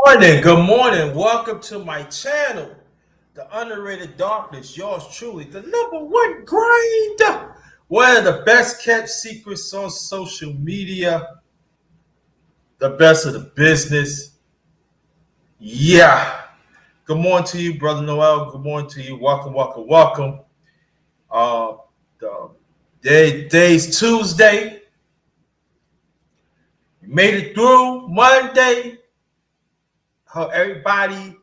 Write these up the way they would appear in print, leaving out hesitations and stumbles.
Morning, good morning. Welcome to my channel, The Underrated Darkness. Yours truly, the number one grinder. One of the best kept secrets on social media, the best of the business. Yeah. Good morning to you, Brother Noel. Good morning to you. Welcome, welcome, welcome. Uh, the day's Tuesday. You made it through Monday. Hope everybody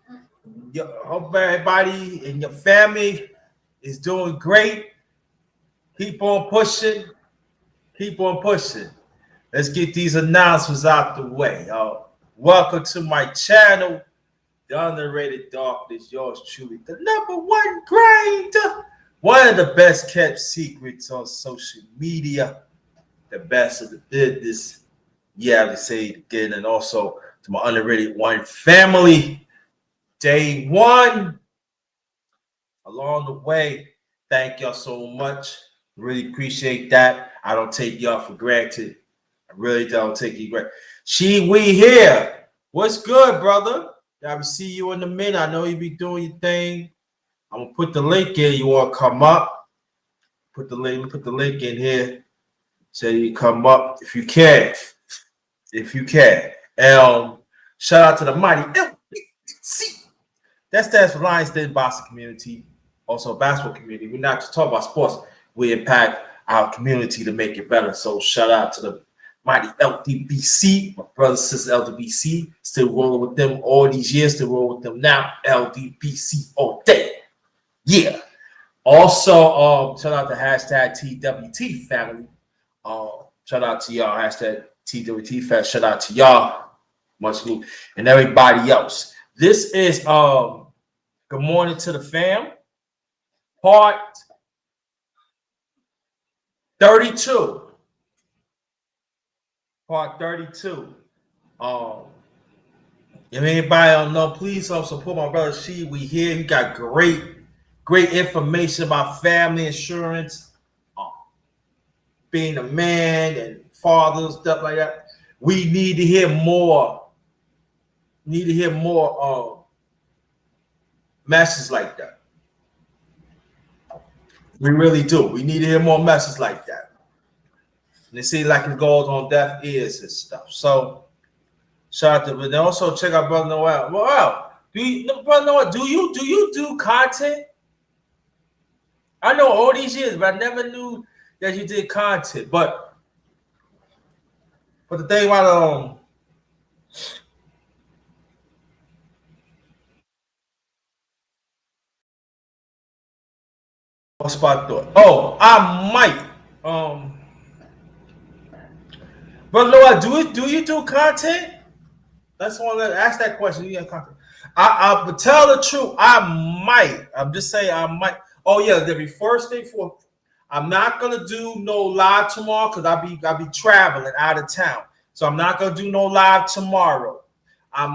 in your family is doing great. Keep on pushing. Keep on pushing. Let's get these announcements out the way. Welcome to my channel, The Underrated Darkness. Yours truly, the number one grinder. One of the best kept secrets on social media. The best of the business. Yeah, to say it again. And also to my underrated one family. Day one. Along the way, thank y'all so much. Really appreciate that. I don't take y'all for granted. I really don't take you granted. We here. What's good, brother? I will see you in a minute. I know you be doing your thing. I'm gonna put the link in. You want to come up? Put the link in here. So you come up if you can. If you can. Shout out to the mighty LBC. That stands for Lions Den Boxing Community. Also basketball community. We're not just talking about sports. We impact our community to make it better. So shout out to the mighty LDBC, my brothers and sisters LDBC. Still rolling with them all these years. Still rolling with them now. LDBC all day. Yeah. Also, shout out to hashtag TWT family. Shout out to y'all. Hashtag TWT family. Shout out to y'all. Much love. And everybody else. This is Good Morning to the Fam. Part 32. Part 32. If anybody don't know, please support my brother She. We here. He got great information about family insurance, being a man and father, stuff like that. We need to hear more. Messages like that. We really do. We need to hear more messages like that. And it seems like it goes on deaf ears and stuff. So shout out to, but also check out Brother Noel. Well, Brother Noel, do you do content? I know all these years, but I never knew that you did content. But the thing about what's about thought? Oh, I might. Brother Noel, do you do content? That's one that ask that question. You got content. I but tell the truth, I might. I'm just saying I might. Oh yeah, the first thing for I'm not gonna do no live tomorrow because I'll be traveling out of town. So I'm not gonna do no live tomorrow. I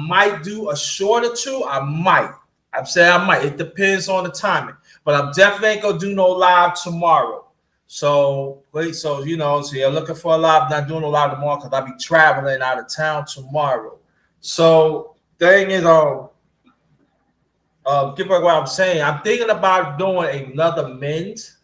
might do a short or two. I might. I'm saying I might. It depends on the timing. But I'm definitely ain't gonna do no live tomorrow. So wait, so you're looking for a live, not doing a live tomorrow because I'll be traveling out of town tomorrow. So thing is, give me what I'm saying. I'm thinking about doing another men's.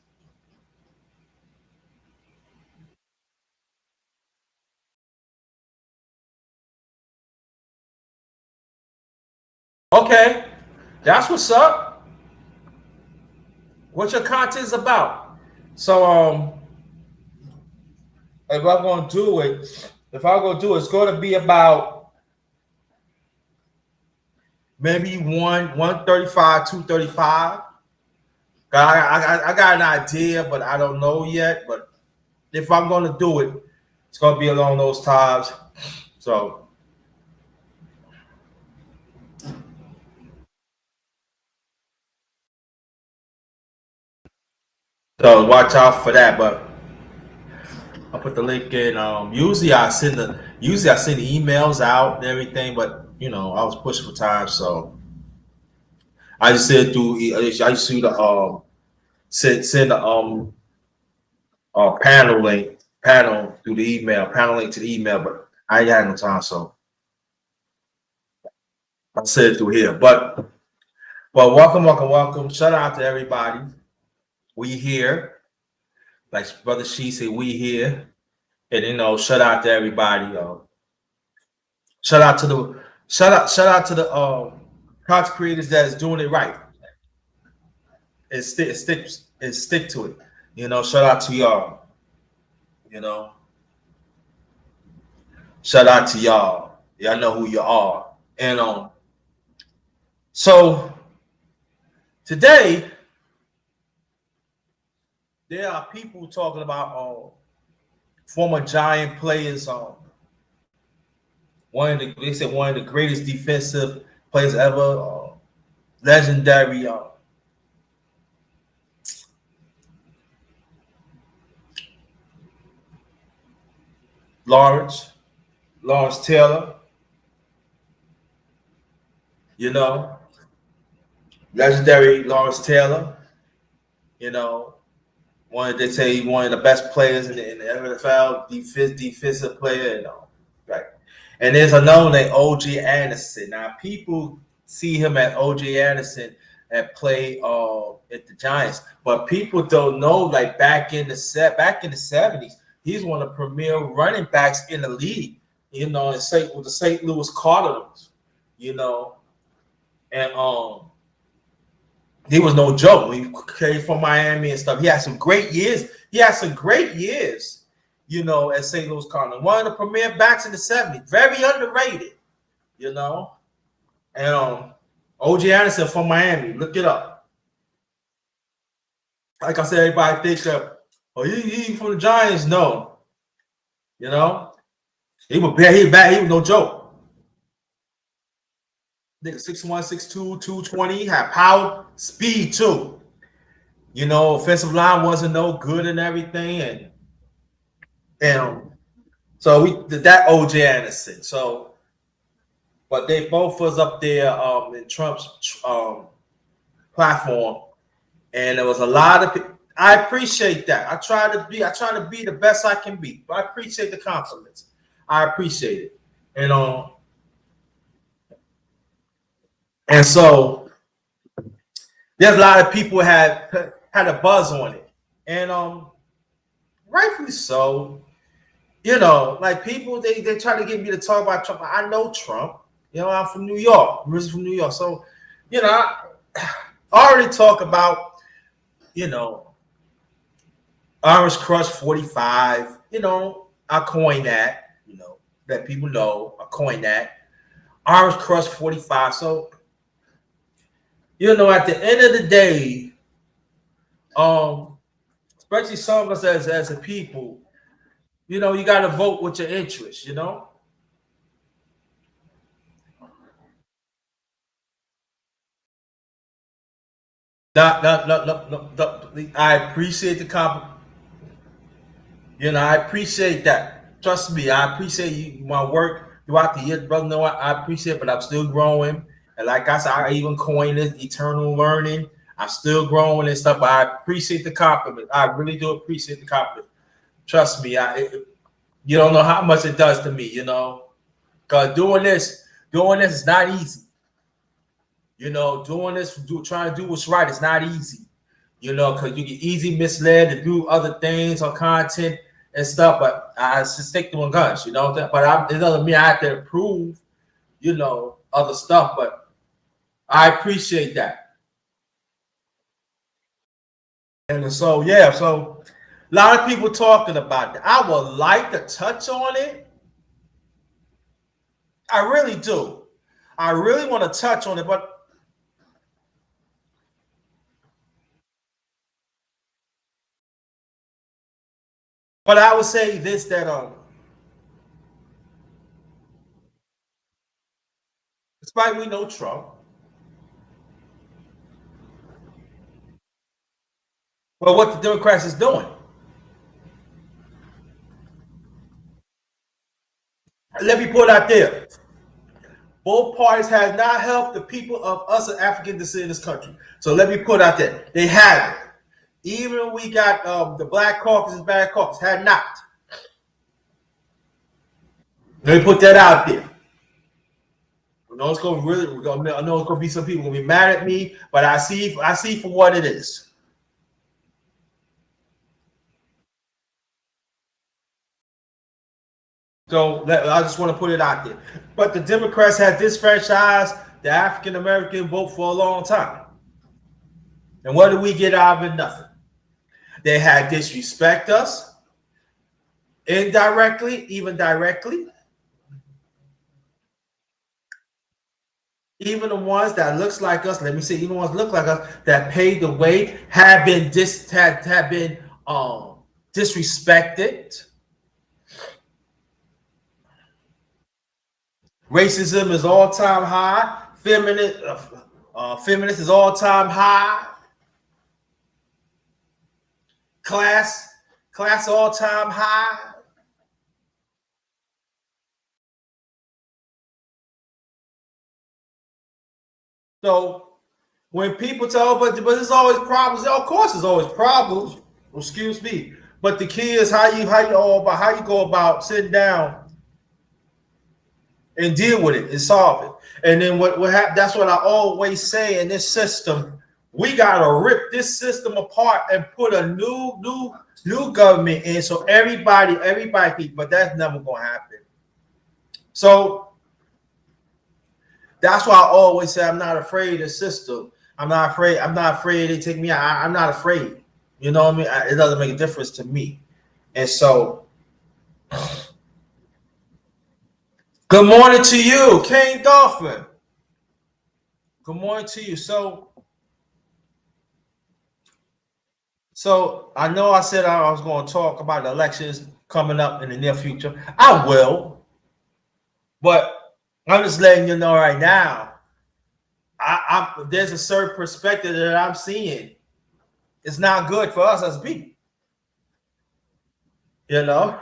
Okay, that's what's up. What your content's about? So if I'm gonna do it, it's gonna be about maybe 135, 235. I got an idea, but I don't know yet. But if I'm gonna do it, it's gonna be along those times. So watch out for that. But I'll put the link in. Usually I send the emails out and everything, but I was pushing for time, so I just said through. I just do the send the panel through the email, panel link to the email, but I ain't had no time, so I said it through here. But welcome. Shout out to everybody. We here. Like Brother She said, we here. And shout out to everybody. Shout out to the content creators that is doing it right. And stick to it. Shout out to y'all. Shout out to y'all. Y'all know who you are. And so today there are people talking about former Giant players. They said one of the greatest defensive players ever, legendary. Lawrence Taylor, legendary Lawrence Taylor, they say one of the best players in the NFL, defensive player, right? And there's another named O.J. Anderson. Now people see him at O.J. Anderson and play at the Giants, but people don't know, like back in the 70s, he's one of the premier running backs in the league, with the St. Louis Cardinals, and he was no joke. He came from Miami and stuff. He had some great years. At St. Louis Cardinals. One of the premier backs in the 70s. Very underrated, And O.J. Anderson from Miami. Look it up. Like I said, everybody thinks that, he from the Giants. No. He was bad. He was no joke. Nigga 6'1", 6'2", 220, had power, speed too. Offensive line wasn't no good and everything, and so we did that O.J. Anderson. So, but they both was up there in Trump's platform, and there was a lot of people. I appreciate that. I try to be the best I can be. But I appreciate the compliments. I appreciate it, and so there's a lot of people had a buzz on it, and rightfully so. Like people they try to get me to talk about Trump. I know Trump. I'm from New York. I'm originally from New York, so I already talk about Orange Crush 45. I coined that. That people know. I coined that Orange Crush 45. So. At the end of the day, especially some of us as a people, you got to vote with your interests, I appreciate the compliment. I appreciate that. Trust me, I appreciate my work throughout the years, brother. No, I appreciate it, but I'm still growing. And like I said, I even coined it eternal learning. I'm still growing and stuff, but I appreciate the compliment. I really do appreciate the compliment. Trust me, you don't know how much it does to me, because doing this is not easy. Trying to do what's right is not easy, because you get easy misled to do other things on content and stuff, but I just stick to my guns, but it doesn't mean I have to improve, other stuff, but I appreciate that. And so, so a lot of people talking about that. I would like to touch on it. I really do. I really want to touch on it, but I would say this, that despite we know Trump, well, what the Democrats is doing. Let me put it out there. Both parties have not helped the people of us of African descent in this country. So let me put it out there. They haven't. even we got the Black Caucus and Bad Caucus, had not. Let me put that out there. I know it's gonna really. I know it's gonna be some people gonna be mad at me, but I see for what it is. So I just want to put it out there. But the Democrats had disenfranchised the African American vote for a long time. And what did we get out of it? Nothing. They had disrespect us indirectly, even directly. Even the ones that looks like us, let me say, even the ones that look like us that paid the way have been disrespected. Racism is all time high. Feminist is all time high. Class all time high. So when people tell, but there's always problems. Of course, there's always problems. Excuse me. But the key is how you go about sitting down and deal with it and solve it. And then what that's what I always say in this system. We gotta rip this system apart and put a new government in so everybody but that's never gonna happen. So that's why I always say I'm not afraid of the system. I'm not afraid they take me out. I'm not afraid. You know what I mean? It doesn't make a difference to me. And so good morning to you, Kane Dolphin. Good morning to you. So I know I said I was going to talk about the elections coming up in the near future. I will, but I'm just letting you know right now. There's a certain perspective that I'm seeing. It's not good for us as people. You know.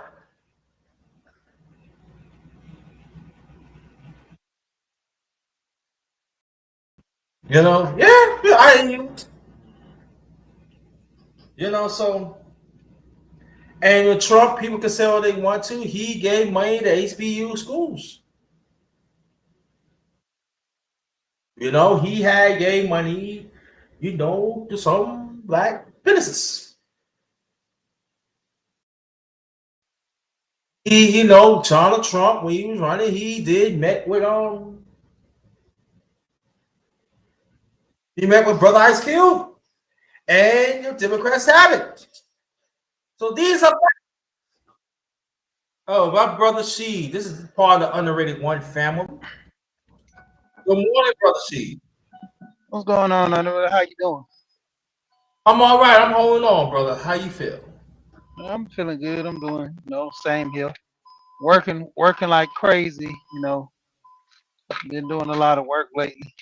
You know. Yeah. So. And with Trump, people can say what they want to. He gave money to HBU schools. You know, he had gave money, to some black businesses. Donald Trump, when he was running, he met with Brother Ice Cube, and the Democrats have it. So these are. Oh, my brother She. This is part of the underrated one family. Good morning, brother She. What's going on? How you doing? I'm all right. I'm holding on, brother. How you feel? I'm feeling good. I'm doing, same here. Working like crazy. Been doing a lot of work lately.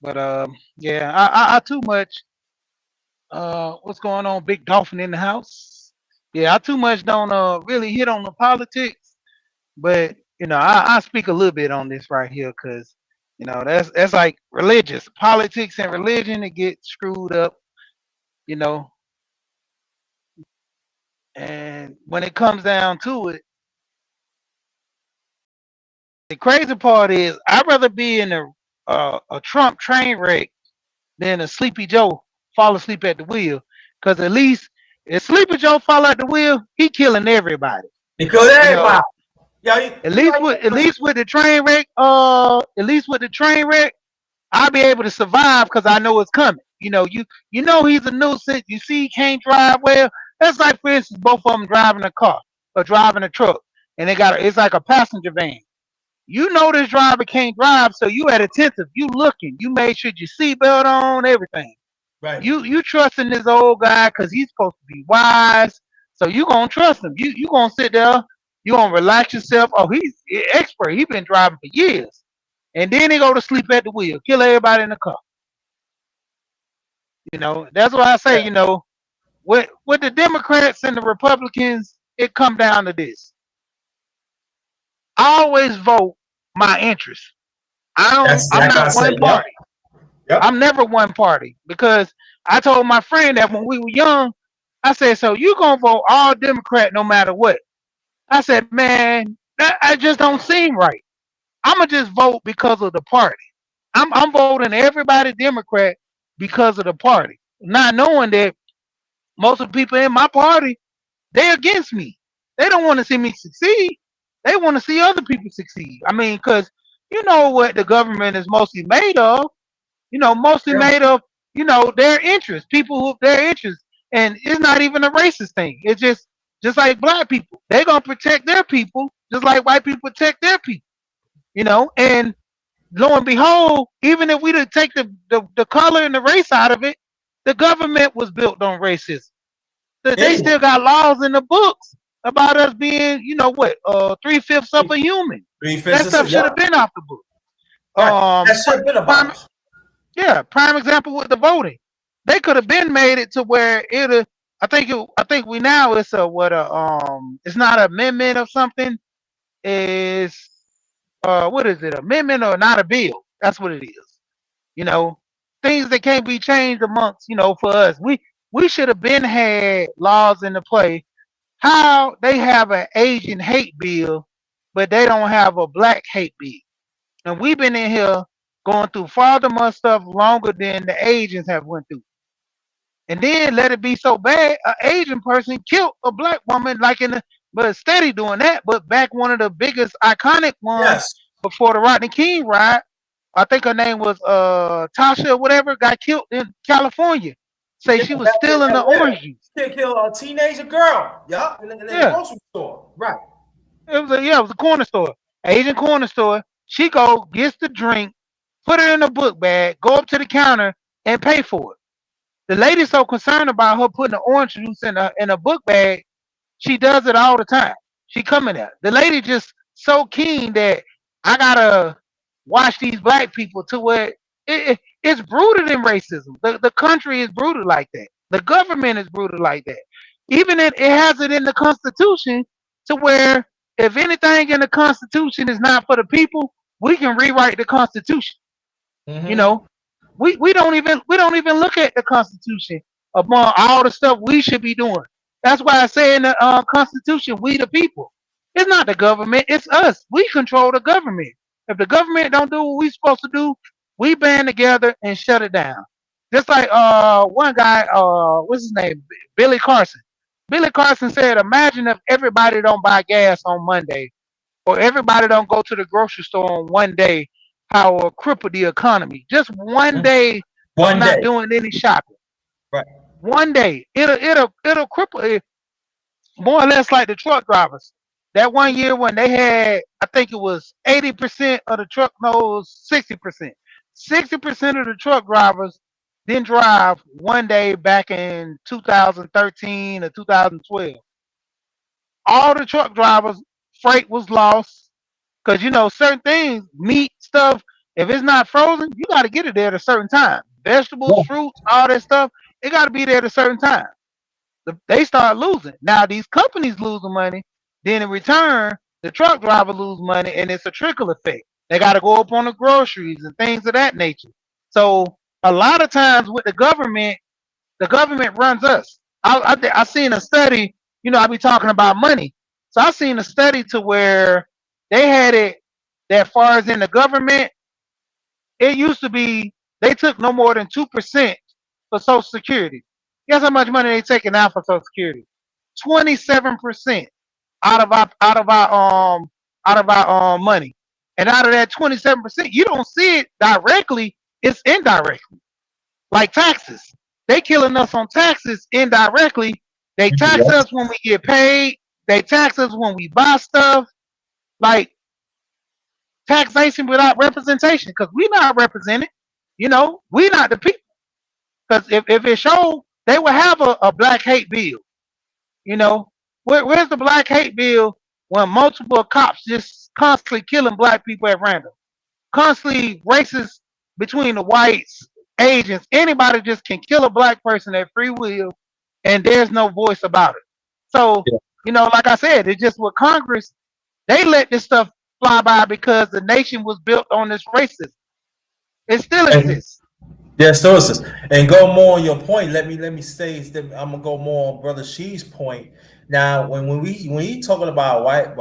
But yeah, I too much. What's going on, Big Dolphin in the house? Yeah, I too much don't really hit on the politics, but I speak a little bit on this right here because that's like religious politics and religion. It gets screwed up, you know, and when it comes down to it. The crazy part is I'd rather be in a Trump train wreck than a Sleepy Joe fall asleep at the wheel. Because at least if Sleepy Joe fall at the wheel, he killing everybody. Because You know, everybody. Yeah, at least with the train wreck, I'll be able to survive because I know it's coming. You know he's a nuisance. You see he can't drive well. That's like for instance, both of them driving a car or driving a truck, and it's like a passenger van. You know this driver can't drive, so you at attentive. You looking. You made sure your seatbelt on, everything. right. You trusting this old guy because he's supposed to be wise. So you gonna trust him. You gonna sit there. You gonna relax yourself. Oh, he's expert. He been driving for years. And then he go to sleep at the wheel, kill everybody in the car. That's why I say, Yeah. with the Democrats and the Republicans, it come down to this. I always vote my interest. That's I'm like I not said. one Yep. party. Yep. I'm never one party because I told my friend that when we were young, I said, so you gonna vote all Democrat no matter what? I said, man, that just don't seem right. I'ma just vote because of the party. I'm voting everybody Democrat because of the party, not knowing that most of the people in my party they against me. They don't want to see me succeed. They want to see other people succeed. I mean, because you know what the government is mostly made of. Mostly Yeah. made of their interests, people who their interests, and it's not even a racist thing. It's just like black people. They're gonna protect their people just like white people protect their people. And lo and behold, even if we did take the color and the race out of it, the government was built on racism. They It still got laws in the books about us being, what, 3/5 of was a human. three That fifths stuff of should have yep. been off the book. Right. That should have been Prime, abolished. yeah, prime example with the voting. They could have been made it to where it. I think we now it's a what a it's not an amendment or something. Is what is it? Amendment or not a bill? That's what it is. You know, things that can't be changed amongst for us. We should have been had laws into play. How they have an Asian hate bill, but they don't have a black hate bill. And we've been in here going through far too much stuff longer than the Asians have went through. And then let it be so bad, an Asian person killed a black woman, like but steady doing that. But back one of the biggest iconic ones Yes. before the Rodney King riot, I think her name was Tasha or whatever, got killed in California. Say Yeah, she was back stealing the at where? orange juice. Kid killed a teenager girl. Yup. In the Yeah, grocery store. Right. it was a corner store, Asian corner store. She go gets the drink, put it in a book bag, go up to the counter and pay for it. The lady's so concerned about her putting the orange juice in a book bag, she does it all the time. She coming there. The lady just so keen that I gotta watch these black people to where it's rooted in racism. The country is rooted like that. The government is rooted like that. Even it has it in the Constitution to where if anything in the Constitution is not for the people, we can rewrite the Constitution. You Mm-hmm. know, we don't even look at the Constitution among all the stuff we should be doing. That's why I say in the Constitution, we the people. It's not the government, it's us. We control the government. If the government don't do what we supposed to do, we band together and shut it down. Just like one guy, what's his name, Billy Carson. Billy Carson said, "Imagine if everybody don't buy gas on Monday, or everybody don't go to the grocery store on one day, how will cripple the economy. Just one Mm-hmm. day of One not day. doing any shopping. Right. One day, it'll cripple it more or less like the truck drivers. That one year when they had, I think it was 80% of the truck, no, it was 60%. 60% of the truck drivers didn't drive one day back in 2013 or 2012. All the truck drivers, freight was lost. Because certain things, meat stuff, if it's not frozen, you got to get it there at a certain time. Vegetables, Yeah. fruits, all that stuff, it got to be there at a certain time. They start losing. Now these companies losing money. Then in return, the truck driver lose money, and it's a trickle effect. They got to go up on the groceries and things of that nature. So a lot of times with the government runs us. I seen a study. I be talking about money. So I seen a study to where they had it that far as in the government, it used to be they took no more than 2% for Social Security. Guess how much money they taking out for Social Security? 27% out of our money. And out of that 27%, you don't see it directly, it's indirectly. Like taxes. They killing us on taxes indirectly. They tax Yes. us when we get paid. They tax us when we buy stuff. Like taxation without representation, because we not represented. We not the people. Because if it showed, they would have a black hate bill. You know, where's the black hate bill when multiple cops just constantly killing black people at random, constantly racist between the whites, Asians, anybody just can kill a black person at free will, and there's no voice about it. So, Yeah. like I said, it's just with Congress, they let this stuff fly by because the nation was built on this racism. It still And exists. Yes, sources. And go more on your point. Let me say I'm gonna go more on Brother Shee's point. Now, when he talking about white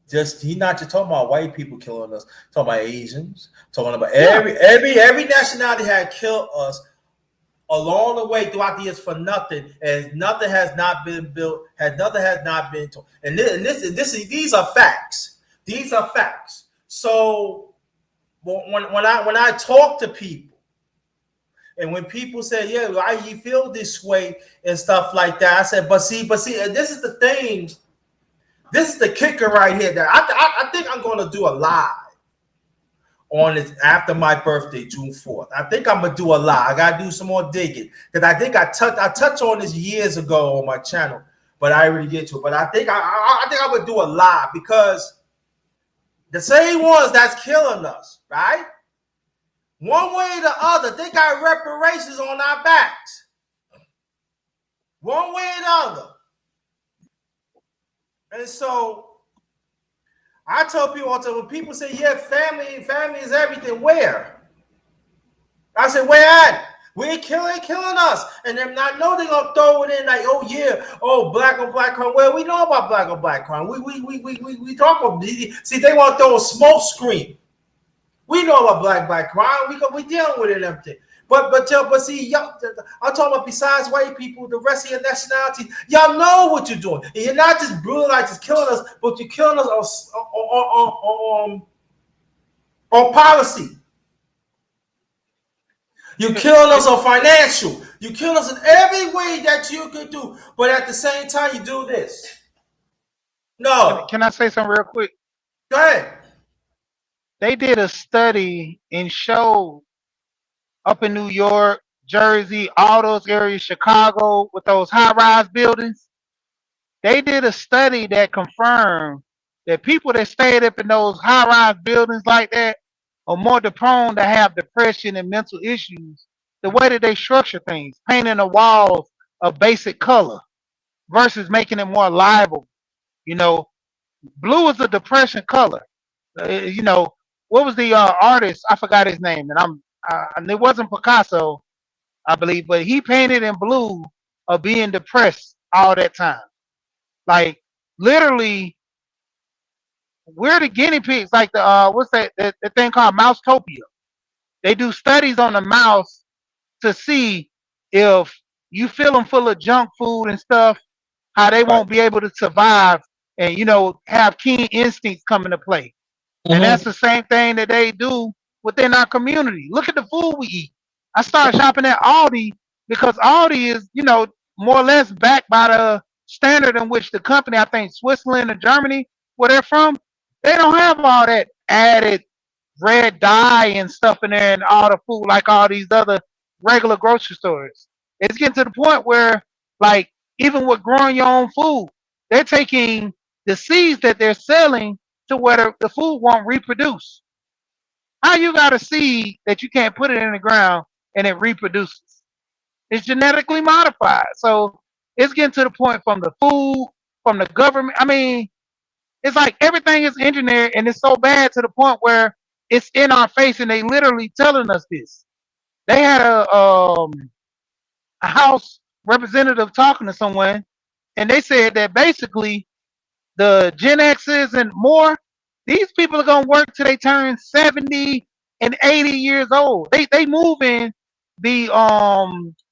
just he not just talking about white people killing us, talking about Asians, talking about Yeah. every nationality had killed us along the way throughout the years for nothing, and nothing has not been built, has nothing has not been told. These are facts. These are facts. So when I talk to people, and when people say, "Yeah, why you feel this way" and stuff like that, I said, but see, and this is the thing. This is the kicker right here. That I think I'm going to do a live on it after my birthday, June 4th. I think I'm gonna do a live. I gotta do some more digging because I think I touched on this years ago on my channel, but I already get to it. But I think I'm gonna do a live because the same ones that's killing us, right? One way or the other, they got reparations on our backs. One way or the other. And so I tell people all the time, when people say, yeah, family is everything, where? I said, where at? We're killing us. And then I know they're gonna throw it in like, oh yeah, oh black on black crime. Well, we know about black on black crime. We talk about, see, they want to throw a smoke screen. We know about black crime. We dealing with it and everything. But see, y'all, I'm talking about besides white people, the rest of your nationality, y'all know what you're doing. And you're not just brutalizing, just killing us, but you're killing us on policy. You're killing us on financial. You kill us in every way that you could do. But at the same time, you do this. Can, No. can I say something real quick? Go ahead. They did a study and showed up in New York, Jersey, all those areas, Chicago, with those high-rise buildings. They did a study that confirmed that people that stayed up in those high-rise buildings like that are more prone to have depression and mental issues. The way that they structure things, painting the walls a basic color versus making it more livable. You know, blue is a depression color. You know, what was the artist? I forgot his name, and it wasn't Picasso, I believe, but he painted in blue of being depressed all that time. Like literally, we're the guinea pigs. Like the what's the thing called Mousetopia? They do studies on the mouse to see if you fill them full of junk food and stuff, how they Right. won't be able to survive and have keen instincts come into play. And that's Mm-hmm. the same thing that they do within our community. Look at the food we eat. I started shopping at Aldi because Aldi is, more or less backed by the standard in which the company, I think Switzerland or Germany, where they're from, they don't have all that added red dye and stuff in there and all the food like all these other regular grocery stores. It's getting to the point where, like, even with growing your own food, they're taking the seeds that they're selling to where the food won't reproduce. How you got a seed that you can't put it in the ground and it reproduces? It's genetically modified. So it's getting to the point from the food, from the government. I mean, it's like everything is engineered and it's so bad to the point where it's in our face and they literally telling us this. They had a house representative talking to someone and they said that basically the Gen X's and more, these people are gonna work till they turn 70 and 80 years old. They moving the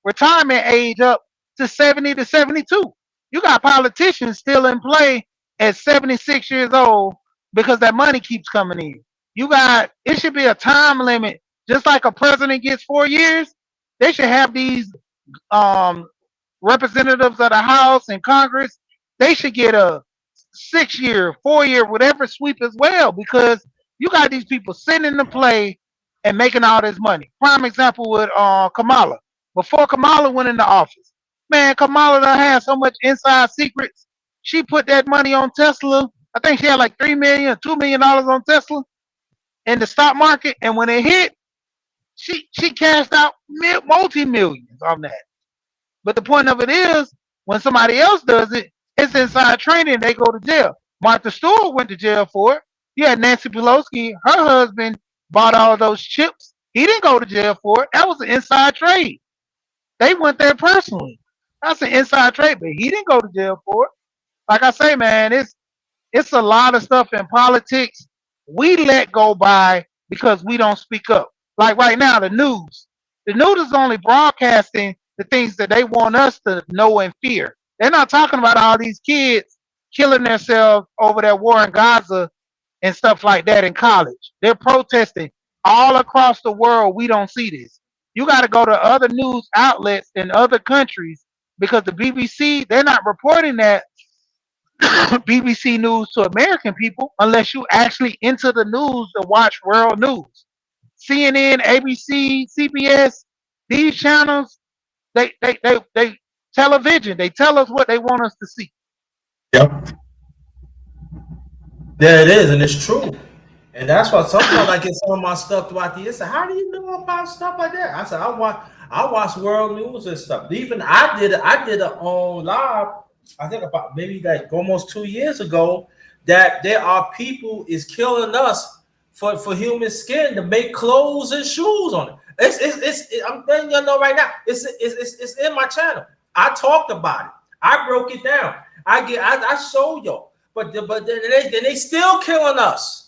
retirement age up to 70 to 72. You got politicians still in play at 76 years old because that money keeps coming in. You got it should be a time limit, just like a president gets 4 years. They should have these um representatives of the House and Congress, they should get a 6 year, 4 year, whatever sweep as well, because you got these people sitting in the play and making all this money. Prime example with Kamala. Before Kamala went into office, man, Kamala done had so much inside secrets. She put that money on Tesla. I think she had like 3 million, $2 million on Tesla in the stock market, and when it hit, she cashed out multi millions on that. But the point of it is, when somebody else does it, it's inside training. They go to jail. Martha Stewart went to jail for it. You had Nancy Pelosi. Her husband bought all those chips. He didn't go to jail for it. That was an inside trade. They went there personally. That's an inside trade, but he didn't go to jail for it. Like I say, man, it's a lot of stuff in politics we let go by because we don't speak up. Like right now, the news. The news is only broadcasting the things that they want us to know and fear. They're not talking about all these kids killing themselves over that war in Gaza and stuff like that in college. They're protesting all across the world. We don't see this. You got to go to other news outlets in other countries because the BBC, they're not reporting that BBC News to American people unless you actually into the news to watch world news. CNN, ABC, CBS, these channels, they television. They tell us what they want us to see. Yep. There it is, and it's true. And that's why sometimes I get some of my stuff throughout the year. Say, how do you know about stuff like that? I said, I watch world news and stuff. Even I did a on live, I think about maybe like almost 2 years ago, that there are people is killing us for human skin to make clothes and shoes on it. I'm letting you know right now. It's in my channel. I talked about it. I broke it down. I showed y'all. But then they still killing us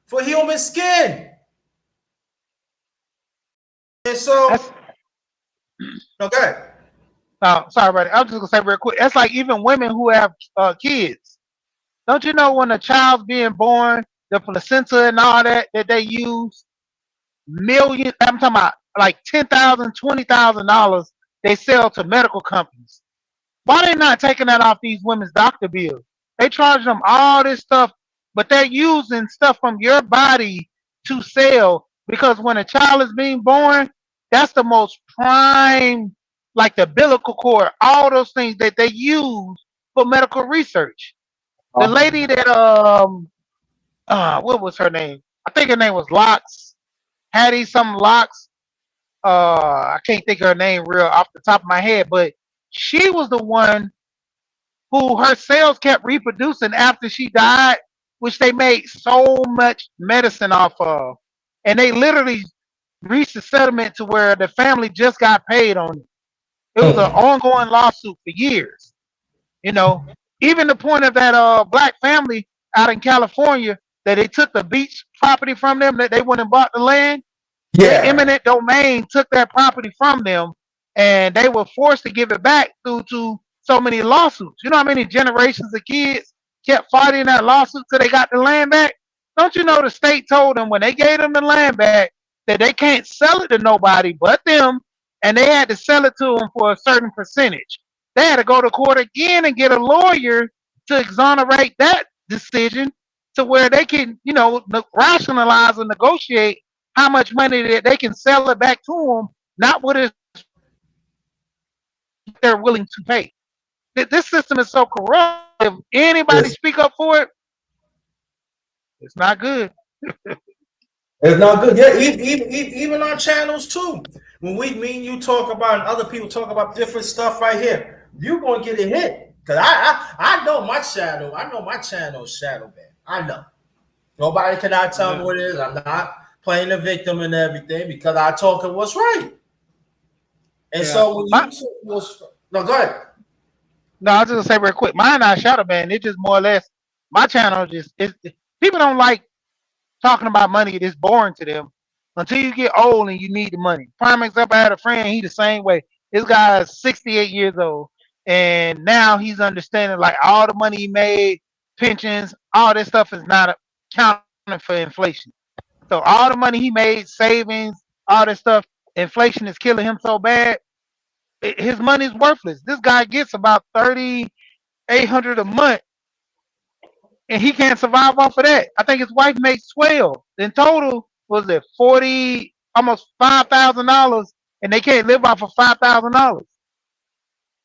for human skin. And so, That's okay. sorry, buddy. I was just gonna say real quick. That's like even women who have kids. Don't you know when a child's being born, the placenta and all that they use millions? I'm talking about like $10,000, $20,000 they sell to medical companies. Why they not taking that off these women's doctor bills? They charge them all this stuff, but they're using stuff from your body to sell because when a child is being born, that's the most prime, like the umbilical cord, all those things that they use for medical research. The lady that what was her name? I think her name was Locks. Hattie some Locks. I can't think of her name real off the top of my head, but she was the one who her cells kept reproducing after she died, which they made so much medicine off of. And they literally reached a settlement to where the family just got paid on it. It was an ongoing lawsuit for years. You know, even the point of that black family out in California that they took the beach property from them, that they went and bought the land. They Yeah. eminent domain took that property from them, and they were forced to give it back due to so many lawsuits. You know how many generations of kids kept fighting that lawsuit till they got the land back? Don't you know the state told them when they gave them the land back that they can't sell it to nobody but them, and they had to sell it to them for a certain percentage. They had to go to court again and get a lawyer to exonerate that decision to where they can, rationalize and negotiate how much money that they can sell it back to them, not what they're willing to pay. This system is so corrupt. If anybody It's, speak up for it, it's not good. it's not good. Yeah, even on channels too. When me and you talk about and other people talk about different stuff right here, you're gonna get a hit. Cause I know my shadow. I know my channel is shadow ban. I know. Nobody cannot tell me Yeah. what it is. I'm not playing the victim and everything because I talk of what's right. And Yeah. so when you no, go ahead. No, I was just gonna say real quick. Mine not shadow ban. It just more or less my channel just people don't like talking about money. It's boring to them until you get old and you need the money. Prime example, I had a friend. He the same way. This guy is 68 years old, and now he's understanding like all the money he made, pensions, all this stuff is not accounted for inflation. So all the money he made, savings, all this stuff, inflation is killing him so bad. His money's worthless. This guy gets about 3,800 a month, and he can't survive off of that. I think his wife makes 12. In total, was it 40, almost $5,000, and they can't live off of $5,000.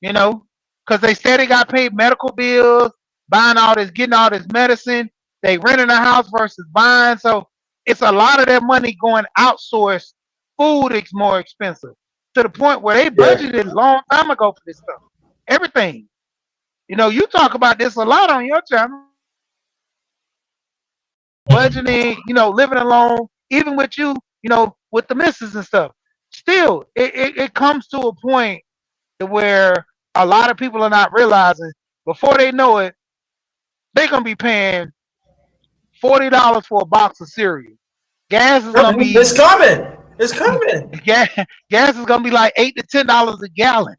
You know, because they said they got paid medical bills, buying all this, getting all this medicine. They renting a house versus buying. So it's a lot of their money going outsourced. Food is more expensive to the point where they Yeah. budgeted a long time ago for this stuff. Everything. You talk about this a lot on your channel. Budgeting, living alone, even with you, with the misses and stuff. Still, it comes to a point to where a lot of people are not realizing before they know it, they're gonna be paying $40 for a box of cereal. Gas is gonna It's be coming. It's coming. gas, gas is gonna be like $8 to $10 a gallon.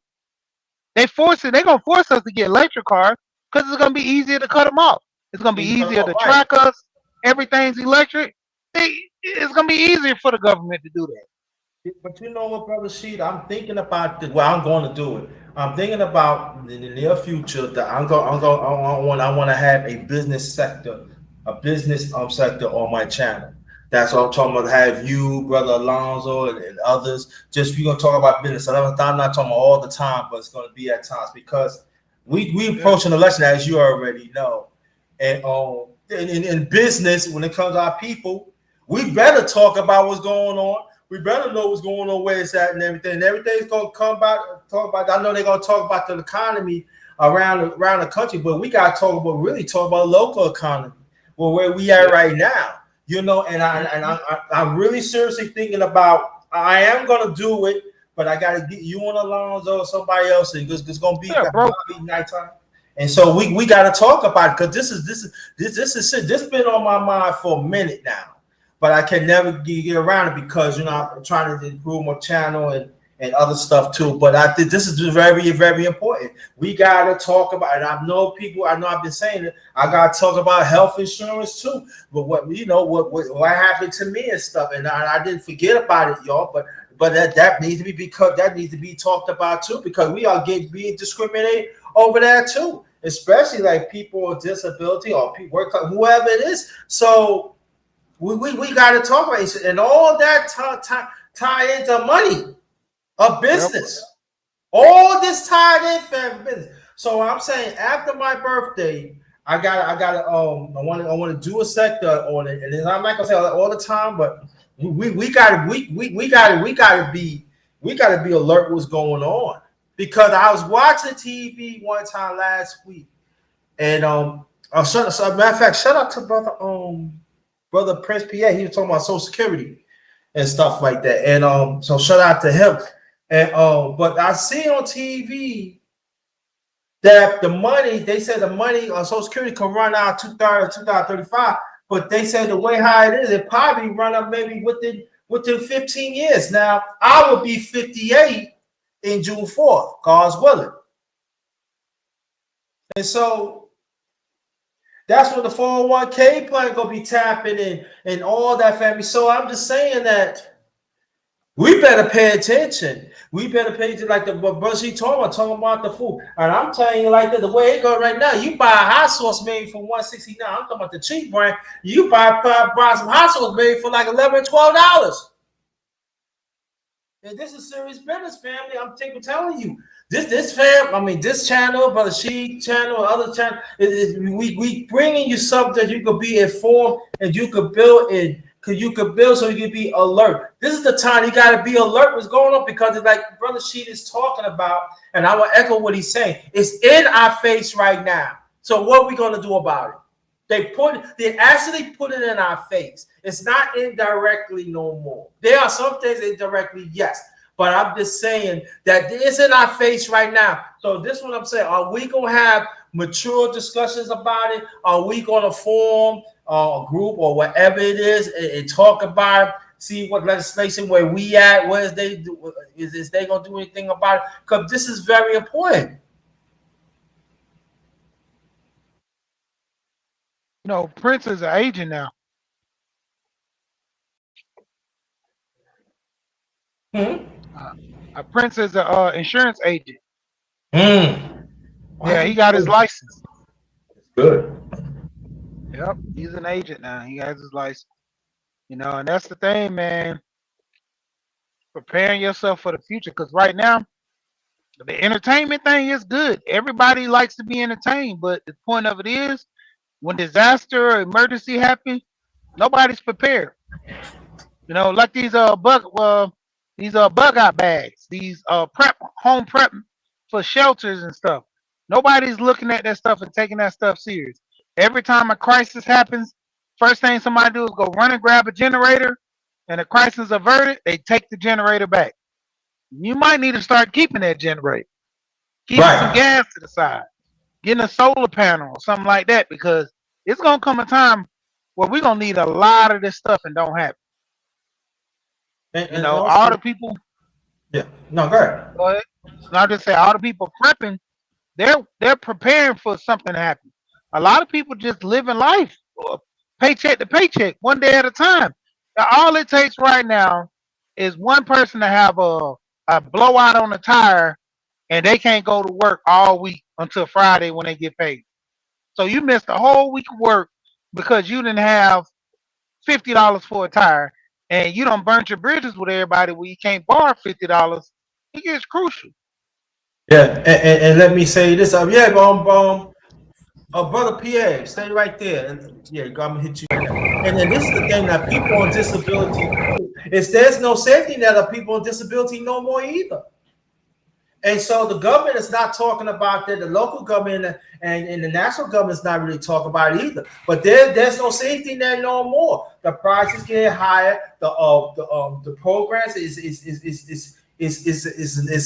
They're gonna force us to get electric cars because it's gonna be easier to cut them off. It's gonna be You cut them easier off to right. track us. Everything's electric. It's gonna be easier for the government to do that. But you know what, brother Sheet? I'm thinking about well, I'm going to do it. I'm thinking about in the near future that I want to have a business sector, a business sector on my channel. That's what I'm talking about. Have you, brother Alonzo, and others. Just we're gonna talk about business. I'm not talking about all the time, but it's gonna be at times because we Yeah. approach an election, as you already know, and in business when it comes to our people, we better talk about what's going on. We better know what's going on, where it's at, and everything. And everything's gonna come back. Talk about. I know they're gonna talk about the economy around the country, but we gotta really talk about local economy. Well, where we at Yeah. right now, and Mhm. I'm really seriously thinking about. I am gonna do it, but I gotta get you and Alonzo or somebody else, and it's gonna be Yeah, bro. nighttime. And so we got to talk about it because this been on my mind for a minute now, but I can never get around it because I'm trying to improve my channel and other stuff too. But I think this is very very important. We got to talk about. And I know people. I know I've been saying it. I got to talk about health insurance too. But what happened to me and stuff, and I didn't forget about it, y'all. But that needs to be because that needs to be talked about too because we are being discriminated over there too, especially like people with disability or people whoever it is. So we got to talk about it, and all that tie into money, a Yep. business. All this tied in family business. So I'm saying after my birthday, I want to do a sector on it, and then I'm not gonna say all the time, but we gotta be alert what's going on because I was watching TV one time last week, and matter of fact, shout out to brother Prince Pierre. He was talking about Social Security and stuff like that, and so shout out to him. And but I see on TV that they said the money on Social Security can run out 2035, but they said the way how it is, it probably run up maybe within 15 years. Now I will be 58 in June 4th, God's willing. And so that's when the 401k plan gonna be tapping in and all that family. So I'm just saying that we better pay attention. We better pay attention like the brother she talking about the food. And I'm telling you like that, the way it go right now, you buy a hot sauce made for $169. I'm talking about the cheap brand. You buy some hot sauce made for like $11, $12. And this is serious business, family. I'm telling you. This channel, Brother She channel, other channel, we bringing you something that you could be informed and you could build in. Cause you could build so you can be alert. This is the time you gotta be alert what's going on because it's like Brother Sheet is talking about, and I will echo what he's saying. It's in our face right now. So what are we gonna do about it? They actually put it in our face. It's not indirectly no more. There are some things indirectly, yes. But I'm just saying that it's in our face right now. So this is what I'm saying. Are we gonna have mature discussions about it? Are we gonna form a group or whatever it is and talk about it? See what legislation where we at? Where is they gonna do anything about it? Because this is very important. Prince is an agent now. Hmm? Prince is a insurance agent. Mm. Yeah, he got his license. Good. Yep, he's an agent now. He has his license. And that's the thing, man. Preparing yourself for the future, because right now the entertainment thing is good. Everybody likes to be entertained, but the point of it is, when disaster or emergency happens, nobody's prepared. Like these bug out bags, these home prep for shelters and stuff. Nobody's looking at that stuff and taking that stuff serious. Every time a crisis happens, first thing somebody do is go run and grab a generator and the crisis is averted, they take the generator back. You might need to start keeping that generator, keeping some Right. gas to the side, getting a solar panel or something like that, because it's gonna come a time where we're gonna need a lot of this stuff and don't have it. You And know, all the also, people, yeah. No, go ahead. go ahead. And I'll just say all the people prepping, they're preparing for something to happen. A lot of people just living life paycheck to paycheck, one day at a time. Now, all it takes right now is one person to have a blowout on the tire and they can't go to work all week until Friday when they get paid. So you missed a whole week of work because you didn't have $50 for a tire, and you don't burnt your bridges with everybody where you can't borrow $50. It gets crucial. Yeah, and let me say this. Yeah, brother Pierre, stay right there. And yeah, I'm gonna hit you in there. And then this is the thing that people on disability too, is there's no safety net of people on disability no more either. And so the government is not talking about that. The local government and the national government is not really talking about it either. But there's no safety net no more. The price is getting higher. The progress is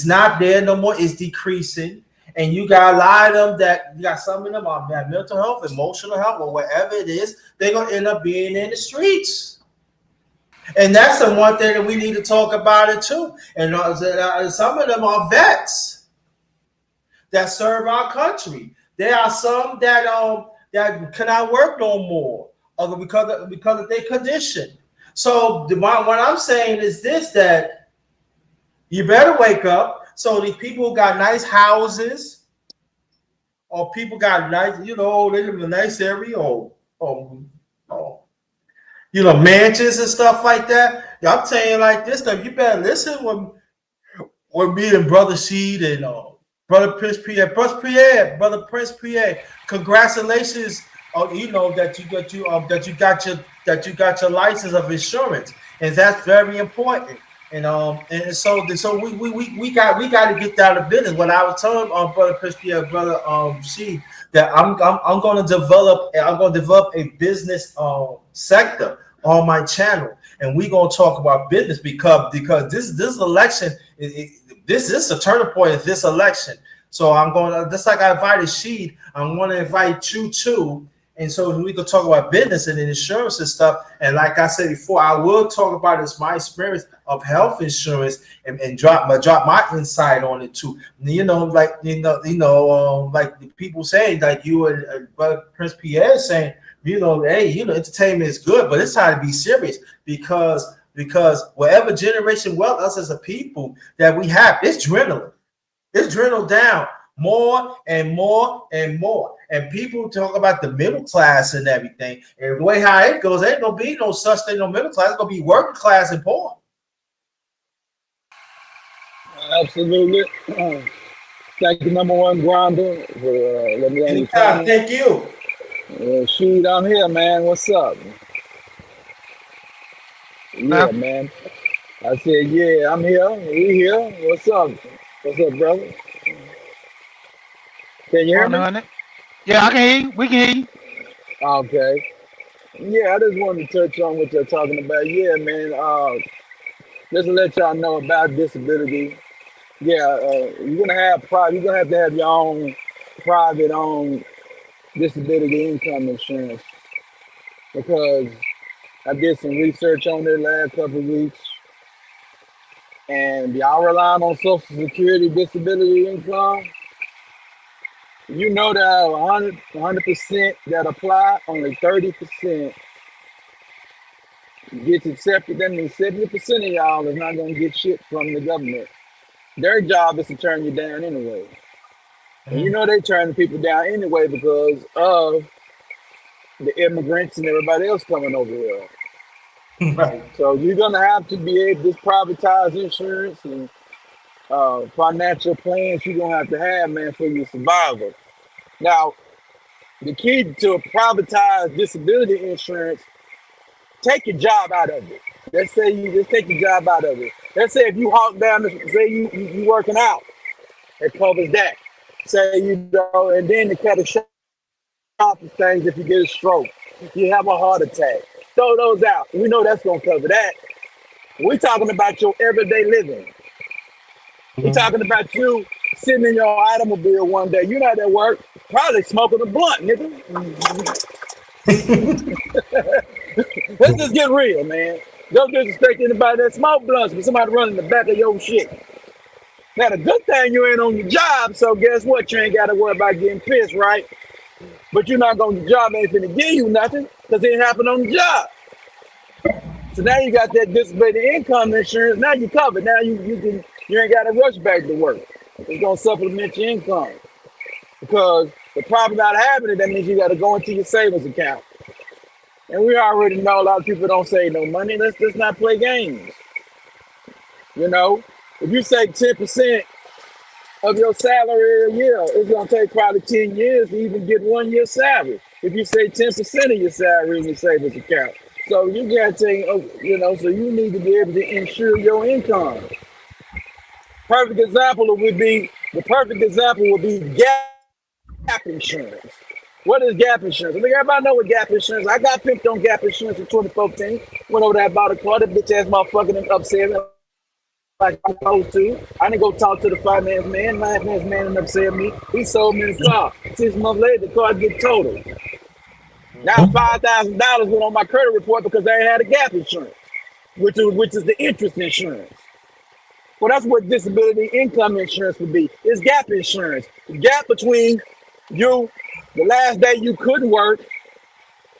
not there no more. It's decreasing. And you got a lot of them that you got some of them are mental health, emotional health, or whatever it is. They're gonna end up being in the streets. And that's the one thing that we need to talk about it too. And some of them are vets that serve our country. There are some that cannot work no more because of their condition. So what I'm saying is this: that you better wake up. So the people who got nice houses, or people got nice, they live in a nice area, or mansions and stuff like that. I'm telling you like this stuff. You better listen when me and Brother Sheed and Brother Prince Pierre, Brother Prince Pierre. Congratulations, that you got your license of insurance, and that's very important. And so we got to get down to business. When I was telling Brother Prince Pierre, Brother Sheed, that I'm going to develop a business sector on my channel, and we're gonna talk about business because this election, this is a turning point in this election. So I'm going to, just like I invited Sheed, I'm going to invite you too, and so we can talk about business and insurance and stuff. And like I said before, I will talk about this my experience of health insurance and drop my insight on it too. Like like the people saying, like you and Brother Prince Pierre saying, hey, entertainment is good, but it's time to be serious because whatever generation wealth us as a people that we have, it's dwindling. It's dwindled down more and more and more. And people talk about the middle class and everything. And the way how it goes, there ain't gonna be no such thing, no middle class. It's gonna be working class and poor. Absolutely. Thank you, number one grinder, for letting me on your Anytime. channel. Thank you. Shoot, I'm here, man. What's up? Now, Yeah, man. I said, yeah, I'm here. We here. What's up? What's up, brother? Can you hear me? 100. Yeah, I can hear you. We can hear you. Okay. Yeah, I just wanted to touch on what you're talking about. Yeah, man. Just to let y'all know about disability. Yeah, you're gonna you're gonna have to have your own private own disability income insurance because I did some research on it last couple of weeks, and y'all relying on Social Security disability income. You know that 100% that apply, only 30% gets accepted. That means 70% of y'all is not gonna get shit from the government. Their job is to turn you down anyway. And you know they turn the people down anyway because of the immigrants and everybody else coming over here. Right. So you're gonna have to be able to privatize insurance and financial plans you're gonna have to have, man, for your survival. Now, the key to privatize disability insurance, take your job out of it. Let's say you just take your job out of it. Let's say if you hawk down, say you working out, it covers that. Say you know, and then to cut a shot of things if you get a stroke, you have a heart attack. Throw those out. We know that's gonna cover that. We're talking about your everyday living. We're talking about you sitting in your automobile one day. You're not at work, probably smoking a blunt, nigga. Let's just get real, man. Don't disrespect anybody that smoke blunts, but somebody running the back of your shit. Now, the good thing you ain't on your job, so guess what? You ain't got to worry about getting pissed, right? But you're not going to the job, ain't finna give you nothing because it ain't happened on the job. So now you got that disability income insurance. Now you covered. Now you ain't got to rush back to work. It's gonna supplement your income because the problem about having it, that means you got to go into your savings account. And we already know a lot of people don't save no money. Let's just not play games. You know, if you save 10% of your salary a year, it's gonna take probably 10 years to even get 1 year's salary. If you save 10% of your salary in your savings account. So you gotta take, so you need to be able to insure your income. The perfect example would be gap insurance. What is gap insurance? I think everybody know what gap insurance. I got picked on gap insurance in 2014. Went over there, bought a car. That bitch ass motherfucker done upset me like I'm supposed to. I didn't go talk to the finance man. Finance man done upset me. He sold me the car. 6 months later, the car get totaled. Now $5,000 went on my credit report because I ain't had a gap insurance, which is the interest insurance. Well, that's what disability income insurance would be. It's gap insurance. The gap between you, the last day you couldn't work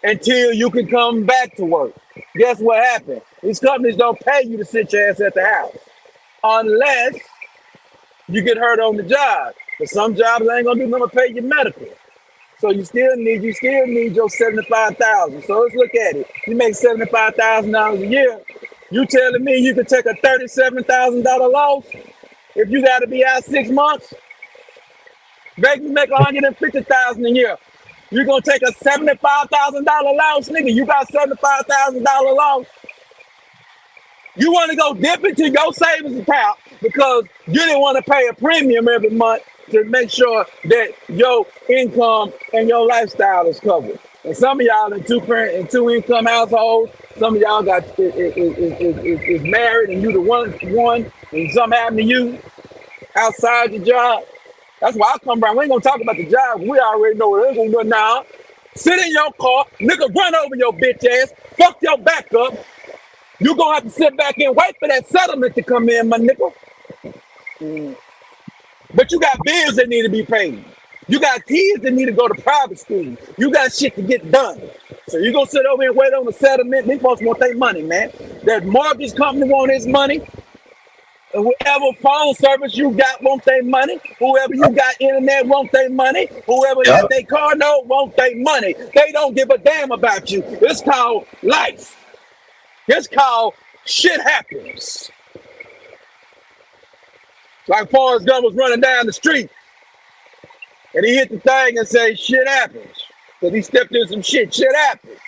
until you can come back to work. Guess what happened? These companies don't pay you to sit your ass at the house unless you get hurt on the job. But some jobs ain't gonna do nothing to pay your medical. So you still need your 75,000. So let's look at it. You make $75,000 a year. You telling me you can take a $37,000 loss if you got to be out 6 months? Baby, you make $150,000 a year. You're gonna take a $75,000 loss, nigga. You got $75,000 loss. You want to go dip into your savings account because you didn't want to pay a premium every month to make sure that your income and your lifestyle is covered. And some of y'all in two income households. Some of y'all is married and you the one, and something happened to you outside your job. That's why I come around. We ain't gonna talk about the job. We already know what it's gonna do now. Sit in your car, nigga, run over your bitch ass, fuck your back up. You gonna have to sit back and wait for that settlement to come in, my nigga. But you got bills that need to be paid. You got kids that need to go to private school. You got shit to get done. So you gonna sit over here and wait on the settlement. These folks want their money, man. That mortgage company want his money. And whoever phone service you got want their money. Whoever you got internet want their money. Whoever got their car note want their money. They don't give a damn about you. It's called life. It's called shit happens. Like Forrest Gump was running down the street and he hit the thing and said, shit happens. Because he stepped in some shit. Shit happens.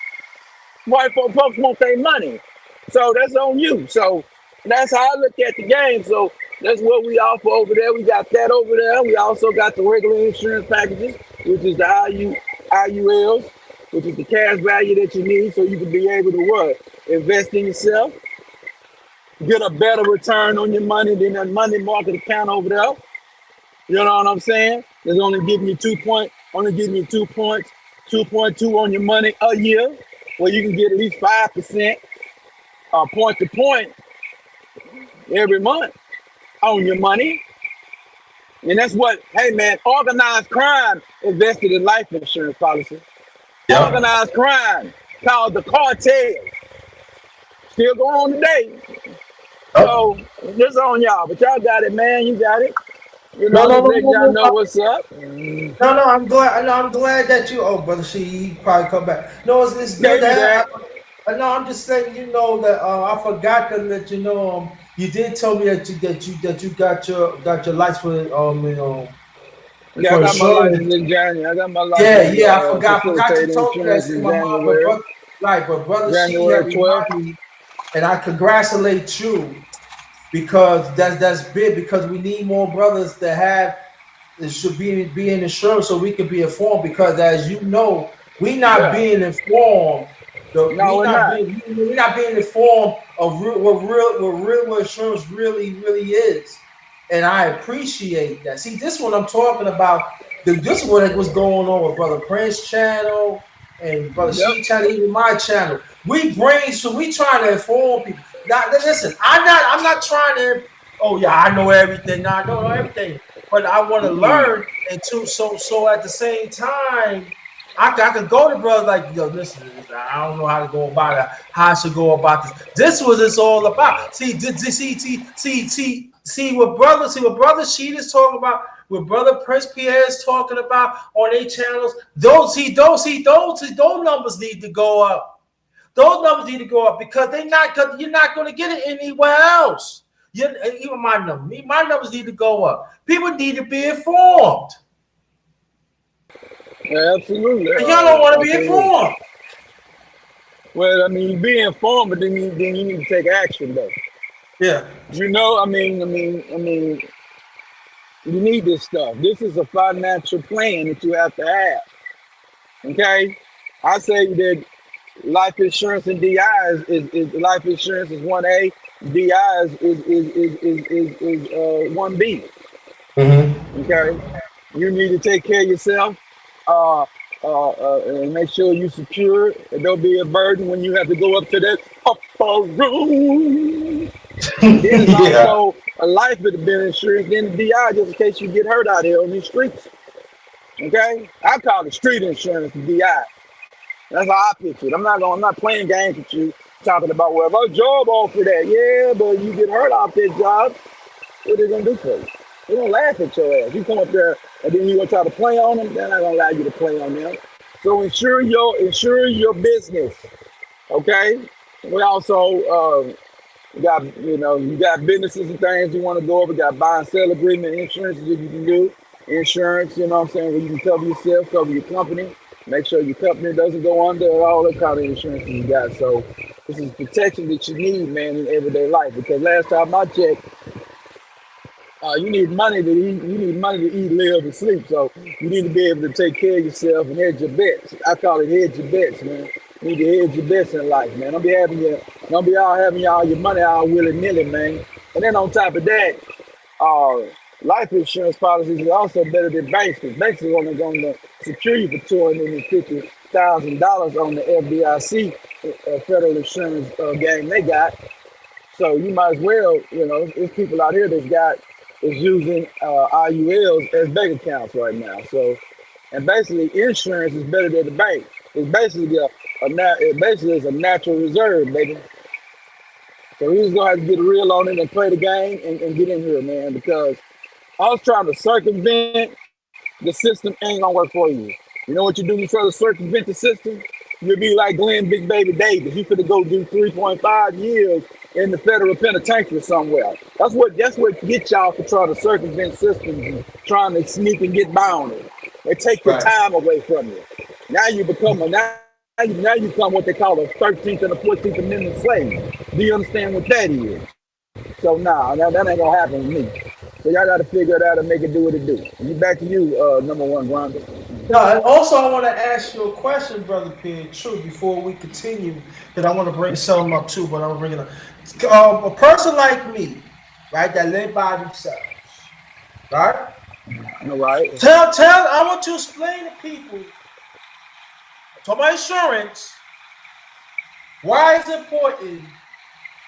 White folks want their money. So that's on you. So that's how I look at the game. So that's what we offer over there. We got that over there. We also got the regular insurance packages, which is the IULs, which is the cash value that you need so you can be able to what? Invest in yourself. Get a better return on your money than that money market account over there. You know what I'm saying? It's only giving you 2 points, 2.2 on your money a year, where you can get at least 5% point to point every month on your money. And that's what, hey man, organized crime invested in life insurance policy. Yep. Organized crime called the cartel. Still going on today. So this on y'all, but y'all got it, man. You got it. You know, y'all know what's up. No, I'm glad. No, I'm glad that you. Oh, brother, he probably come back. No, it's good. No, I'm just saying. You know that I forgot to let you know. You did tell me that you got your lights for Yeah, I got my license in January. I got my license. Yeah. I forgot you told me that in January. But brother, January 12th. And I congratulate you because that's big because we need more brothers that have should be in insurance so we can be informed because as you know we not being informed No, we're not. We're not being informed of what insurance really is, and I appreciate that. See, this one I'm talking about. This is what was going on with Brother Prince channel and Brother Yep. She channel, even my channel. We trying to inform people. Now, listen, I'm not trying to. Oh yeah, I know everything. Now I don't know everything, but I want to learn. And so at the same time, I could go to brothers like, yo, listen, I don't know how to go about it, how I should go about this. This was it's all about. See what brother Sheet is talking about, what brother Prince Pierre is talking about on their channels. Those numbers need to go up. Those numbers need to go up because you're not going to get it anywhere else. Even my numbers need to go up. People need to be informed. Yeah, absolutely. And y'all don't want to be informed. Well, I mean, be informed, but then you need to take action, though. Yeah. You know, I mean, you need this stuff. This is a financial plan that you have to have. Okay, I say that life insurance and DI is life insurance is 1A, DI is 1B. Mm-hmm. Okay, you need to take care of yourself. And make sure you secure and don't be a burden when you have to go up to that upper room. Then it's also a life insurance, then the DI just in case you get hurt out here on these streets. Okay? I call it street insurance, the DI. That's how I picture it. I'm not playing games with you, talking about well, my job offer that. Yeah, but you get hurt off that job, what are they gonna do for you? They're gonna laugh at your ass. You come up there and then you gonna try to play on them, they're not gonna allow you to play on them. So insure your business. Okay? We also you got businesses and things you want to go over, got buy and sell agreement, insurances that you can do. Insurance, you know what I'm saying, where you can cover yourself, cover your company, make sure your company doesn't go under, all that kind of insurance you got. So this is protection that you need, man, in everyday life. Because last time I checked, you need money to eat. You need money to eat, live, and sleep. So you need to be able to take care of yourself and hedge your bets. I call it hedge your bets, man. You need to hedge your bets in life, man. Don't be all having all your money all willy nilly, man. And then on top of that, life insurance policies are also better than banks because banks are only going to secure you for $250,000 on the FDIC federal insurance game they got. So you might as well, there's people out here that's using IULs as bank accounts right now. So, and basically, insurance is better than the bank. It's basically is a natural reserve, baby. So we just gonna have to get real on it and play the game and get in here, man. Because us trying to circumvent the system ain't gonna work for you. You know what you do? You try to circumvent the system. You'll be like Glenn Big Baby Davis. You finna go do 3.5 years in the federal penitentiary somewhere. That's what gets y'all for trying to circumvent systems and trying to sneak and get by on it. They take your time away from you. Now you become what they call a 13th and a 14th Amendment slave. Do you understand what that is? So that ain't gonna happen with me. So y'all gotta figure it out and make it do what it do. Back to you, number one, Grinda. No, and also I want to ask you a question, Brother Pierre, true, before we continue, because I want to bring something up too, but I'm bringing up a person like me, right, that live by themselves, right? All right. I want to explain to people, talk about insurance, why it's important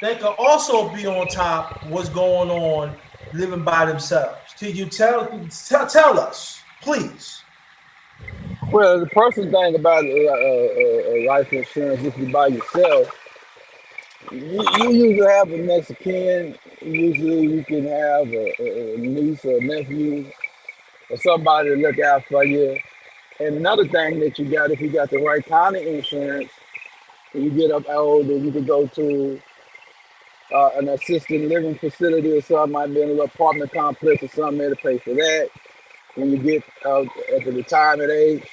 they can also be on top of what's going on living by themselves. Can you tell us, please? Well, the person thing about life insurance, if you by yourself, you usually have a Mexican. Usually you can have a niece or a nephew or somebody to look out for you. And another thing that you got, if you got the right kind of insurance, when you get up older, you can go to an assisted living facility or something, might be in a little apartment complex or something there to pay for that when you get at the retirement age.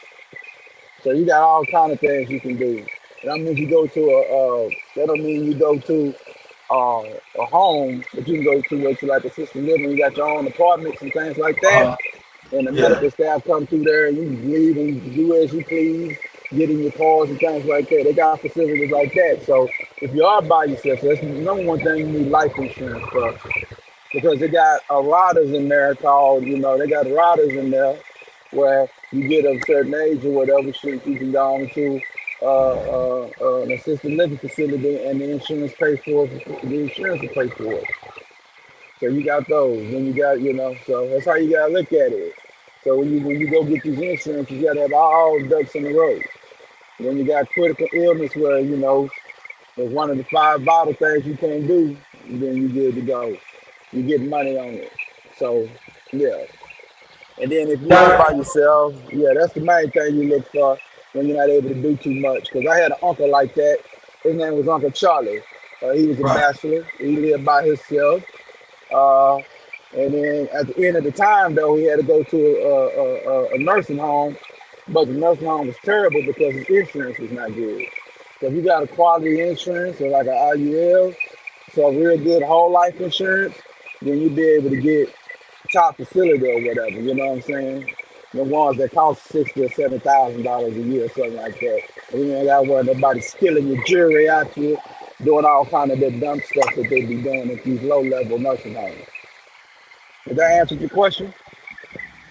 So you got all kind of things you can do. That means you go to that don't mean you go to a home, but you can go to where you like assisted living. You got your own apartments and things like that. And the medical staff come through there and you can leave and do as you please. getting your cars and things like that. They got facilities like that. So if you are by yourself, so that's the number one thing you need life insurance for, because they got riders in there called, they got riders in there where you get a certain age or whatever, shit, you can go on to an assisted living facility, and the insurance pay for it. The insurance will pay for it. So you got those. Then you got, so that's how you gotta look at it. So when you go get these insurance, you gotta have all ducks in a row. Then you got critical illness where, it's one of the five vital things you can't do, then you good to go. You get money on it. So yeah. And then if you are by Right, yourself, yeah, that's the main thing you look for when you're not able to do too much. Because I had an uncle like that. His name was Uncle Charlie. He was a right, bachelor. He lived by himself. Uh, and then at the end of the time, though, he had to go to a nursing home. But the nursing home was terrible because his insurance was not good. So if you got a quality insurance or like an IUL, so a real good whole life insurance, then you'll be able to get top facility or whatever. You know what I'm saying? The ones that cost $60,000 or $70,000 a year, or something like that. And you ain't got to worry nobody stealing your jewelry out you, doing all kind of that dumb stuff that they be doing at these low level nursing homes. Did that answer your question?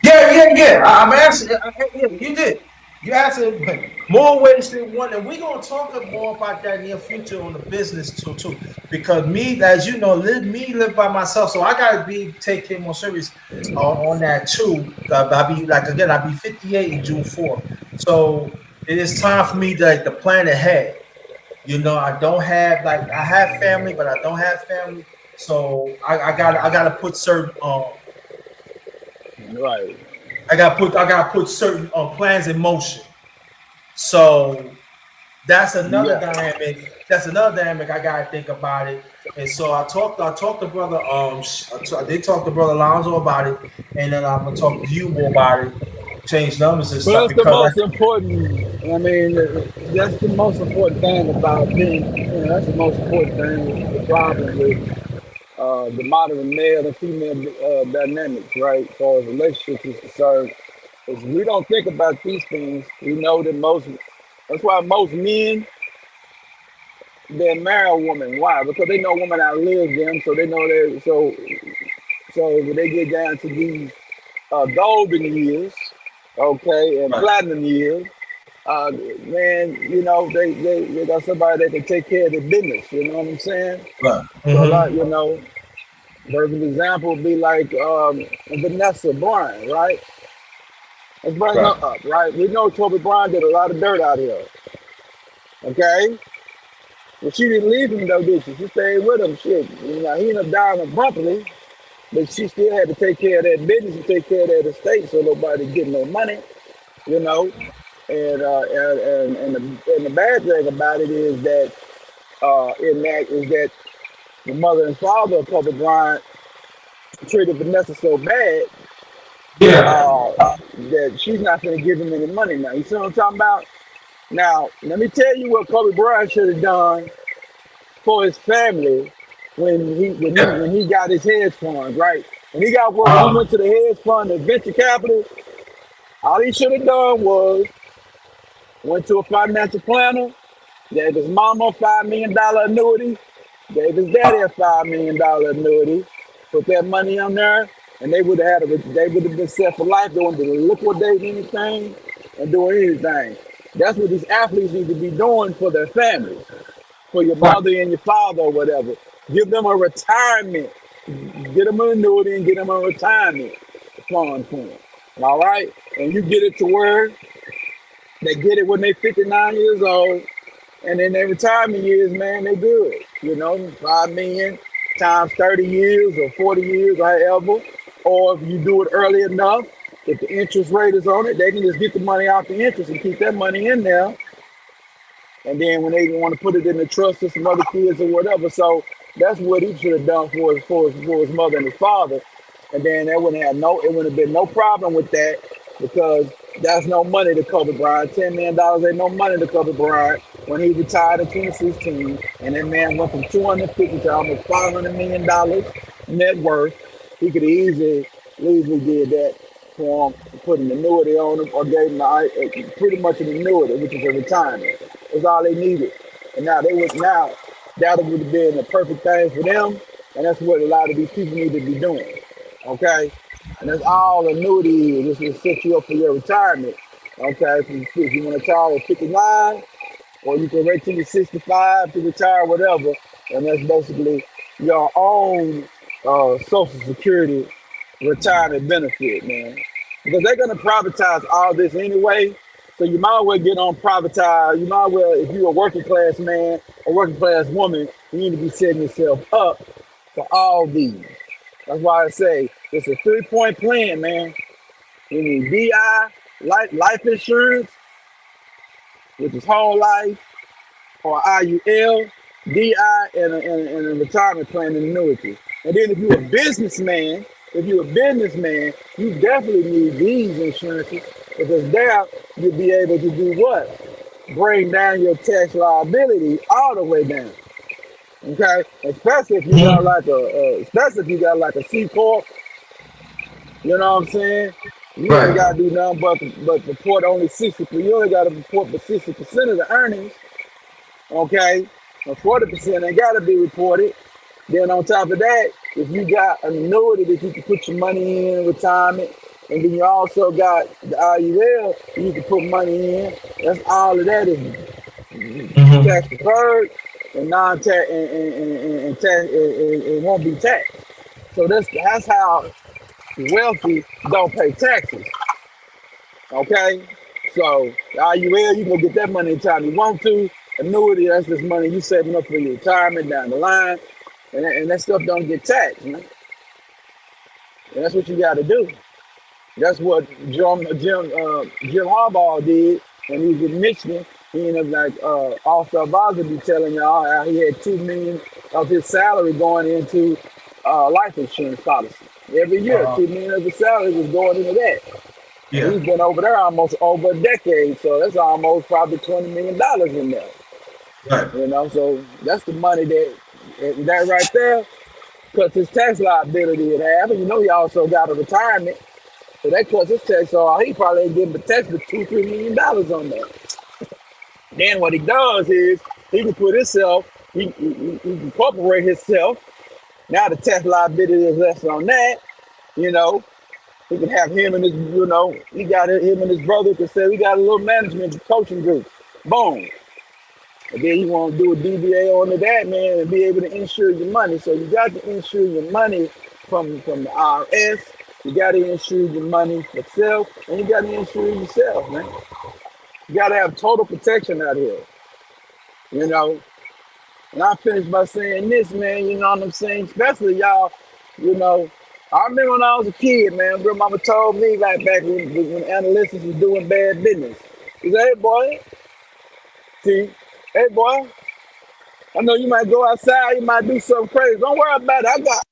yeah, yeah, yeah. I'm asking. Yeah, you did. You answered more ways than one, and we're gonna talk more about that in the future on the business too. Because me, as you know, live by myself, so I gotta be taking more serious on that too. I'll be like again, I'll be 58 in June 4th, so it is time for me to plan ahead. I don't have I have family, but I don't have family, so I gotta put certain Right. I gotta put certain plans in motion. So that's another Yeah. dynamic. That's another dynamic I gotta think about it. And so I talked to brother I did talk to brother Lonzo about it, and then I'm gonna talk to you more about it, change numbers and Well, stuff that's the because most important. I mean, that's the most important thing about being. That's the most important thing. The problem with the modern male and female dynamics, right? As far as relationships is concerned, is we don't think about these things. We know that most. That's why most men they marry a woman. Why? Because they know women outlive them, so they know that. So when they get down to these golden years, okay, and right. platinum years, man, they got somebody that can take care of the business. You know what I'm saying? Right. So a lot, Mm-hmm. perfect example would be like Vanessa Bryan, right? Let's bring her Right. up, right? We know Toby Bryan did a lot of dirt out here, okay? But she didn't leave him though, did she? She stayed with him. Shit, he ended up dying abruptly, but she still had to take care of that business and take care of that estate, so nobody get no money, you know. And the bad thing about it is that in that is that the mother and father of Kobe Bryant treated Vanessa so bad Yeah. that she's not going to give him any money now. You see what I'm talking about? Now, let me tell you what Kobe Bryant should have done for his family when Yeah. he got his hedge fund, right? When he got work, when he Uh, went to the hedge fund and venture capital, all he should have done was went to a financial planner, gave his mama a $5 million annuity, gave his daddy a $5 million annuity, put that money on there, and they would have been set for life. They wouldn't be liquidating anything and doing anything. That's what these athletes need to be doing for their families, for your right. mother and your father or whatever. Give them a retirement. Get them an annuity and get them a retirement fund for them. All right? And you get it to where they get it when they 59 years old, and in their retirement years, man, they good. 5 million times 30 years or 40 years or however. Or if you do it early enough, if the interest rate is on it, they can just get the money out the interest and keep that money in there. And then when they want to put it in the trust for some other kids or whatever. So that's what he should have done for his mother and his father. And then it wouldn't have been no problem with that because that's no money to Kobe Bryant. $10 million ain't no money to Kobe Bryant when he retired in 2016. And that man went from 250 to almost $500 million net worth. He could easily did that for him put an annuity on them or gave them pretty much an annuity, which is a retirement. That's all they needed. And now that would have been the perfect thing for them, and that's what a lot of these people need to be doing. Okay, and that's all annuity is. Just to set you up for your retirement. Okay, if you want to retire at 59, or you can wait till you're 65 to retire, whatever, and that's basically your own Social Security retirement benefit, man. Because they're gonna privatize all this anyway. So you might as well get on privatize. You might as well, if you're a working class man or working class woman, you need to be setting yourself up for all these. That's why I say it's a 3-point plan, man. You need DI, life insurance, which is whole life, or IUL, DI, and a retirement plan and annuity. And then if you're a businessman, you definitely need these insurances because there you'll be able to do what? Bring down your tax liability all the way down. Okay, especially if you got like a C corp. You know what I'm saying? You ain't Right. got to do nothing but report only 60. You only got to report for 60% of the earnings. Okay, and 40% ain't got to be reported. Then on top of that, if you got an annuity that you can put your money in retirement, and then you also got the IUL, you can put money in. That's all of that is Mm-hmm. tax deferred and non-tax and tax and it won't be taxed. So that's how wealthy don't pay taxes. Okay, so the IUL you can get that money anytime you want to. Annuity, that's just money you saving up for your retirement down the line, and that stuff don't get taxed, man. And that's what you got to do. That's what Jim Harbaugh did when he was in Michigan. He ended up like All-Star Boston be telling y'all how he had 2 million of his salary going into life insurance policy. Every year, Uh-huh. 2 million of his salary was going into that. And Yeah. he's been over there almost over a decade, so that's almost probably $20 million in there. Right. So that's the money that right there cuts his tax liability in half. And he also got a retirement. So that cuts his tax off. He probably ain't getting the tax for $2-3 million on that. Then what he does is he can put himself, he can incorporate himself. Now the tax liability is less on that. You know, he can have him and he got him and his brother can say we got a little management coaching group. Boom. And then you want to do a DBA onto that, man, and be able to insure your money. So you got to insure your money from the IRS. You got to insure your money for self, and you got to insure yourself, man. You got to have total protection out here, you know. And I finished by saying this, man. You know what I'm saying? Especially y'all, you know. I remember when I was a kid, man. Grandmama told me like back when adolescents was doing bad business. She said, "Hey, boy, see, hey, boy, I know you might go outside, you might do something crazy. Don't worry about it. I got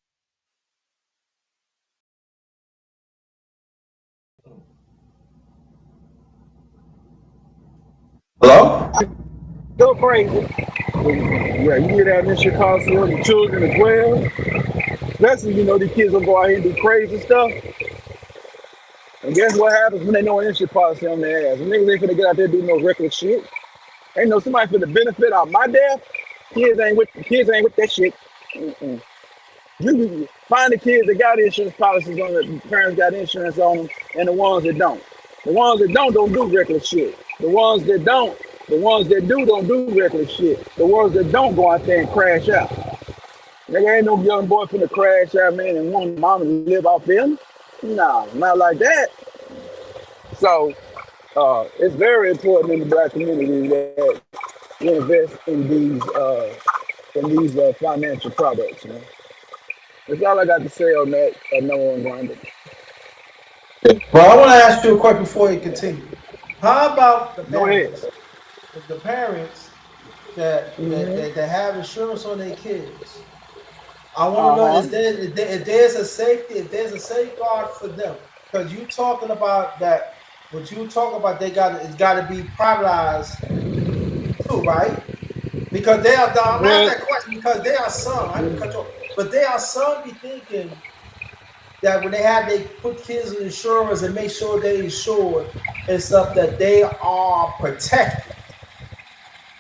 Hello? go crazy. Yeah, you hear that initial cost for the children as well. Especially, these kids will go out here and do crazy stuff. And guess what happens when they know an insurance policy on their ass? The niggas ain't finna get out there and do no reckless shit. Ain't no somebody finna benefit out my death. Kids ain't with that shit. Mm-mm. You find the kids that got insurance policies on the parents got insurance on them, and the ones that don't. The ones that don't do reckless shit. The ones that do reckless shit. The ones that don't go out there and crash out. Nigga ain't no young boy finna crash out, man, and want mama to live off them. Nah, not like that. So it's very important in the black community that we invest in these financial products, man. That's all I got to say on that. Number one grinder. Well, I want to ask you a question before you continue. How about the Go ahead. parents? The parents that have insurance on their kids. I want to Uh know huh. if there's a safety, if there's a safeguard for them. Because you talking about that, what you talk about, it's got to be privatized too, right? Because I'm asking Well, that question because there are some. I didn't cut you off, but there are some be thinking that when they put kids in insurance and make sure they insured and stuff that they are protected.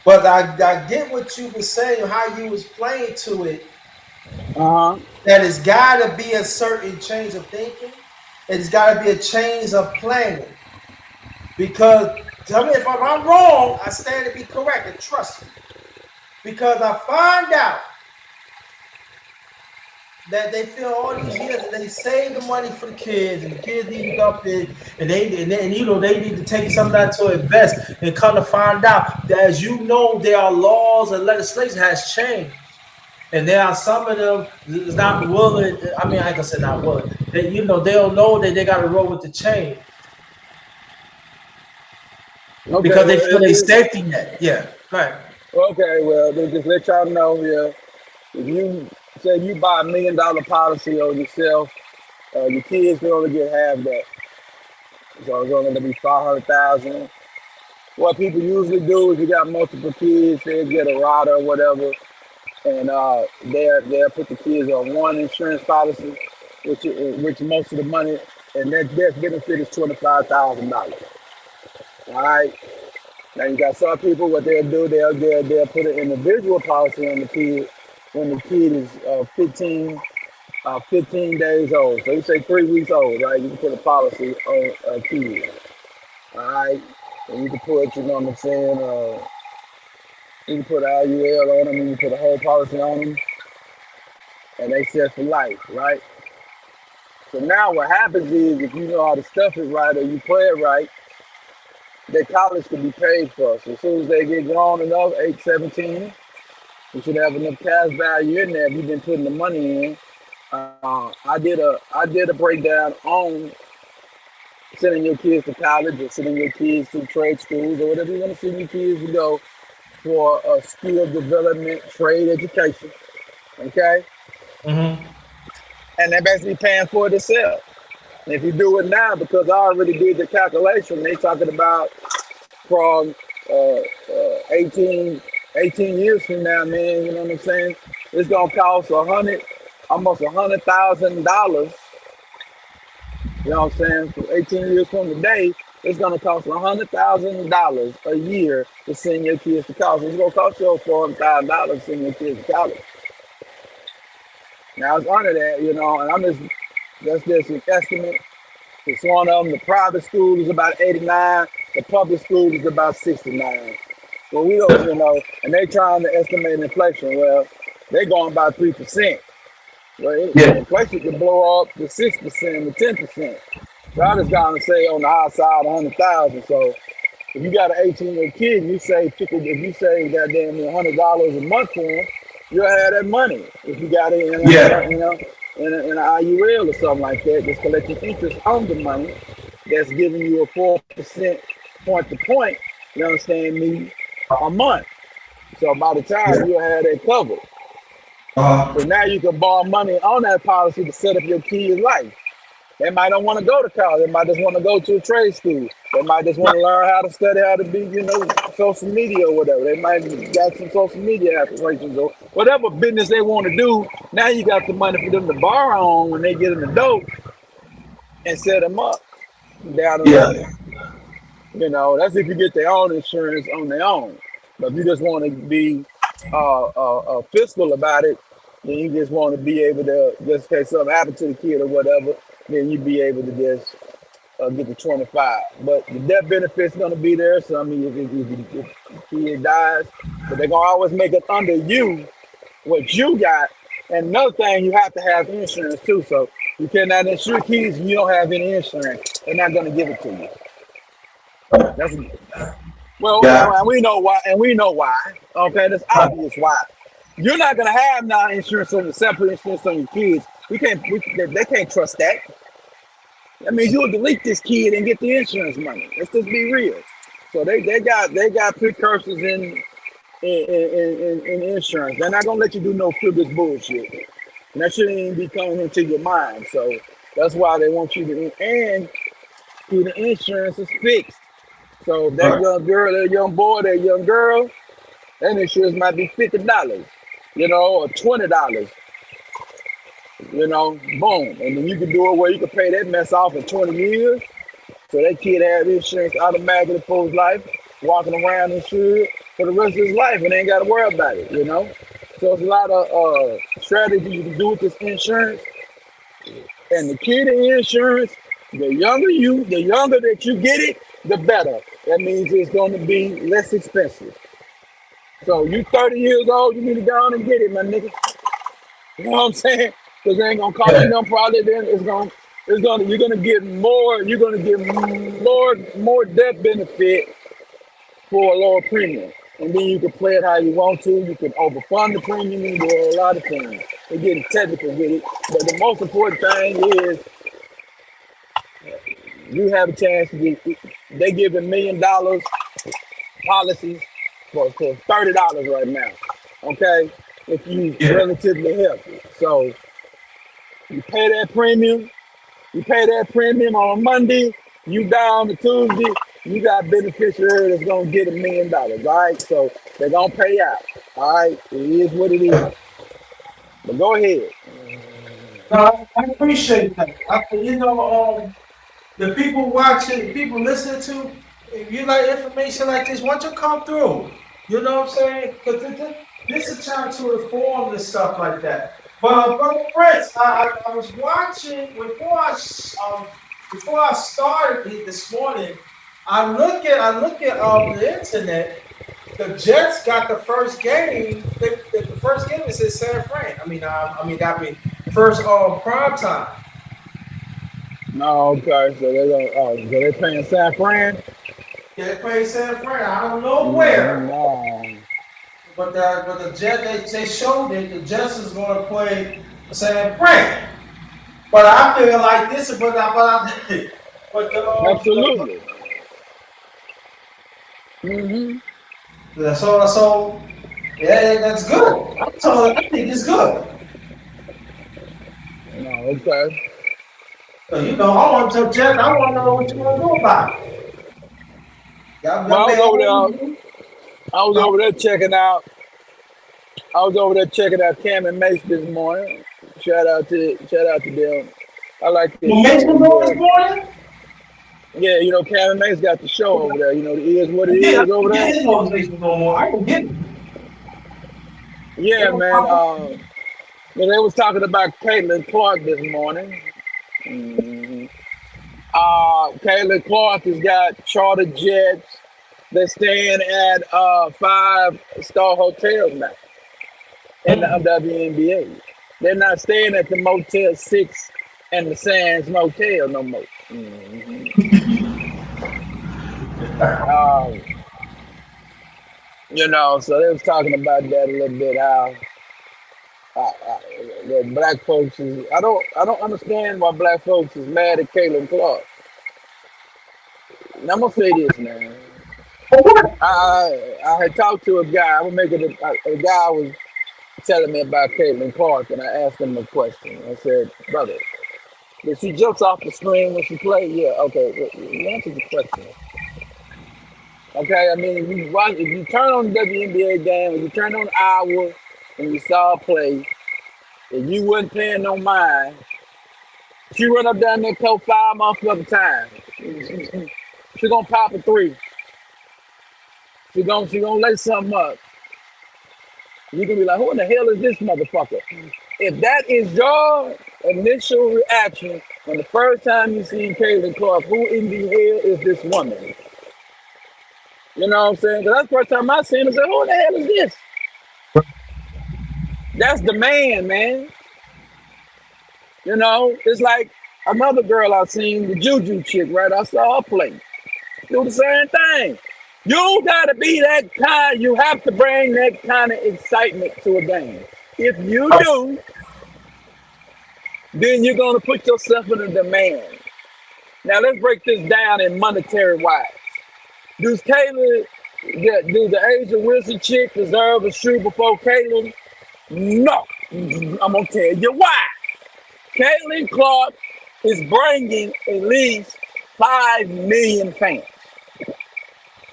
But I get what you were saying, how you was playing to it. Uh huh. That it's got to be a certain change of thinking. It's got to be a change of planning. Because tell me if I'm wrong, I stand to be correct and trust me. Because I find out that they feel all these years that they save the money for the kids and the kids need to go up there and they need to take some of that to invest and come to find out that as you know there are laws and legislation has changed. And there are some of them is not willing. I mean, like I said, not willing. They, they don't know that they got to roll with the change Okay, because they well, feel they safety net. Yeah, right. okay, well, they just let y'all know here. If you say you buy $1 million policy on yourself, your kids can only get half that. So it's only gonna be 500,000. What people usually do is you got multiple kids, they get a rider or whatever, and they'll put the kids on one insurance policy, which most of the money and that death benefit is $25,000. All right. Now you got some people what they'll do they'll put an individual policy on the kid when the kid is 15 days old. So you say 3 weeks old, right? You can put a policy on a kid. All right. And you can put, you know what I'm saying, you can put IUL on them, you can put a whole policy on them, and they set for life, right? So now what happens is if you know how to stuff it right or you play it right, their college can be paid for. So as soon as they get grown enough, 8, 17, you should have enough cash value in there if you've been putting the money in. I did a breakdown on sending your kids to college or sending your kids to trade schools or whatever you want to send your kids to go for a skill development, trade education. Okay, Mm-hmm. and they're basically paying for it themselves. And if you do it now, because I already did the calculation, they talking about from uh, 18 years from now, man. You know what I'm saying? It's gonna cost almost $100,000. You know what I'm saying? For 18 years from today, it's gonna cost $100,000 a year to send your kids to college. It's gonna cost you $400,000 to send your kids to college. Now it's under that, and that's just an estimate. It's one of them. The private school is about 89. The public school is about 69. Well, we don't, and they trying to estimate inflation. Well, they going by 3%. Well, Yeah. inflation could blow up to 6% to 10%. So I just got to say on the high side, 100,000. So if you got an 18-year kid, you say 50. If you say goddamn $100 a month for him, you'll have that money. If you got it Yeah. in an IUL or something like that, just collecting interest on the money that's giving you a 4% point to point. You understand me? A month. So by the time Yeah. you'll have that covered. So now you can borrow money on that policy to set up your kid's life. They might don't want to go to college. They might just want to go to a trade school. They might just want to learn how to study how to be, social media or whatever. They might got some social media aspirations or whatever business they want to do. Now you got the money for them to borrow on when they get in the dope and set them up down the Yeah. line. That's if you get their own insurance on their own. But if you just want to be fiscal about it, then you just want to be able to, just in case something happened to the kid or whatever, then you be able to just get the 25. But the death benefit's going to be there. So, I mean, if the kid dies, but they're going to always make it under you what you got. And another thing, you have to have insurance too. So you cannot insure kids if you don't have any insurance. They're not going to give it to you. That's well, Yeah. and we know why, Okay, that's obvious why. You're not gonna have non-insurance on your separate insurance on your kids. They can't trust that. That means you'll delete this kid and get the insurance money. Let's just be real. So they got precursors in insurance. They're not gonna let you do no frivolous bullshit. And that shouldn't even be coming into your mind. So that's why they want you to and the insurance is fixed. So that Right. young girl, that young boy, that young girl, that insurance might be $50, or $20. boom. And then you can do it where you can pay that mess off in 20 years. So that kid has insurance automatically for his life, walking around insured for the rest of his life and ain't got to worry about it. So it's a lot of strategies you can do with this insurance. And the key to insurance, the younger that you get it, the better. That means it's going to be less expensive. So you 30 years old, you need to go on and get it, my nigga. You know what I'm saying? Because it ain't gonna cost you Yeah. no probably then you're gonna get more death benefit for a lower premium. And then you can play it how you want to. You can overfund the premium. You can do a lot of things. We're getting technical with it. But the most important thing is you have a chance to get, they give $1 million policies for $30 right now. Okay? If you Yeah. relatively healthy. So you pay that premium. You pay that premium on Monday, you down to Tuesday, you got beneficiary that's gonna get $1 million, all right? So they're gonna pay out. All right, it is what it is. But go ahead. No, I appreciate that. The people watching, the people listening to, if you like information like this, why don't you come through? You know what I'm saying? Because this is a time to inform and stuff like that. But Brother Prince, I was watching before I started this morning. I look at the internet. The Jets got the first game. The first game is in San Fran. First prime time. No, okay. So they're so they're paying San Fran. Yeah, they play San Fran. I don't know where, No. but the Jets they showed it. The Jets is going to play San Fran. But I feel like this is but Absolutely. Hmm. so yeah, that's good. I think it's good. No, okay. So, I want to Jets. I want to know what you want to do about it. Well, Y'all made all I was over there checking out. I was over there checking out Cam and Mace this morning. Shout out to them. I like this you show make some over noise, there. boy. Yeah, Cam and Mace got the show over there. It is what it I is over don't get there. his motivation no more. I don't get it. Yeah, man. They was talking about Caitlin Clark this morning. Mhm. Caitlin Clark has got charter jets. They're staying at 5-star hotels now in the WNBA. They're not staying at the Motel 6 and the Sands Motel no more. Mhm. Um, so they was talking about that a little bit. How the black folks is. I don't understand why black folks is mad at Caitlin Clark. And I'm gonna say this, man. I had talked to a guy. I'm gonna make it. A guy was telling me about Caitlin Clark, and I asked him a question. I said, "Brother, did she jumps off the screen when she plays? Yeah, okay. You answer the question. Okay, I mean, if you turn on the WNBA game, if you turn on Iowa, and you saw her play, if you wasn't paying no mind, she run up down there court 5 months at a time. She gonna pop a three. She gonna lay something up. You can be like, who in the hell is this motherfucker? If that is your initial reaction when the first time you see Caitlin Clark, who in the hell is this woman? You know what I'm saying? 'Cause that's the first time I seen her. I said, who in the hell is this? That's the man, man. It's like another girl I seen, the Juju chick, right? I saw her play. Do the same thing. You gotta be that kind. You have to bring that kind of excitement to a game. If you do, then you're gonna put yourself in a demand. Now let's break this down in monetary wise. Does Caitlyn, do the Asia Wilson chick deserve a shoe before Caitlyn? No. I'm gonna tell you why. Caitlin Clark is bringing at least 5 million fans.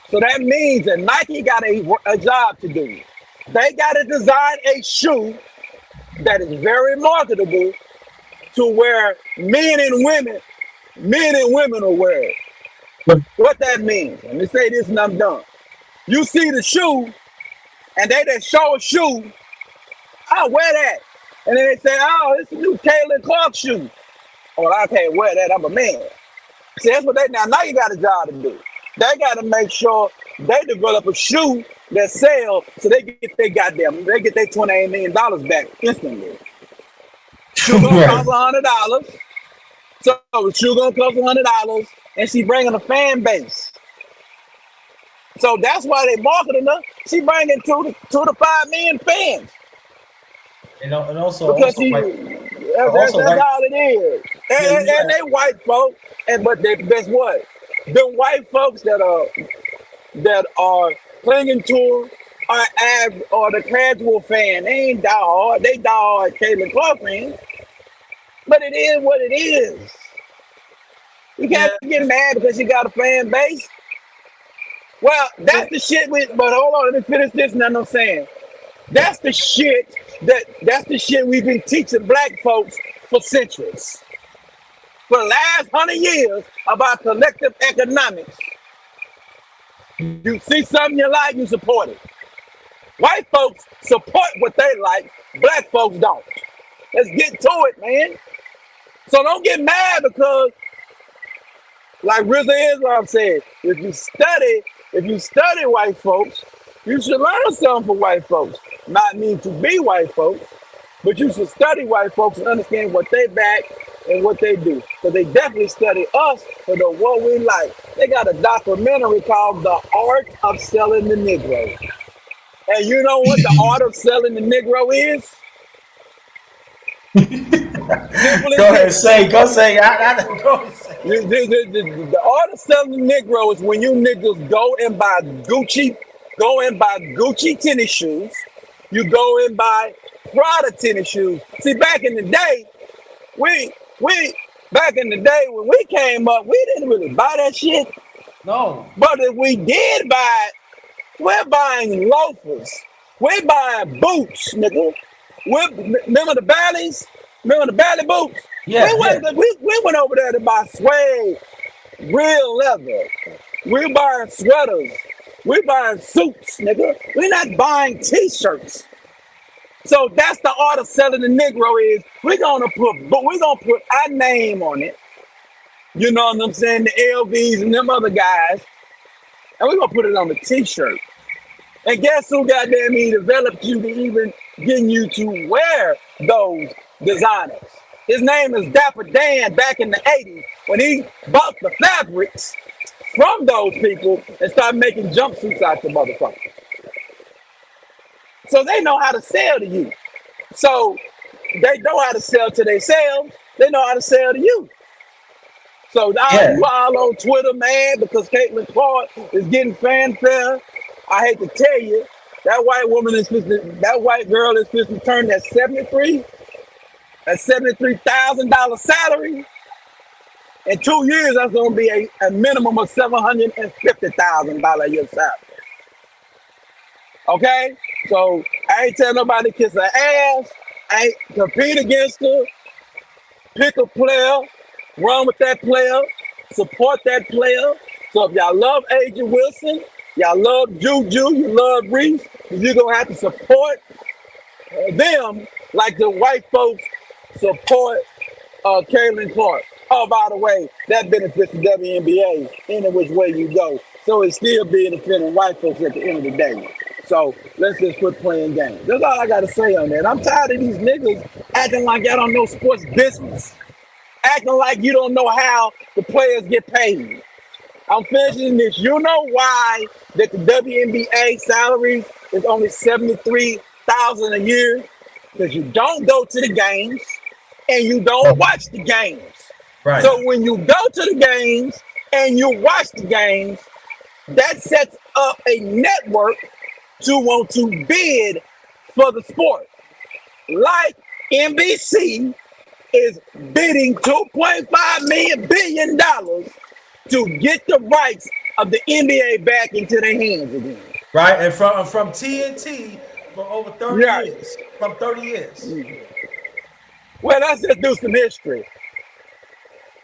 So that means that Nike got a job to do. They got to design a shoe that is very marketable to where men and women are wearing. What that means? Let me say this and I'm done. You see the shoe, and they just show a shoe. I wear that, and then they say, "Oh, it's a new Caitlin Clark shoe." Oh, I can't wear that. I'm a man. See, that's what they now you got a job to do. They got to make sure they develop a shoe that sells, so they get their $28 million back instantly. Shoe gonna cost $100. So the shoe gonna cost $100, and she bringing a fan base. So that's why they marketing her. She bringing 2 to 5 million fans. And also, Because also that's white. all it is. Yeah, And they white folks, but guess what? The white folks that are clinging to or the casual fan, they ain't die hard. They die hard Caitlin Clark fans. But it is what it is. You can't get mad because you got a fan base. Well, that's the shit but hold on, let me finish this and then I'm saying. That's the shit we've been teaching black folks for centuries. For the last 100 years about collective economics. You see something you like, you support it. White folks support what they like, black folks don't. Let's get to it, man. So don't get mad because, like RZA Islam said, if you study white folks, you should learn something from white folks. Not mean to be white folks, but you should study white folks and understand what they back and what they do. Because they definitely study us for the what we like. They got a documentary called The Art of Selling the Negro. And you know what the art of selling the Negro is? Go ahead, say. Go say. Go say. The art of selling the Negro is when you niggas go and buy Gucci tennis shoes. You go and buy Prada tennis shoes. See, back in the day, back in the day when we came up, we didn't really buy that shit. No. But if we did buy it, we're buying loafers. We're buying boots, nigga. Remember the Bally's? Remember the Bally boots? Yeah. We went over there to buy suede, real leather. We're buying sweaters. We're buying suits, nigga. We're not buying t-shirts. So that's the art of selling the Negro is we're gonna put our name on it. You know what I'm saying? The LVs and them other guys. And we're gonna put it on the t-shirt. And guess who goddamn developed you to even getting you to wear those designers? His name is Dapper Dan back in the 80s when he bought the fabrics from those people and started making jumpsuits out the motherfuckers. So they know how to sell to you. So they know how to sell to themselves. They know how to sell to you. So now you all on Twitter, man, because Caitlin Clark is getting fanfare. I hate to tell you, that white girl is supposed to turn that $73,000 salary. In 2 years, that's gonna be a minimum of $750,000 a year salary. Okay? So I ain't telling nobody to kiss her ass. I ain't compete against her. Pick a player, run with that player, support that player. So if y'all love Agent Wilson, y'all love Juju, you love Reese, you're gonna have to support them like the white folks support Caitlin Clark. Oh, by the way, that benefits the WNBA any which way you go. So it's still benefiting white folks at the end of the day. So let's just quit playing games. That's all I got to say on that. I'm tired of these niggas acting like y'all don't know sports business. Acting like you don't know how the players get paid. I'm finishing this. You know why that the WNBA salaries is only $73,000 a year? Because you don't go to the games and you don't watch the games. Right. So when you go to the games and you watch the games, that sets up a network to want to bid for the sport. Like NBC is bidding $2.5 billion to get the rights of the NBA back into their hands again. Right, and from TNT for over 30 years. From 30 years. Well, let's just do some history.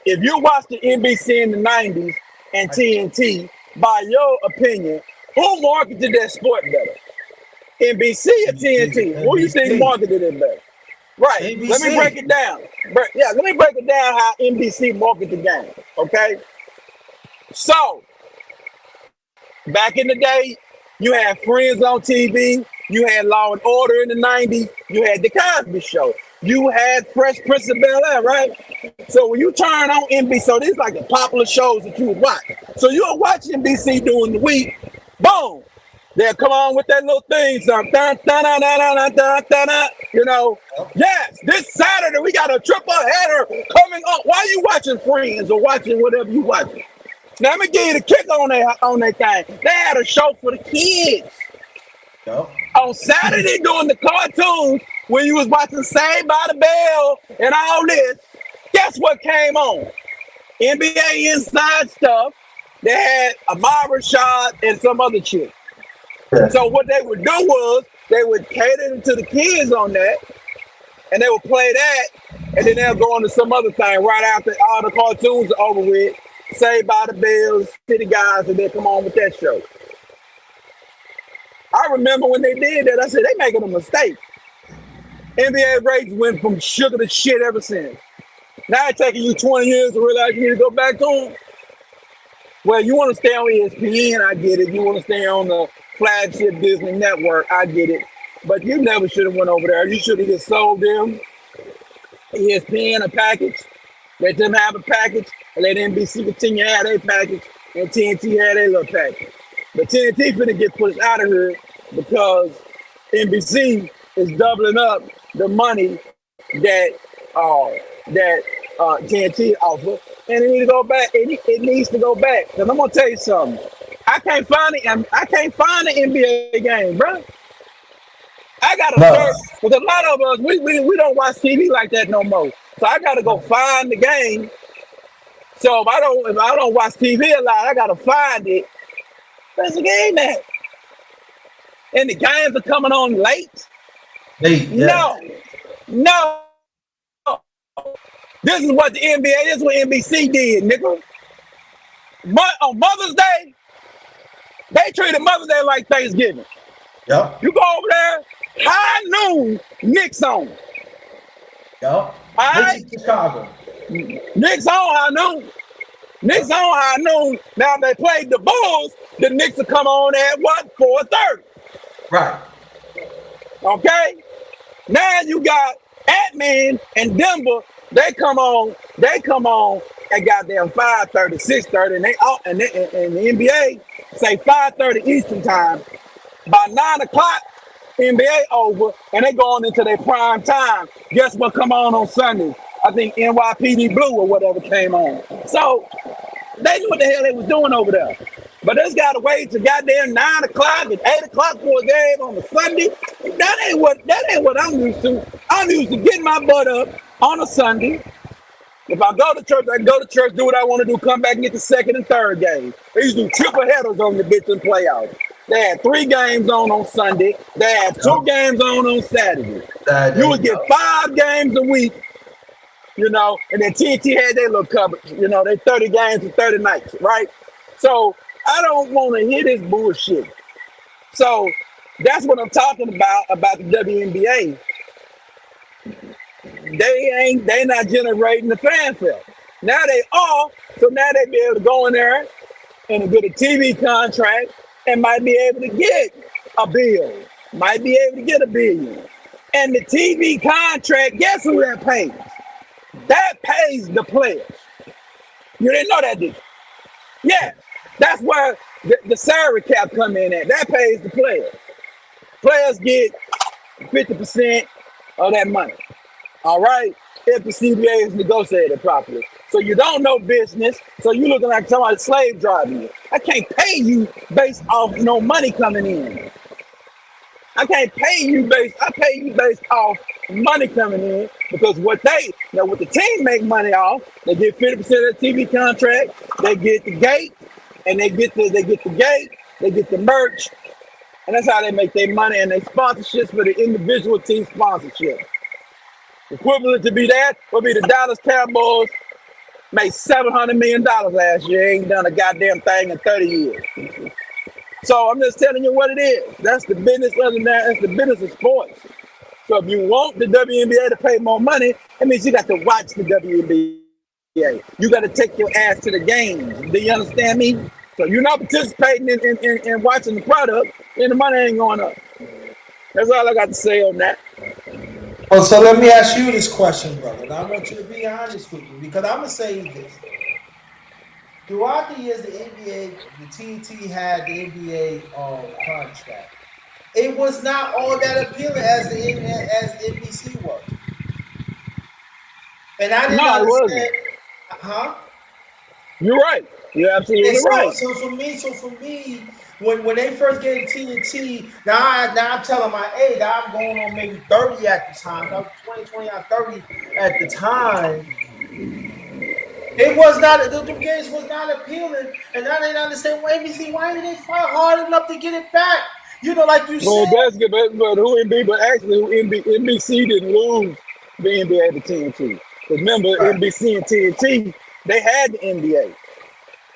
If you watch the NBC in the 90s and TNT, by your opinion, who marketed that sport better? NBC or TNT? Who do you think NBC. marketed it better? Right. Let me break NBC. it down. Yeah, let me break it down how NBC marketed the game. Okay. So back in the day, you had Friends on TV. You had Law and Order in the 90s. You had The Cosby Show. You had Fresh Prince of Bel-Air, right? So when you turn on NBC, so these like the popular shows that you would watch. So you'll watch NBC during the week. Boom. They'll come on with that little thing. You know, yes, this Saturday we got a triple header coming on. Why are you watching Friends or watching whatever you watching? Now, let me give you the kick on that thing. They had a show for the kids. Yep. On Saturday during the cartoons, when you was watching Saved by the Bell and all this, guess what came on? NBA Inside stuff. They had Amara Rashad and some other chick. So what they would do was they would cater to the kids on that, and they would play that, and then they'll go on to some other thing right after all the cartoons are over with. Saved by the Bell, City Guys, and they come on with that show. I remember when they did that, I said, they making a mistake. NBA rates went from sugar to shit ever since. Now it's taking you 20 years to realize you need to go back to them. Well, you want to stay on ESPN, I get it. You want to stay on the flagship Disney network, I get it. But you never should have went over there. You should have just sold them ESPN a package, let them have a package, and let NBC continue to have their package, and TNT had their little package. But TNT finna get pushed out of here because NBC is doubling up the money that TNT offer, and it needs to go back. It needs to go back. Cause I'm gonna tell you something. I can't find the NBA game, bro. I gotta search because a lot of us we don't watch TV like that no more. So I gotta go find the game. So if I don't watch TV a lot, I gotta find it. Where's the game at? And the games are coming on late. No. This is what the NBA, this is what NBC did, nigga. On Mother's Day, they treated Mother's Day like Thanksgiving. Yep. You go over there, high noon, Knicks on. Yep. All right? Chicago. Knicks on high noon. Knicks on high noon. Now they played the Bulls, the Knicks will come on at what? 4:30. Right. Okay? Now you got Atman and Denver. They come on at goddamn 5:30, 6:30, and the NBA say 5:30 Eastern time. By 9 o'clock, NBA over, and they going into their prime time. Guess what come on Sunday? I think NYPD Blue or whatever came on. So they knew what the hell they was doing over there. But they gotta wait to goddamn 9 o'clock and 8 o'clock for a game on a Sunday. That ain't what I'm used to. I'm used to getting my butt up on a Sunday. If I go to church, I can go to church, do what I want to do, come back and get the second and third game. They used to do triple headers on the bitch and playoffs. They had 3 games on Sunday. They had 2 games on Saturday. You would get 5 games a week, you know, and then TNT had their little coverage, you know, they 30 games and 30 nights, right? So I don't want to hear this bullshit. So that's what I'm talking about the WNBA. They not generating the fanfare. Now they are, so now they be able to go in there and get a TV contract and might be able to get a bill, might be able to get $1 billion. And the TV contract, guess who that pays? That pays the players. You didn't know that, did you? Yeah, that's where the salary cap come in at. That pays the players. Players get 50% of that money. All right, if the CBA is negotiated properly. So you don't know business, so you looking like somebody slave driving you. I can't pay you based off no money coming in. I can't pay you I pay you based off money coming in because what the team make money off, they get 50% of the TV contract, they get the gate, and they get the merch, and that's how they make their money and their sponsorships for the individual team sponsorship. Equivalent to be that would be the Dallas Cowboys made $700 million last year. Ain't done a goddamn thing in 30 years. So I'm just telling you what it is. That's the business of the that's the business of sports. So if you want the WNBA to pay more money, that means you got to watch the WNBA. You got to take your ass to the games. Do you understand me? So you're not participating in watching the product, then the money ain't going up. That's all I got to say on that. Well, so let me ask you this question, brother. And I want you to be honest with me because I'm gonna say this. Throughout the years, the NBA, the TNT had the NBA contract. It was not all that appealing as NBC was, and I didn't No, it wasn't. understand. Huh? You're right. You're And absolutely so, right. so for me, when they first gave TNT, now I'm telling my age, now I'm going on maybe 30 at the time. I was 20 or 30 at the time. It was not the games was not appealing, and I didn't understand why ABC. Why didn't they fight hard enough to get it back? You know, like you Well, said. that's good, but who NB? But actually, who NBC didn't lose the NBA to TNT. Remember, Right. NBC and TNT, they had the NBA.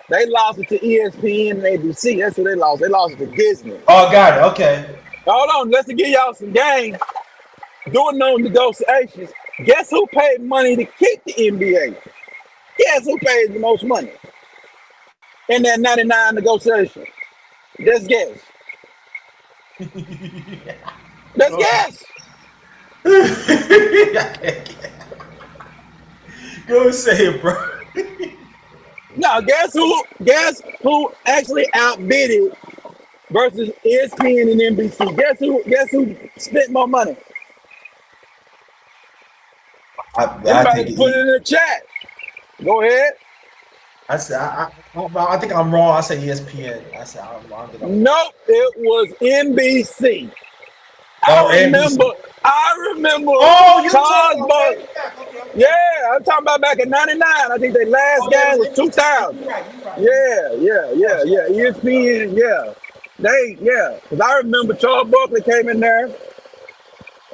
They lost it to ESPN and ABC. That's what they lost. They lost it to Disney. Oh, got it. Okay. Hold on, let's give y'all some game. Doing no negotiations. Guess who paid money to keep the NBA? Guess who paid the most money in that 99 negotiation? Just guess. Just guess. Go say it, bro. Now, guess who actually outbid it versus ESPN and NBC? Guess who spent more money? I Anybody think can put it in the chat. Go ahead. I said I think I'm wrong. I say ESPN. I said I think I'm wrong. Nope, it was NBC. Oh, I remember. NBC. I remember Oh, you Charles talking? Barkley. Okay, okay. Yeah, I'm talking about back in '99. I think their last Oh yeah, it game was was NBC. Yeah, 2000. you're right. You're right. Yeah. ESPN, yeah. Because I remember Charles Barkley came in there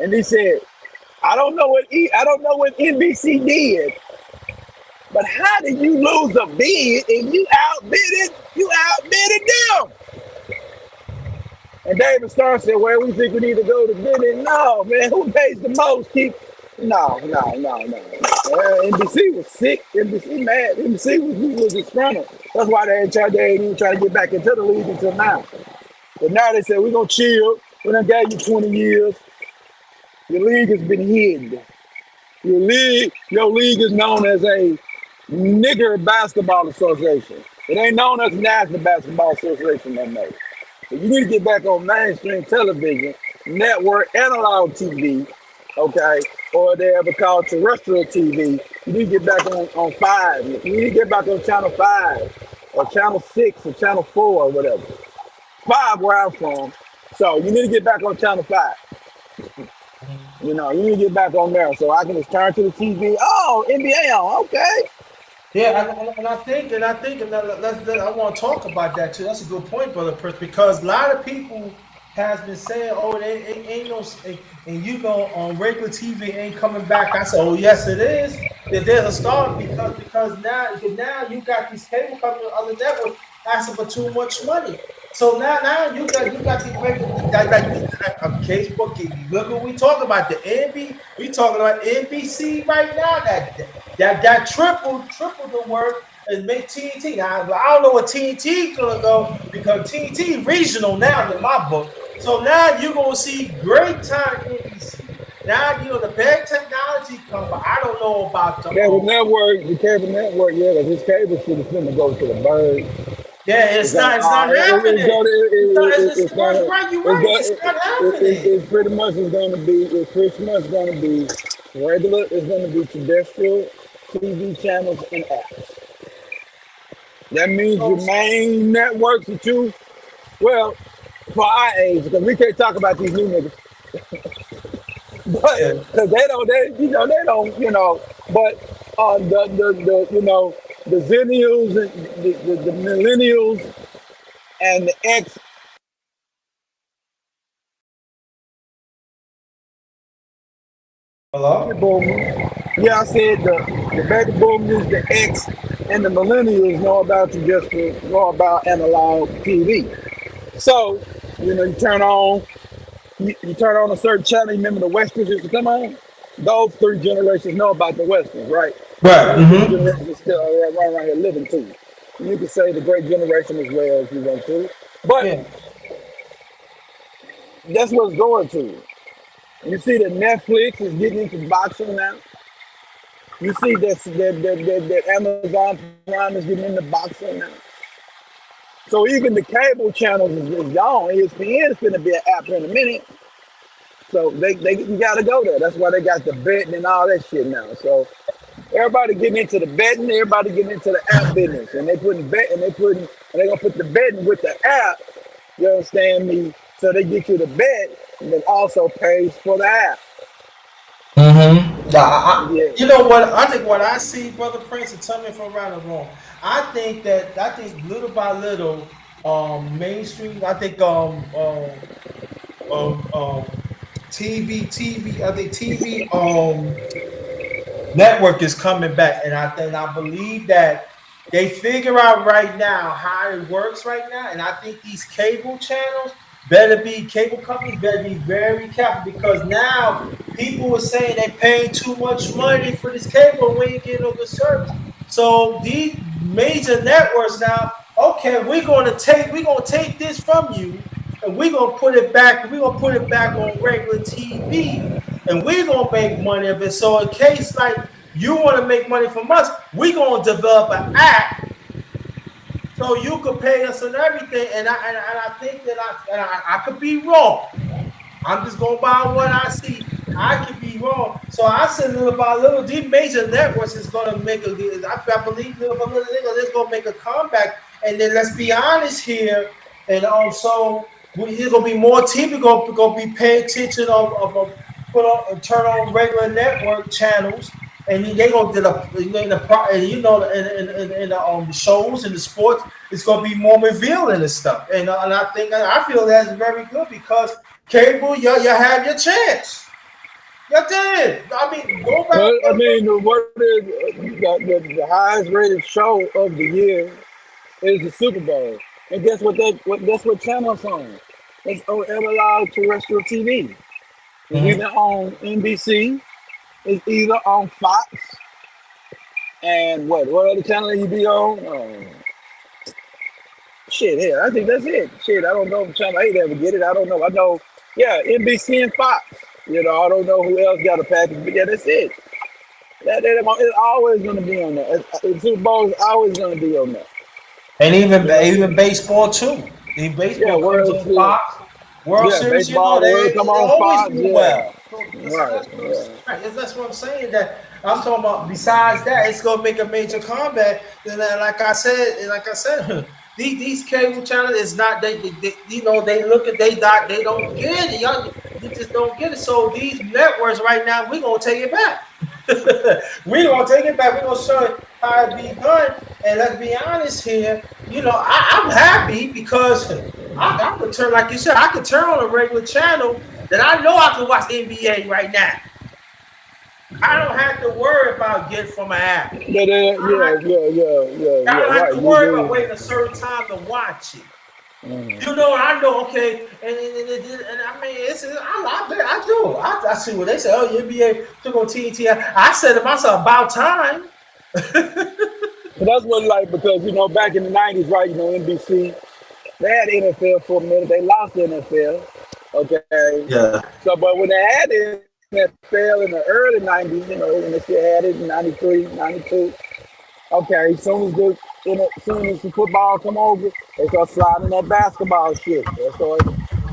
and he said, I don't know what NBC did, but how did you lose a bid and you outbidded them? And David Starr said, well, we think we need to go to bidding. No, man, who pays the most? No. NBC was sick. NBC mad. NBC was disgruntled. That's why they ain't even trying to get back into the league until now. But now they said, we're going to chill. We done gave you 20 years. Your league has been hid. Your league is known as a nigger basketball association. It ain't known as National Basketball Association no more. So you need to get back on mainstream television, network, analog TV, okay, or they ever call terrestrial TV. You need to get back on 5. You need to get back on Channel 5 or Channel 6 or Channel 4 or whatever. 5 where I'm from. So you need to get back on Channel 5. You need to get back on there so I can just turn to the TV. Oh, NBA on, okay. Yeah, and I want to talk about that too. That's a good point, brother, Prince, because a lot of people has been saying, "Oh, they ain't no," and on regular TV ain't coming back. I said, "Oh, yes, it is. There's a start because now you got these cable companies, other networks asking for too much money. So now you got the regular like Facebook. Look what we talking about the NB. We talking about NBC right now. That triple the work and make TNT. Now I don't know what TNT gonna go because TNT regional now in my book. So now you're gonna see great time NBC. Now the bad technology come, but I don't know about the The cable network, yeah, because his cable shit is finna go to the birds. yeah. It's not happening. It's you're right. You're right. It's not happening. It's pretty much gonna be regular. It's gonna be terrestrial TV channels and apps. That means your So, main networks that well, for our age, because we can't talk about these new niggas, but yeah. because but the zennials and the millennials and the X Hello? baby boomers. Yeah, I said the baby boomers, the X, and the millennials know about you just to know about analog TV. So, you turn on you turn on a certain channel. You remember the westerns used to come on. Those three generations know about the westerns, right? Right. Those three Mm-hmm. generations still are around here living too. You could say the great generation as well if you want to, but Yeah. that's what's going to. You see that Netflix is getting into boxing now. You see that Amazon Prime is getting into boxing now. So even the cable channels is gone. ESPN is going to be an app in a minute. So they you got to go there. That's why they got the betting and all that shit now. So everybody getting into the betting, everybody getting into the app business, and they putting bet and they gonna put the betting with the app. You understand me? So they get you the bet, and then also pays for the app. Mm-hmm. Yeah, Yeah. you know what? I think what I see, Brother Prince, and tell me if I'm right or wrong. I think little by little, mainstream. I think TV. I think TV network is coming back, and I believe that they figure out right now how it works right now, and I think these cable channels cable companies better be very careful because now people are saying they paying too much money for this cable and we ain't getting no good service. So these major networks now, okay, we're gonna take this from you and we're gonna put it back on regular TV and we're gonna make money of it. So in case like you want to make money from us, we're gonna develop an app so you could pay us and everything. And I think that I could be wrong. I'm just going by what I see. I could be wrong. So I said little by little, these major networks is going to make I believe little by little, they're going to make a comeback. And then let's be honest here. And also, there's going to be more TV going to be paying attention of put on turn on regular network channels. And then they gonna do in the shows and the sports, it's gonna be more revealing and stuff. And I feel that's very good because cable, you have your chance. You did. I mean, go back. Well, I mean, what is the highest rated show of the year is the Super Bowl, and guess what? That's what channel it's on. It's on analog terrestrial TV. It's Mm-hmm. either on NBC, it's either on Fox, and what other channel you be on? Shit, yeah, I think that's it. Shit, I don't know if Channel 8 ever get it. I don't know. I know, yeah, NBC and Fox. I don't know who else got a package, but yeah, that's it. It's always going to be on there. Super Bowl is always going to be on there. And You know, even baseball too. The yeah, baseball comes World on Series, Fox. World yeah, Series, baseball, the world come they on always Fox, do yeah, well. So right, that's what I'm yeah. saying. Right. That's what I'm saying. That I'm talking about. Besides that, it's gonna make a major comeback. And then, like I said, these cable channels is not they look at they don't get it. Y'all, you just don't get it. So these networks right now, we're gonna take it back. We're gonna take it back. We're gonna show it how it be done. And let's be honest here. I'm happy because I could turn, like you said, I could turn on a regular channel that I know I can watch NBA right now. I don't have to worry about getting from an app. But I don't have right. to You worry about waiting do. a certain time to watch it. Mhm. I know, okay, and I mean, I do. I see what they say. Oh, the NBA took on TNT. I said to myself, about time. But that's what like because back in the '90s, right? NBC they had NFL for a minute. They lost the NFL. Okay. Yeah. So, but when they had the NFL in the early '90s, when they still had it in '93, '92. Okay. Soon as the football come over, they start sliding that basketball shit. They start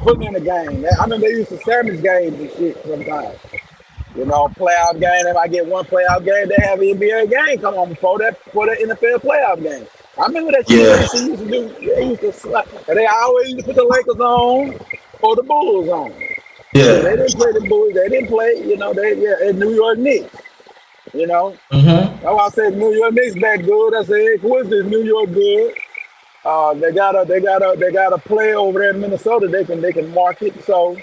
putting in the game. I mean, they used to sandwich games and shit sometimes. Playoff game. They might get one playoff game. They have an NBA game come on before the NFL playoff game. I remember that shit Yeah. NBC used to do. They used to slap, and they always used to put the Lakers on or the Bulls on. Because they Yeah. didn't play the Bulls. They didn't play. In New York Knicks. You know. Mm-hmm. That's why I said New York Knicks back good. I said, hey, who is this New York good? They got a play over there in Minnesota. They can market. So.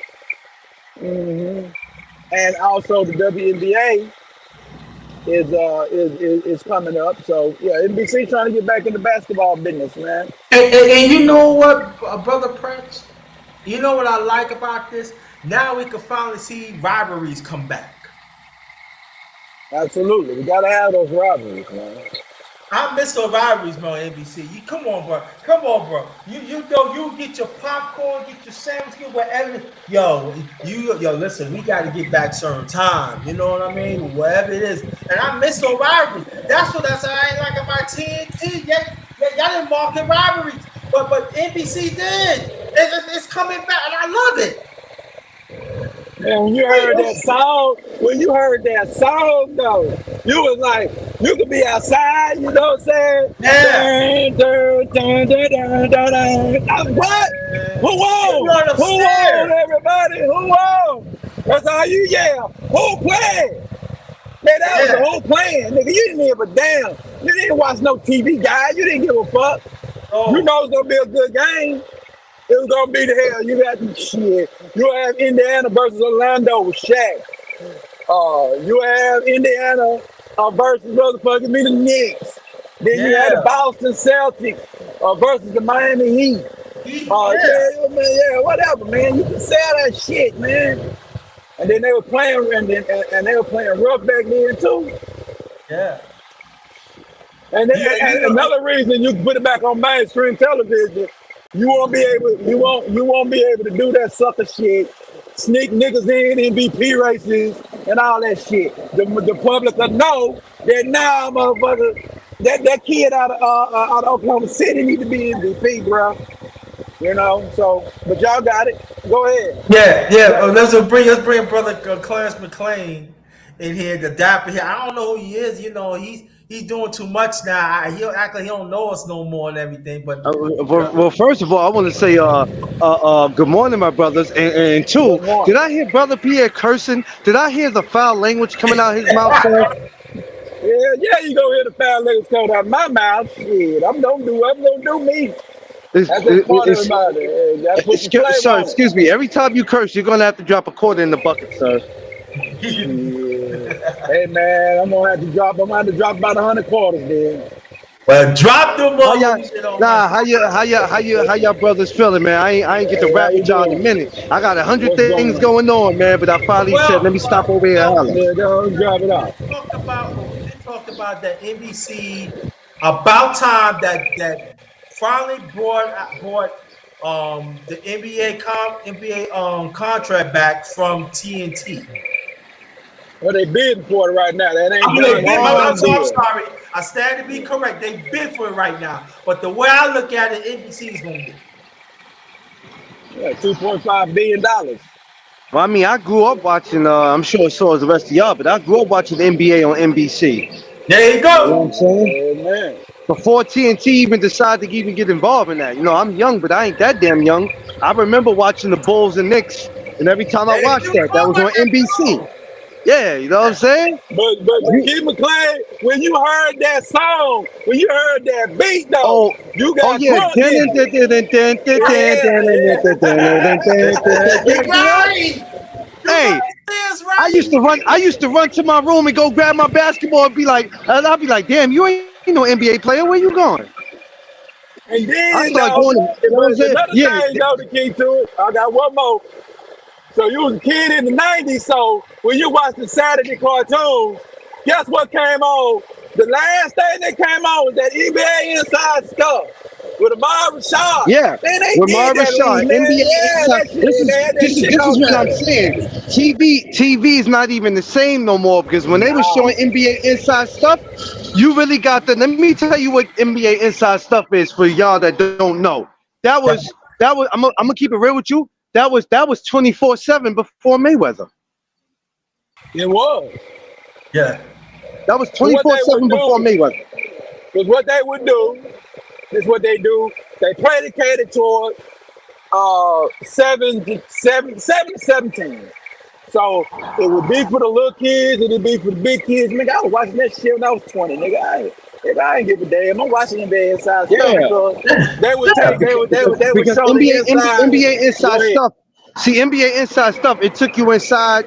and also the WNBA is coming up. So yeah, NBC trying to get back in the basketball business, man. And you know what, brother Prince? You know what I like about this? Now we can finally see rivalries come back. Absolutely, we gotta have those rivalries, man. I miss those rivalries, man, on NBC. You come on, bro. Come on, bro. You go, you get your popcorn, get your sandwich, get whatever. Yo, listen, we gotta get back certain time. You know what I mean? Whatever it is. And I miss those rivalries. That's what I ain't like about TNT. Y'all didn't market rivalries. But NBC did. It's coming back, and I love it. And when you heard that song though, you was like, you could be outside, you know what I'm saying? Yeah. What? Who won? Run Who won, upstairs. everybody? Who won? That's all you yell. Who played? Man, that was the Yeah. whole plan, nigga. You didn't give a damn. You didn't watch no TV, guy. You didn't give a fuck. You Oh, know it's gonna be a good game. It was gonna be the hell. You got shit. You have Indiana versus Orlando with Shaq. You have Indiana versus motherfucking me the Knicks. Then you had the yeah. Boston Celtics versus the Miami Heat. Yeah. Yeah, man, yeah, whatever, man. You can sell that shit, man. And then they were playing, and they were playing rough back then too. Yeah. And another reason you can put it back on mainstream television, you won't be able to do that sucker shit, sneak niggas in MVP races and all that shit. The public will know that now, motherfucker, that kid out of Oklahoma City need to be MVP, bro. You know, so but y'all got it. Go ahead. Yeah. Let's bring brother Clarence McLean in here, the dapper here. I don't know who he is. You know, he's doing too much now. He'll act like he don't know us no more and everything. But Well, first of all, I want to say, good morning, my brothers, and two, Good morning. did I hear Brother Pierre cursing? Did I hear the foul language coming out his mouth, sir? Yeah, you gonna hear the foul legs coming out of my mouth. Shit, I'm gonna do me. It's, That's just part of it's, everybody. Hey, gotta put some flavor sir, on it. excuse me. Every time you curse, you're gonna have to drop a quarter in the bucket, sir. Yeah. Hey man, I'm gonna have to drop about 100 quarters then. well, drop them How y'all, on shit on nah, my. how y'all brothers feeling, man? I ain't get to Hey, how rap you with y'all in a doing? minute. I got 100 What's going things on? going on, man, but I finally said, let me stop over here and holler. Yeah, go drop it We off. talked about that NBC about time that finally brought the NBA contract back from TNT. Well, they bidding for it right now. That I ain't mean, they done. bid. That ain't I'm done deal. sorry. I stand to be correct. They bid for it right now. But the way I look at it, NBC is going to get it. Yeah, $2.5 billion. Well, I mean, I grew up watching, I'm sure so as the rest of y'all, but I grew up watching NBA on NBC. There you You know what go. I'm saying? Amen. Before TNT even decided to even get involved in that. You know, I'm young, but I ain't that damn young. I remember watching the Bulls and Knicks, and every time I There watched you that go. was on There you NBC. go. Yeah, you know what I'm saying? But You, Keith McClain, when you heard that song, when you heard that beat though, oh, you oh got yeah. crunk in it. You're Yeah. right. You're Hey, right. That's I right. used to run. I used to run to my room and go grab my basketball and be like, and I'll be like, "Damn, you ain't no NBA player. Where you going?" And I then start though, going. You know what I'm but saying? another Yeah. thing though, the key to it, I got one more. So you was a kid in the 90s, so when you watched the Saturday cartoons, guess what came on? The last thing that came on was that NBA Inside Stuff with Amar Rashad. Yeah, Man, they with did Marvin that Shaw, league, man. NBA Yeah, Inside. that shit, they had that shit This on is what I'm there. saying. TV is not even the same no more because when they were No. showing NBA Inside stuff, you really got the. Let me tell you what NBA Inside stuff is for y'all that don't know. That was. I'm gonna keep it real with you. That was 24/7 before Mayweather. It was. Yeah. That was So what they would 24/7 before do Mayweather. was what they would do is what they do. They predicated toward 7 to 17. So it would be for the little kids, it would be for the big kids. Nigga, I was watching that shit when I was 20. Nigga, I ain't give a damn. I'm watching NBA Inside Stuff Yeah. because they would Yeah. take, they would Because show the inside. NBA Go inside ahead. stuff. See, NBA inside stuff. It took you inside.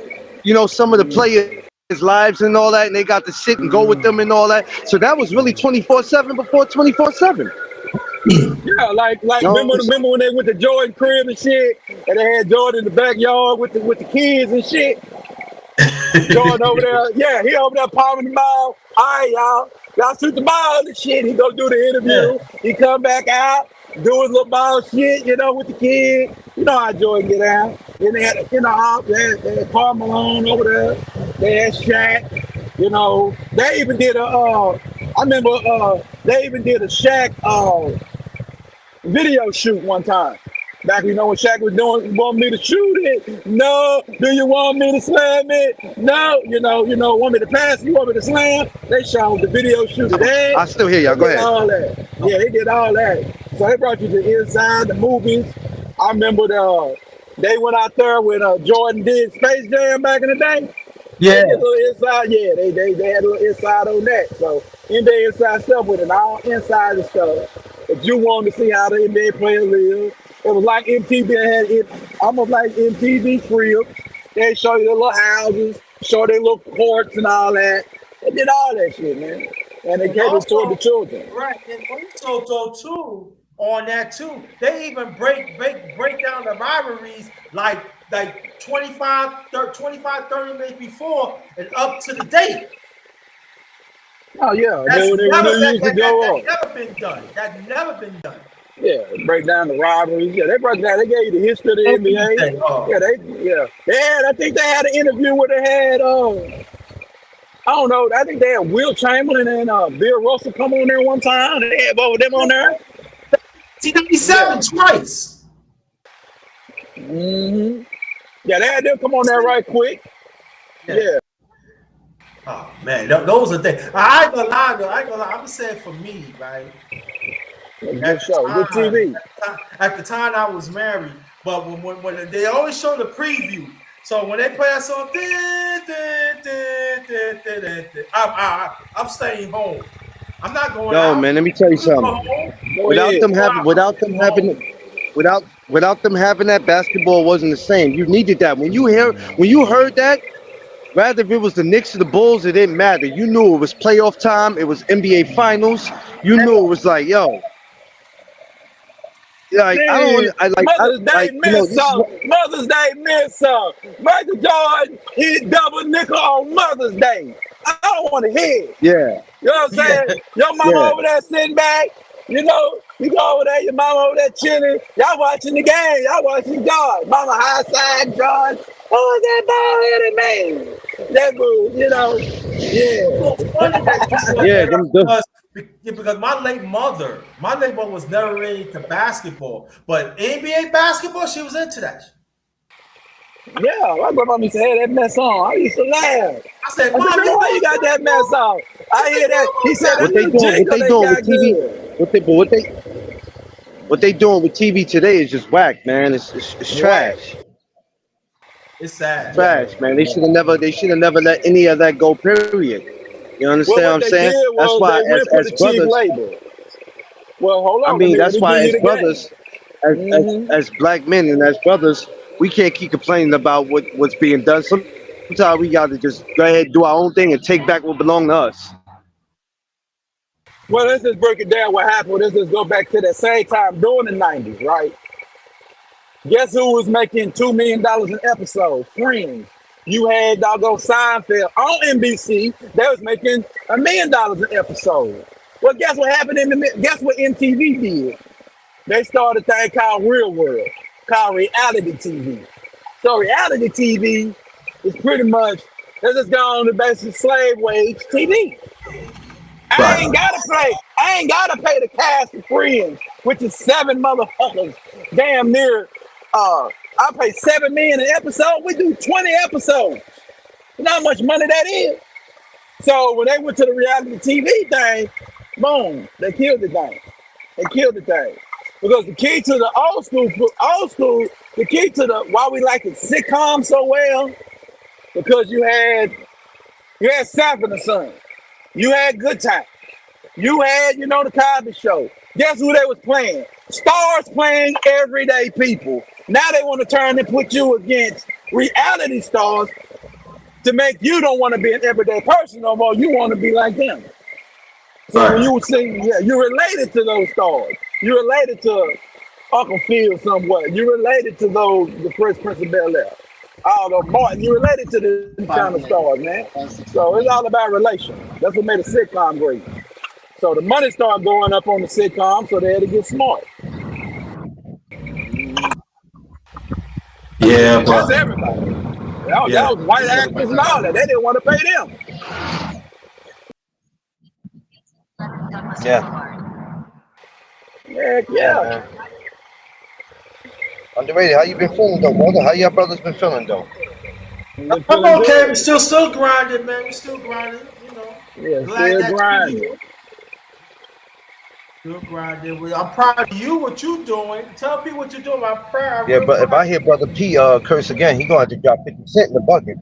some of the players' lives and all that, and they got to sit and go with them and all that. So that was really 24/7 before 24/7. Yeah, like remember when they went to Jordan crib and shit, and they had Jordan in the backyard with the kids and shit. Jordan over there, yeah, he over there palming the ball. All right, y'all shoot the ball and shit. He go do the interview. He come back out, do his little ball shit, with the kid. You know how Jordan get out. Then they had, they had Karl Malone over there. They had Shaq. They even did I remember they even did a Shaq video shoot one time. Back when Shaq was doing, you want me to shoot it? No. Do you want me to slam it? No. Want me to pass? You want me to slam? They showed the video shoot. I still hear y'all. Go ahead. All that. Yeah, they did all that. So they brought you to inside the movies. I remember they went out there when Jordan did Space Jam back in the day. Yeah. They did a little inside. Yeah, they had a little inside on that. So NBA inside stuff with it, all inside the stuff. If you wanted to see how the NBA players live. It was like MTV had it, almost like MTV cribs. They show you their little houses, show their little courts and all that. They did all that shit, man. And they gave it toward the children. Right, and also though too on that too, they even break down the rivalries like 25, 30 minutes before and up to the date. Oh yeah, That's never been done. That's never been done. Yeah, break down the rivalries. Yeah, they broke down. They gave you the history of the NBA. Yeah, I think they had an interview where they had I don't know. I think they had Will Chamberlain and Bill Russell come on there one time. They had both of them on there. T97 twice. Mm-hmm. Yeah, they had them come on there right quick. Yeah. Oh man, those are things. I ain't gonna lie though. I'm gonna say it for me, right? Good show, good TV. At the time I was married, but when they always show the preview, so when they play that song, I'm staying home. I'm not going out. No, man, let me tell you something. Without them having that, basketball wasn't the same. You needed that. When you heard that, rather if it was the Knicks or the Bulls, it didn't matter. You knew it was playoff time. It was NBA Finals. You knew it was like, yo. Like Mother's Day miss some. Mother's Day miss some. Michael Jordan hit double nickel on Mother's Day. I don't want to hear it. Yeah. You know what I'm saying? Your mama over there sitting back. You go over there, your mama over there chilling. Y'all watching the game. Y'all watching God. Mama high side John. Oh, that ball headed man. That move, Because my late mother was never really into basketball, but NBA basketball, she was into that. Yeah, my grandma used to have that mess on. I used to laugh. I said, Mom, why you got that mess on? I hear that. He said, what they doing with TV? What they doing with TV today is just whack, man. It's trash. It's sad. Trash, man. They should have never let any of that go. Period. You understand what I'm saying? That's why as brothers. Well, hold on. I mean, that's why as brothers, as black men and as brothers, we can't keep complaining about what's being done. Sometimes we got to just go ahead and do our own thing and take back what belongs to us. Well, let's just break it down what happened. Let's just go back to that same time during the 90s, right? Guess who was making $2 million an episode? Friends. You had doggone Seinfeld on NBC. They was making $1 million an episode. Well, guess what happened guess what MTV did? They started a thing called Real World, called reality TV. So reality TV is pretty much, let's just go on the basic slave wage TV. I ain't gotta pay the cast of Friends, which is 7 motherfuckers, damn near. I pay $7 million an episode. We do 20 episodes. You know how much money that is? So when they went to the reality TV thing, boom, they killed the thing. Because the key to the old school, the key to why we like the sitcom so well, because you had Sanford and Son. You had Good Time. You had, the Cosby Show. Guess who they was playing? Stars playing everyday people. Now they want to turn and put you against reality stars to make you don't want to be an everyday person no more. You want to be like them. So when Right. you sing, yeah, you're related to those stars. You're related to Uncle Phil somewhat. You're related to those the Fresh Prince of Bel Air. All the Martin. You're related to them kind of stars, man. So it's all about relation. That's what made a sitcom great. So the money started going up on the sitcom, so they had to get smart. Yeah, And that's but everybody. That yeah, was white actors and all that. They didn't want to pay them. Yeah, Heck yeah, yeah. man. Underrated. How you been feeling though, brother? How your brothers been feeling though? We've been I'm feeling okay. We good. still grinding, man. We still grinding. You know, Yeah, glad still that you grinding. here. Still grinding. I'm proud of you. What you doing? Tell me what you're doing. I'm proud. I'm Yeah, real but if proud. I hear brother P curse again, he gonna have to drop 50 cents in the bucket.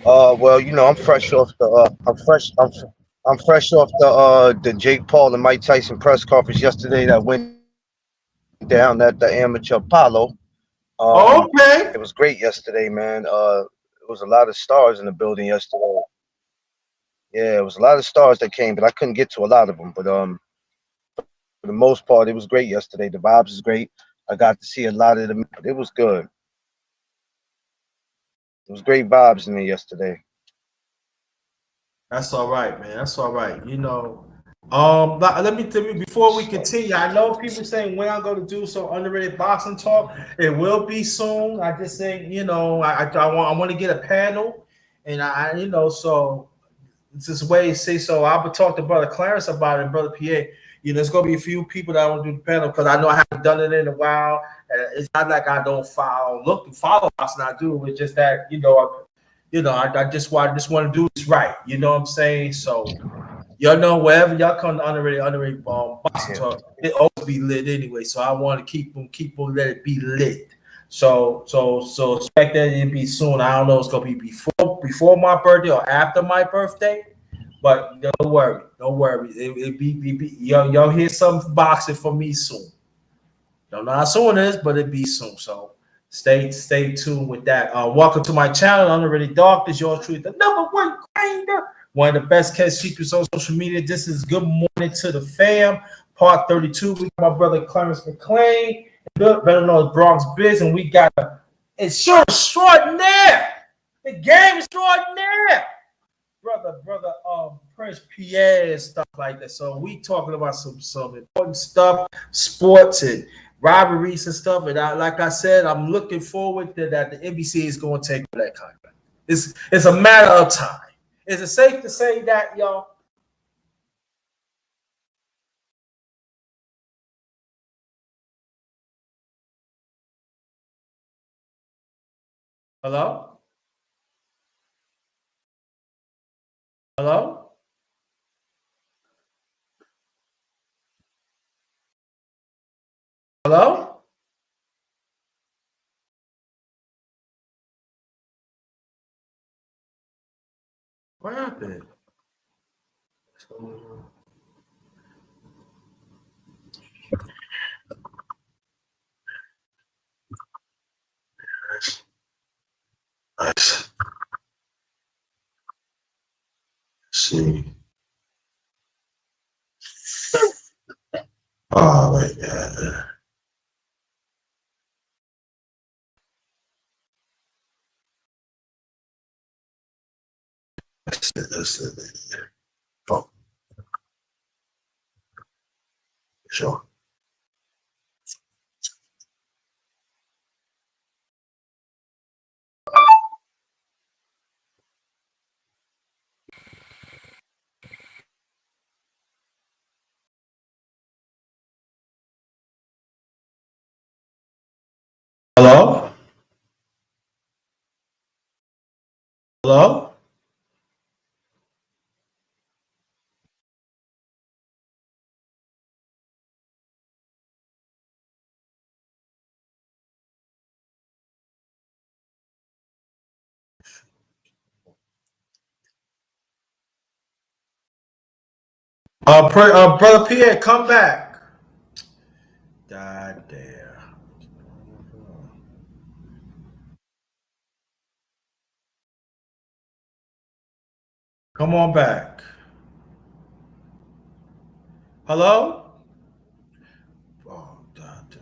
Well, you know, I'm fresh off the I'm fresh off the Jake Paul and Mike Tyson press conference yesterday that went down at the Amateur Apollo. Okay. It was great yesterday, man. It was a lot of stars in the building yesterday. Yeah, it was a lot of stars that came, but I couldn't get to a lot of them. But for the most part, it was great yesterday. The vibes is great. I got to see a lot of them. It was good. It was great vibes in there yesterday. That's all right, man. That's all right. You know, let me tell you before we continue. I know people saying when I'm going to do some underrated boxing talk. It will be soon. I just think you know I want to get a panel, and you know so it's this way to say so. I would talk to Brother Clarence about it, Brother PA. You know, there's gonna be a few people that want to do the panel because I know I haven't done it in a while. And it's not like I don't follow us, and I do. It's just that I just want to do this right. You know what I'm saying? So y'all know wherever y'all come to underrated boxing Yeah. talk, it always be lit anyway. So I want to keep them, let it be lit. So expect that it be soon. I don't know if it's gonna be before my birthday or after my birthday. But don't worry. Y'all hear some boxing from me soon. Don't know how soon it is, but it be soon. So stay tuned with that. Welcome to my channel, Underrated Dark. This yours truly, the number one grinder. One of the best kept secrets on social media. This is Good Morning to the Fam, part 32. We got my brother Clarence McClain, better known as Bronx Biz, and we got it's sure extraordinaire. The game extraordinaire. Brother, Prince Pierre and stuff like that. So we talking about some important stuff, sports and rivalries and stuff. And like I said, I'm looking forward to that. The NBC is going to take that contract. It's a matter of time. Is it safe to say that, y'all? Hello, hello. Hello? What happened? Let's see. Oh my God. Let's oh, sure. Hello? Hello? Brother Pierre, come back. God damn. Come on back. Hello? Oh, God.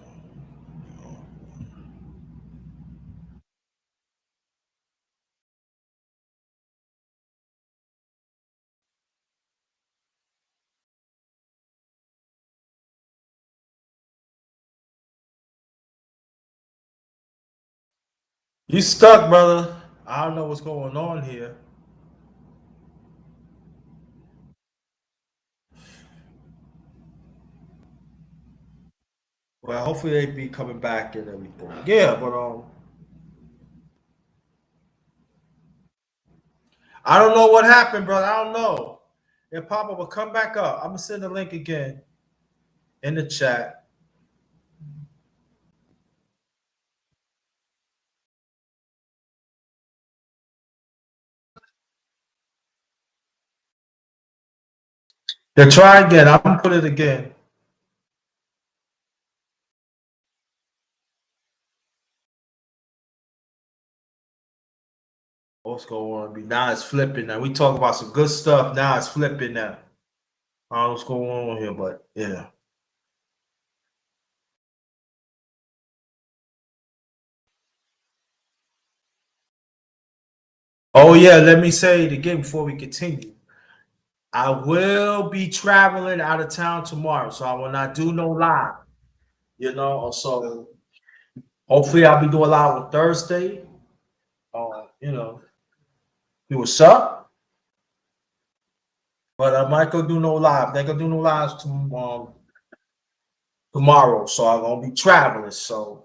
You stuck, brother. I don't know what's going on here. Well, hopefully they be coming back and everything. Yeah, but I don't know what happened, brother. I don't know. If Papa will come back up, I'm gonna send the link again in the chat. Then try again. I'm gonna put it again. What's going on? Now it's flipping. Now we talk about some good stuff. Now it's flipping. Now I don't know what's going on here, but yeah. Oh yeah. Let me say it again before we continue. I will be traveling out of town tomorrow, so I will not do no live. So hopefully I'll be doing live on Thursday. Do what's up, but I might go do no live. They gonna do no lives tomorrow, so I'm gonna be traveling. So,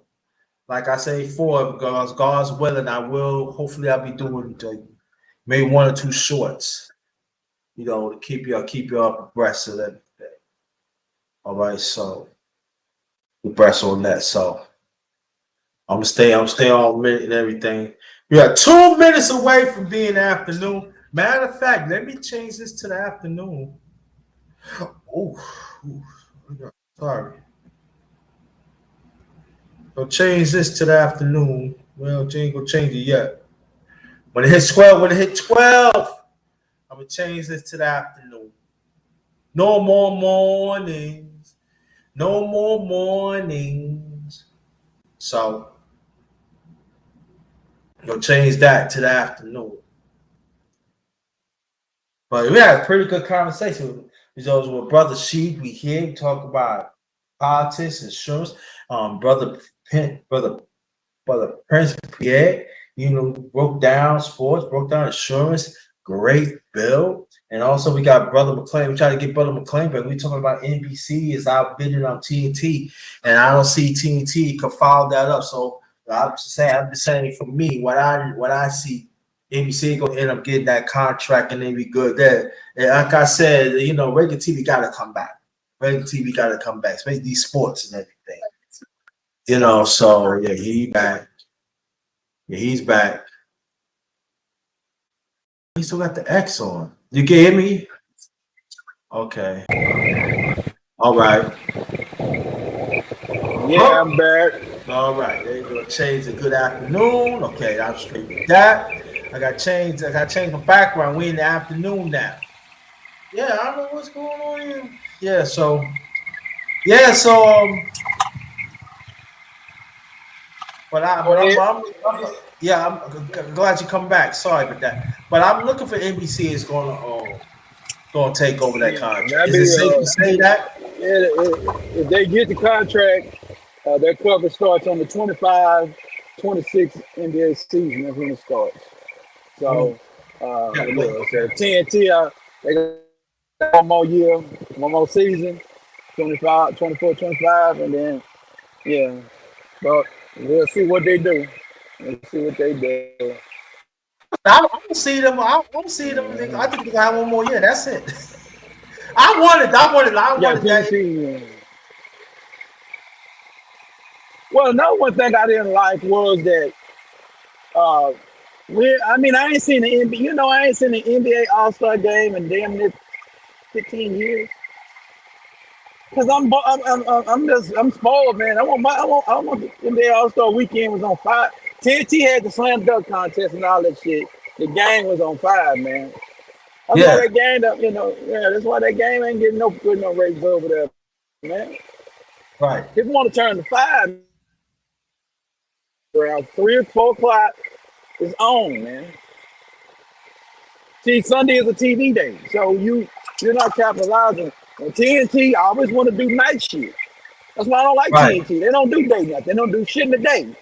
like I say before, God's willing, I will. Hopefully, I'll be doing maybe one or two shorts. To keep you up abreast of everything. All right, so abreast on that. So I'm stay on minute and everything. We are 2 minutes away from being afternoon. Matter of fact, let me change this to the afternoon. Oh, sorry. So change this to the afternoon. Well, ain't gonna change it yet. When it hits 12, I'm gonna change this to the afternoon. No more mornings. No more mornings. So you'll change that to the afternoon. But we had a pretty good conversation with Brother Sheep. We here talk about politics, insurance. Brother Prince Pierre, broke down sports, broke down insurance. Great bill. And also we got Brother McClain. We try to get Brother McClain, but we talking about NBC is outbidding on TNT, and I don't see TNT could follow that up. So I'm just saying for me, what I see, NBC gonna end up getting that contract and they be good there. And like I said, regular TV gotta come back. Regular TV gotta come back, especially these sports and everything. So yeah, he's back. Yeah, he's back. He still got the X on. You can hear me? Okay. All right. Yeah, I'm back. All right. There you go. Change to good afternoon. Okay, I'm straight with that. I got changed my background. We in the afternoon now. Yeah, I don't know what's going on here. Yeah, so but I'm glad you come back. Sorry about that. But I'm looking for NBC is gonna take over that contract. Is it safe to say that? If they get the contract, their coverage starts on the 25-26 NBA season. That's when it starts. So, so TNT, they got one more year, one more season, 25, 24, 25, and then, yeah. But we'll see what they do. We'll see what they do. I don't see them. I don't see them. I think they got one more year. That's it. I wanted that. TNT. Well, another one thing I didn't like was that I ain't seen the NBA. I ain't seen the NBA All Star game in damn near 15 years. Cause I'm spoiled, man. I want the NBA All Star weekend was on 5. TNT had the slam dunk contest and all that shit. The game was on 5, man. That's why Yeah, that game, that's why that game ain't getting no good no ratings over there, man. right. People want to turn to 5 around 3 or 4 o'clock. It's on, man. See, Sunday is a TV day, so you're not capitalizing. And TNT always want to do night shit. That's why I don't like Right. TNT. They don't do day nothing. They don't do shit in the day.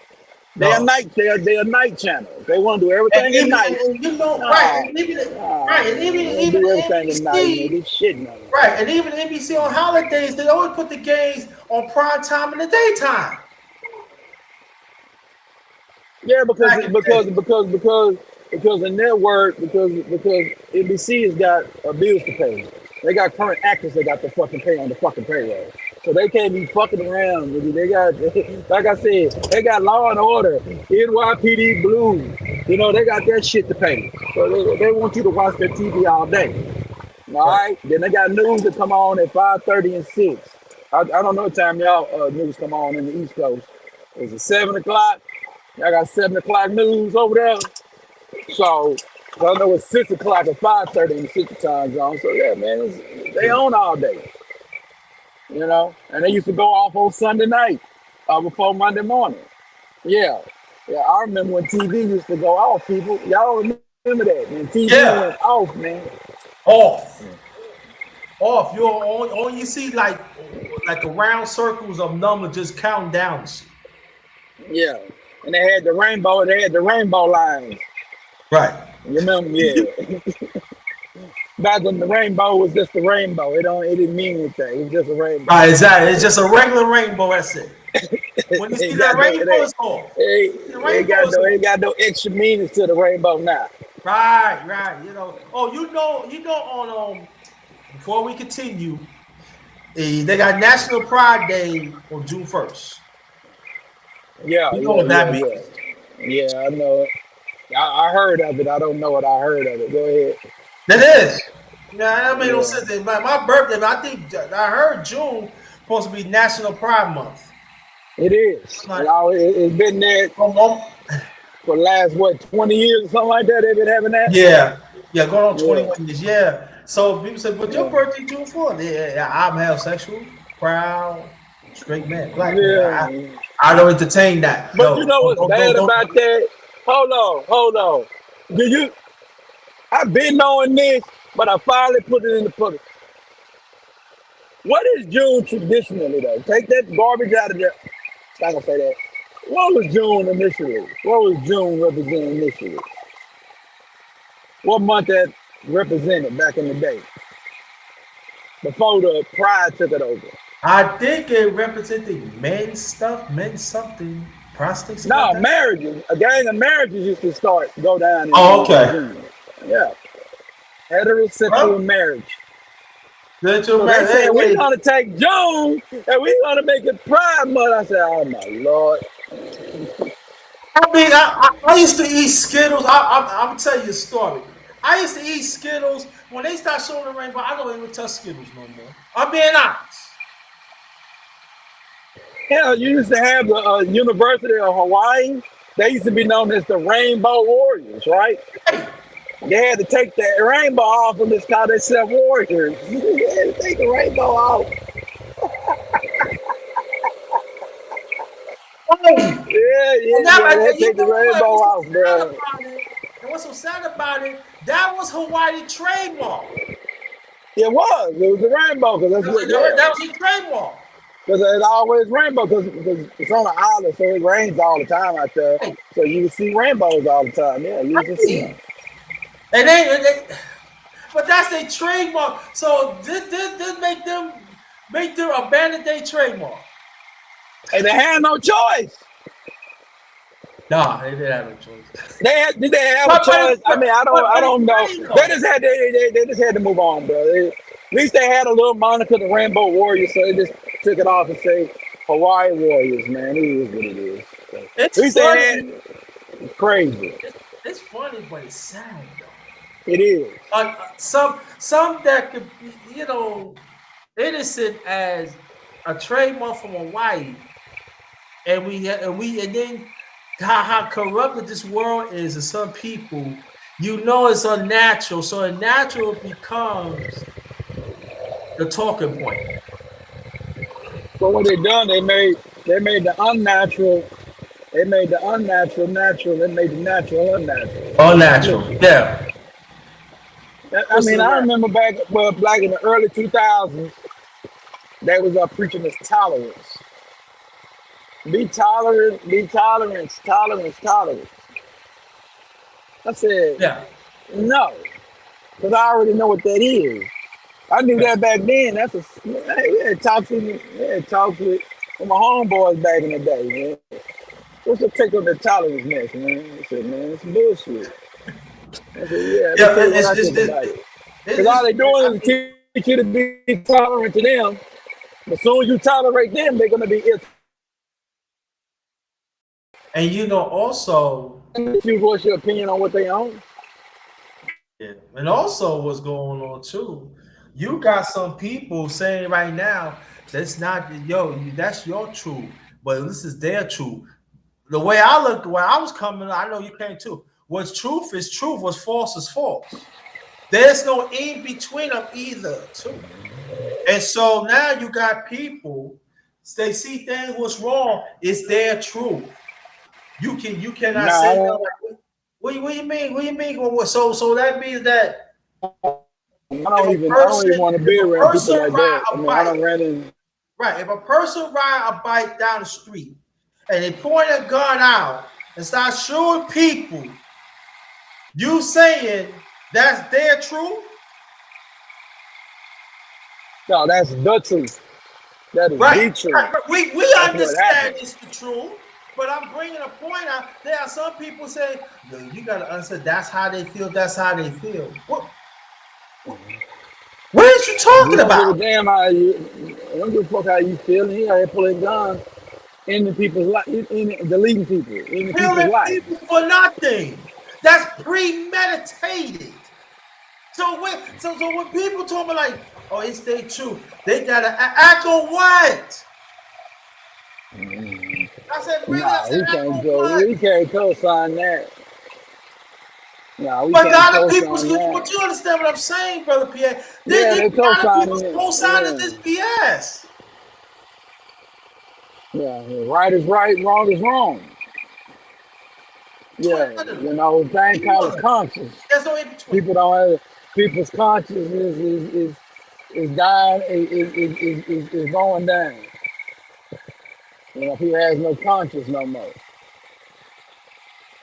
They're No. night. They're night channel. They want to do And everything at even night. and you know, right, Nah, and even nah. right, and even They don't even do the everything at night, man. NBC, This shit, man. right, and even NBC on holidays, they always put the games on prime time in the daytime. Yeah, Back in the day. because the network because NBC has got bills to pay. They got current actors they got to fucking pay on the fucking payroll. So they can't be fucking around with it. They got like I said, they got Law and Order, NYPD Blue. They got that shit to pay. So they want you to watch their TV all day. All Right. right. Then they got news that come on at 5:30 and 6. I don't know what time y'all news come on in the East Coast. Is it 7 o'clock? Y'all got 7 o'clock news over there. So I know it's 6 o'clock at 5:30 in the Central Time Zone. So yeah, man, they on all day. And they used to go off on Sunday night before Monday morning. Yeah, yeah. I remember when TV used to go off. People, y'all remember that? When TV Yeah, went off, man. off, off. You're on. You see like around circles of numbers just counting down. And shit. Yeah, and they had the rainbow. They had the rainbow lines. Right. You remember? Yeah. Back when the rainbow was just a rainbow. It didn't mean anything. It was just a rainbow. Right. Exactly. It's just a regular rainbow. That's it. When you see It that got no, rainbow, it's off. The it rainbow got is no, it off. got no extra meanings to the rainbow now. Right. Right. Oh, On before we continue, they got National Pride Day on June 1st. Yeah, You know yeah, what yeah, that yeah. means? Yeah, I know it. I heard of it. I don't know what I heard of it. Go ahead. That is. Yeah, that made no Yeah, sense. My birthday, I think I heard June supposed to be National Pride Month. it is. I'm like, It's been there oh, for the last, what, 20 years or something like that. They've been having that. yeah, yeah, going on Yeah, 21 years. Yeah. So people say, but your yeah, birthday June 4th. Yeah, I'm heterosexual, proud, straight man, black man. yeah. I don't entertain that. But you No, know what's don't, bad don't. about that? Hold on. Do you? I've been knowing this, but I finally put it in the put. What is June traditionally though? Take that garbage out of there. I'm not gonna say that. What was June initially? What was June representing initially? What month that represented back in the day before the pride took it over? I think it represented men's stuff, men's something, prostate, something like No, that. marriages. A gang of marriages used to go down Oh, in okay. June. Yeah, heterosexual Well, marriage. good to So they man. said we're Hey, gonna take June and we're gonna make it Pride Month. I said, oh my lord. I mean, I used to eat Skittles. I'm gonna tell you a story. I used to eat Skittles when they start showing the rainbow. I don't even touch Skittles no more. I'm being honest. Hell, you used to have the University of Hawaii. They used to be known as the Rainbow Warriors, right? They had to take that rainbow off and just call themselves warriors. They had to take the rainbow off. Hey, Yeah, and yeah, yeah. that, They had to you take the know what? rainbow What's so off, sad bro. about it? And what's so sad about it? That was Hawaii trademark. It was. It was the rainbow because that's what. Yeah, That was a trademark. because it's always rainbow because it's on an island, so it rains all the time out there. Hey, So you would see rainbows all the time. Yeah, you would just see them. hey. And they but that's their trademark. So this make them abandon their trademark. And they had no choice. Nah, they didn't have no choice. Did they have a But choice? I mean, I it's don't know. crazy They though. just had they just had to move on, bro. At least they had a little moniker, the Rainbow Warriors, so they just took it off and say Hawaii Warriors, man. It is what it is. So, at It's least they had funny. it's crazy. It's funny, but it's sad though. It is. Some that could be, innocent as a trademark from Hawaii, and then how corrupted this world is, and some people You know it's unnatural, so unnatural becomes the talking point. But what they done, they made the unnatural, they made the unnatural natural, they made the natural unnatural. Unnatural, Listen, yeah. I What's mean, the I natural? remember back in the early 2000s, they was preaching this tolerance. Be tolerant, be tolerant, tolerance, tolerance. I said, Yeah, no, because I already know what that is. I knew that back then. That's a we had talks with my homeboys back in the day, man. What's the take on the tolerance mess, man? I said, man, it's bullshit. I said, yeah, let me yeah. tell you what I think about it. Because all they I doing is mean, teach you to be tolerant to them. But as soon as you tolerate them, they're gonna be and also, you voice your opinion on what they own. yeah, and also what's going on too. You got some people saying right now that's not that's your truth, but this is their truth. The way I look, where I was coming, I know you came too. What's truth is truth. What's false is false. There's no in between them either, too. And so now you got people, they see things what's wrong, it's their truth. You cannot Nah, say no. What you mean? What you mean? So that means that if a I don't even person want to if be a around people person like ride that. I a mean, I bike, don't ran in. right? If a person ride a bike down the street and they point a gun out and start shooting people, you saying that's their truth? No, that's the truth. That is Right. the truth. We That's what understand happened. it's the truth, but I'm bringing a point out. There are some people say, no, you got to understand that's how they feel. That's how they feel. What are you We talking don't give a about? damn how you. We don't give a fuck how you feel. He out here pulling guns in the people's life, in deleting people, in the people's Killing life. people for nothing. That's premeditated. So when people told me like, oh, it's their truth, they gotta act on what? I said, really? I Nah, said, we act can't on go. what? We can't co-sign that. Nah, we But a can't lot of people, co-sign but that. you understand what I'm saying, brother Pierre? Yeah, A they lot of people co-signing it. co-signing this BS. Yeah, yeah. Right is right, wrong is wrong. Yeah, Literally, you know, thing called a anyone. conscience. There's no in between. People don't have people's consciousness is dying is going down. You know, people has no conscience no more.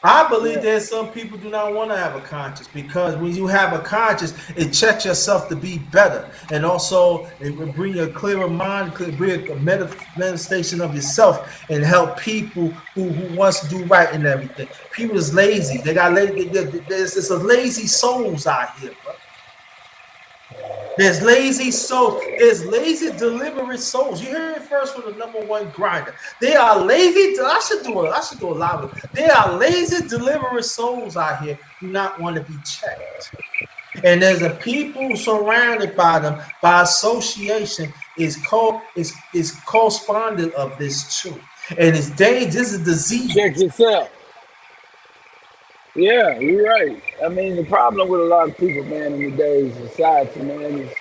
I believe Yeah. there's some people do not want to have a conscience because when you have a conscience, it checks yourself to be better, and also it will bring a clearer mind, bring a manifestation of yourself, and help people who wants to do right and everything. People is lazy. They got lazy. There's a lazy souls out here, bro. There's lazy souls. There's lazy delivery souls. You hear it first from the number one grinder. They are lazy. I should do a lot of it. They are lazy delivery souls out here who not want to be checked. And there's a people surrounded by them by association is correspondent of this too. And it's dangerous. This is Check disease. yourself. Yeah, you're right. I mean, the problem with a lot of people, man, in today's society, man, is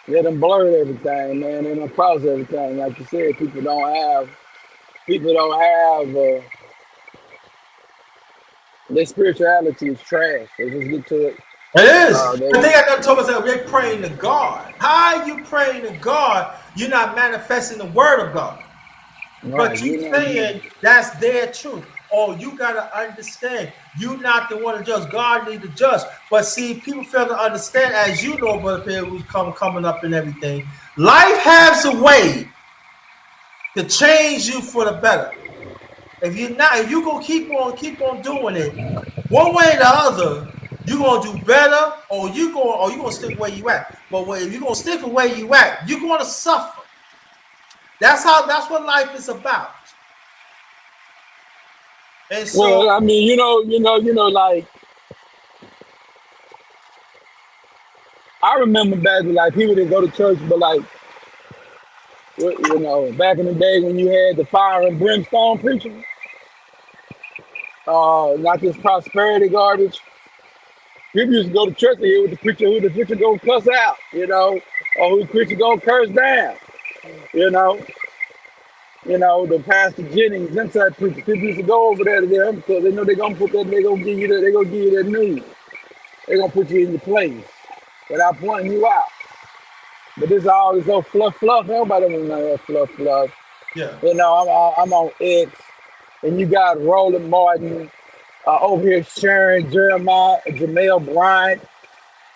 they done blurred everything, man. They done process everything. Like you said, people don't have, their spirituality is trash. They just get to it. It is. But they They got to tell us that we're praying to God. How are you praying to God? You're not manifesting the word of God. right. But you You know, saying that's their truth. Oh, you gotta understand. You not the one to judge. God need to judge. But see, people fail to understand, as you know, brother, we coming up and everything. Life has a way to change you for the better. If you gonna keep on doing it, one way or the other, you're gonna do better, or you gonna stick where you at. But if you're gonna stick where you at, you're gonna suffer. That's what life is about. And well, so I mean, like I remember back when like people didn't go to church, but like back in the day when you had the fire and brimstone preaching, not this prosperity garbage. People used to go to church and hear what who the preacher gonna cuss out, or who the preacher gonna curse down, you know. The Pastor Jennings, them type preachers. People used to go over there to them because they know they're gonna put that, they're gonna give you that news. They're gonna put you in your place without pointing you out. But this all this old fluff. Nobody wants none of that fluff. Yeah. I'm on X, and you got Roland Martin over here sharing Jeremiah, Jamel Bryant.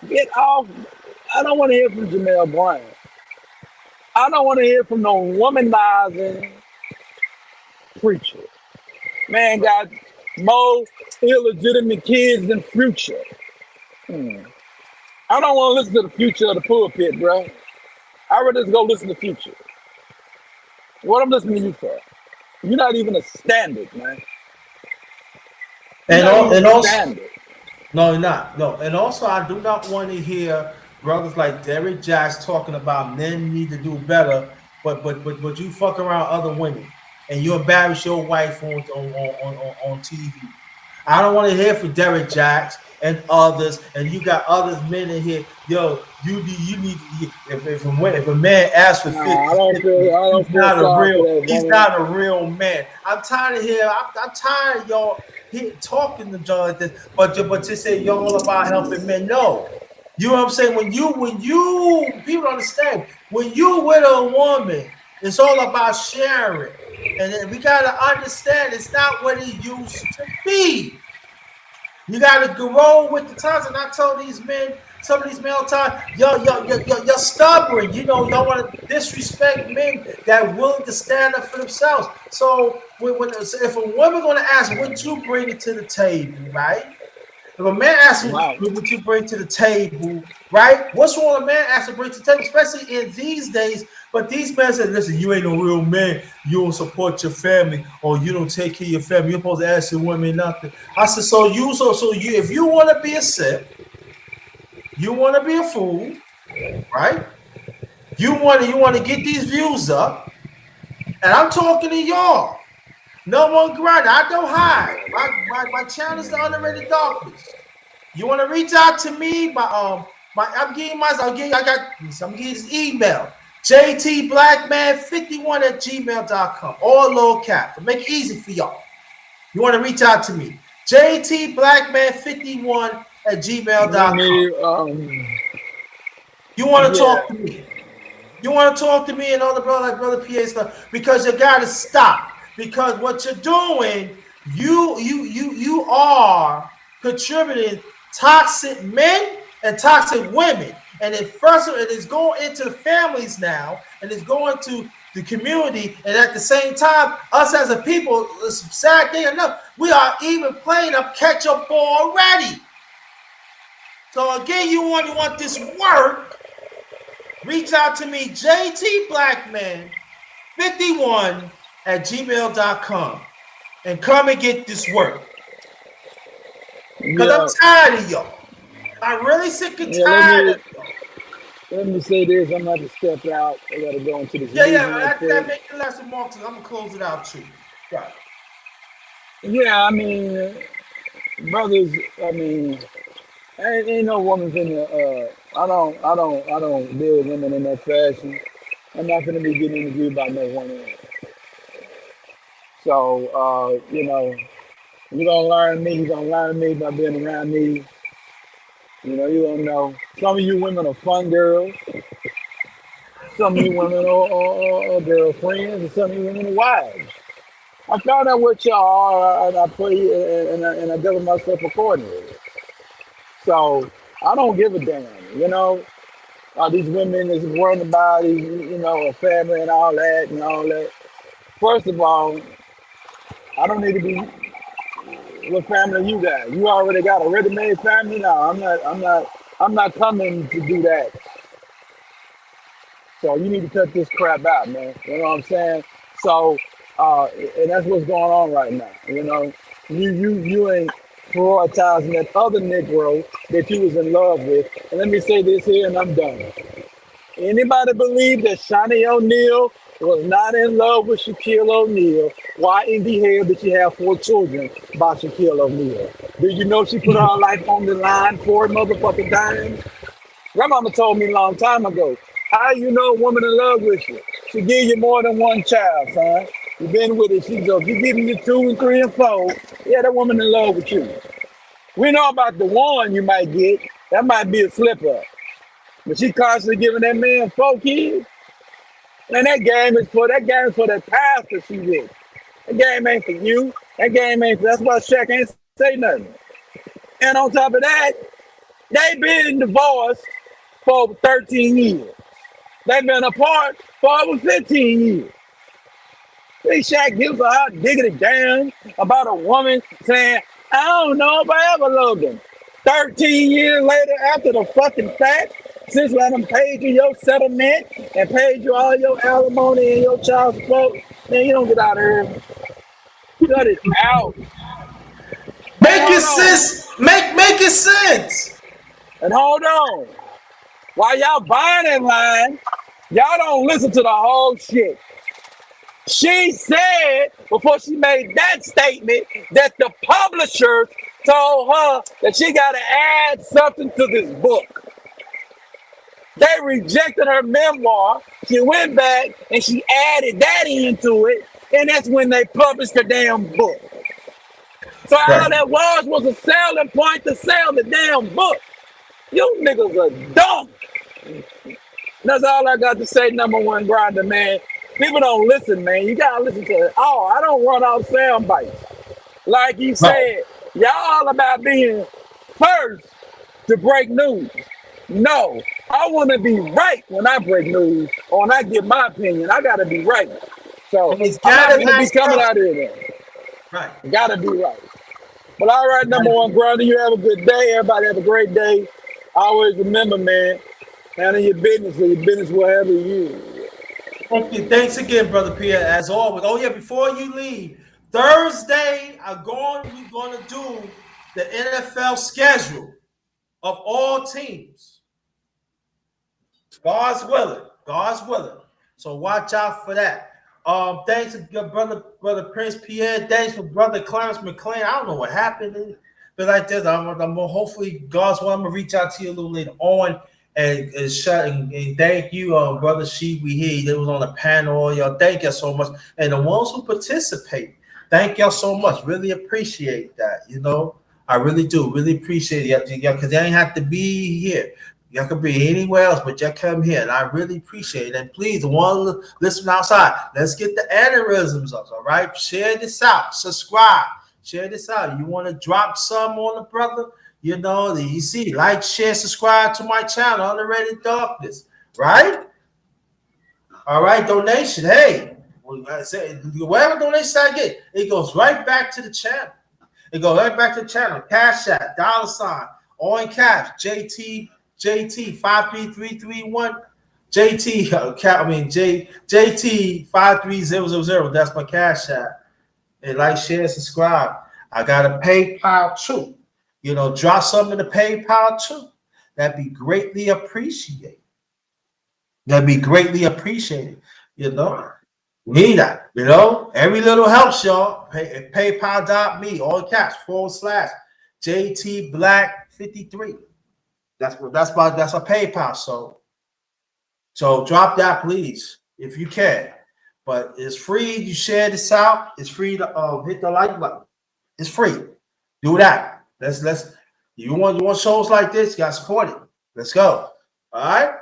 Get off. I don't want to hear from Jamel Bryant. I don't want to hear from no womanizing preacher. Man got more illegitimate kids than Future. I don't want to listen to the Future of the pulpit, bro. I'd rather just go listen to Future. What I'm listening to you for? You're not even a standard, man. And also, standard. No, you're not. No, and also I do not want to hear brothers like Derek Jacks talking about men need to do better, but you fuck around other women and you embarrass your wife on TV. I don't want to hear from Derek Jacks and others, and you got others men in here. Yo, you need if a man asks for 50, he's not a real man. I'm tired of here. I'm tired of y'all talking to y'all like this, but you say y'all all about helping men. No. You know what I'm saying? When you people understand, when you with a woman, it's all about sharing. And then we gotta understand it's not what it used to be. You gotta grow with the times. And I tell these men, some of these male times, you're stubborn. Y'all want to disrespect men that are willing to stand up for themselves. So if a woman gonna ask what you bring to the table, right? If a man asks you what you bring to the table, right? What's wrong? A man asks to bring to the table, especially in these days. But these men say, listen, you ain't no real man. You don't support your family, or you don't take care of your family. You're supposed to ask your women nothing. I said, so if you want to be a simp, you want to be a fool, right? You want to get these views up, and I'm talking to y'all. No one grind. I don't hide. My channel is the Underrated Darkness. You want to reach out to me? I'm giving his email. jtblackman51@gmail.com. All low cap. To make it easy for y'all. You want to reach out to me. jtblackman51@gmail.com. You want to talk to me. You want to talk to me and all the brother PA stuff, because you got to stop. Because what you're doing, you are contributing toxic men and toxic women, and it is going into the families now, and it's going to the community, and at the same time, us as a people, it's sad thing enough, we are even playing up catch-up ball already. So again, you want this work? Reach out to me, jtblackman51@gmail.com, and come and get this work. Because I'm tired of y'all. I'm really sick and tired of y'all. Let me say this. I'm going to have to step out. I got to go into this. After that, make the last remarks. I'm going to close it out too. Right. Yeah, I mean, brothers, ain't no woman's in the, I don't deal with women in that fashion. I'm not going to be getting interviewed by no woman. So, you're going to learn me. You're going to learn me by being around me. You don't know. Some of you women are fun girls. Some of you women are girlfriends, and some of you women are wives. I found out what y'all are, and I pray and I govern myself accordingly. So I don't give a damn. These women is worrying about a family and all that. First of all, I don't need to be. What family you got? You already got a ready-made family? No, I'm not coming to do that. So you need to cut this crap out, man. You know what I'm saying? So, and that's what's going on right now. You ain't prioritizing that other Negro that you was in love with. And let me say this here, and I'm done. Anybody believe that Shawnee O'Neal was not in love with Shaquille O'Neal, why in the hell did she have 4 children by Shaquille O'Neal? Do you know she put her life on the line 4 motherfucking times? Grandmama told me a long time ago, how you know a woman in love with you? She give you more than one child, son. You been with her, she goes, you giving you 2 and 3 and 4. Yeah, that woman in love with you. We know about the one you might get. That might be a slip up. But she constantly giving that man 4 kids. And that game is for that pastor she with. That game ain't for you. That game ain't for that's why Shaq ain't say nothing. And on top of that, they been divorced for over 13 years. They've been apart for over 15 years. Big Shaq gives a hot diggity damn about a woman saying, I don't know if I ever loved him. 13 years later, after the fucking fact, since I done paid you your settlement and paid you all your alimony and your child support, man, you don't get out of here. Cut it out. And Make it hold on. sense. Make it sense. And hold on. While y'all buying in line, y'all don't listen to the whole shit. She said before she made that statement that the publisher told her that she got to add something to this book. They rejected her memoir. She went back and she added that into it, and that's when they published the damn book. So all Right. that was a selling point to sell the damn book. You niggas are dumb. That's all I got to say, number one grinder, man. People don't listen, man. You gotta listen to it. Oh, I don't run off sound bites. Like you Right. said, y'all all about being first to break news. No, I want to be right when I break news or when I give my opinion. I gotta be right. So And it's I'm not gotta gonna have be coming stuff. out here then. Right. Gotta be right. But all right, number Gotta one be. grinder, you have a good day. Everybody have a great day. Always remember, man, handle your business or your business will handle you. Thank you. Thanks again, brother Pierre, as always. Oh yeah, before you leave, Thursday, we're gonna do the NFL schedule of all teams. God's willing. God's willing. So watch out for that. Thanks to your brother Prince Pierre. Thanks for brother Clarence McLean. I don't know what happened. But like this, I'm gonna hopefully God's willing. I'm gonna reach out to you a little later on and thank you, brother She We Hear. They was on the panel. Y'all, thank you so much. And the ones who participate, thank y'all so much. Really appreciate that. I really do. Really appreciate it. Y'all, because they ain't have to be here. Y'all could be anywhere else, but y'all come here, and I really appreciate it. And please, the one listening outside, let's get the aneurysms up, all right? Share this out. Subscribe. Share this out. You want to drop some on the brother? You see, like, share, subscribe to my channel, Underrated Darkness, right? All right, donation. Hey, I say, whatever donation I get, it goes right back to the channel. It goes right back to the channel. Cash App, $, all in caps. JT 53331. JT 53000. That's my cash app. And like, share, subscribe. I got a PayPal too. Drop something in the PayPal too. That'd be greatly appreciated. That'd be greatly appreciated. Need that. Every little helps, y'all. PayPal.me, all caps, / JT Black 53. That's a PayPal. So drop that, please, if you can. But it's free. You share this out. It's free to hit the like button. It's free. Do that. Let's. You want shows like this? You got to support it. Let's go. All right.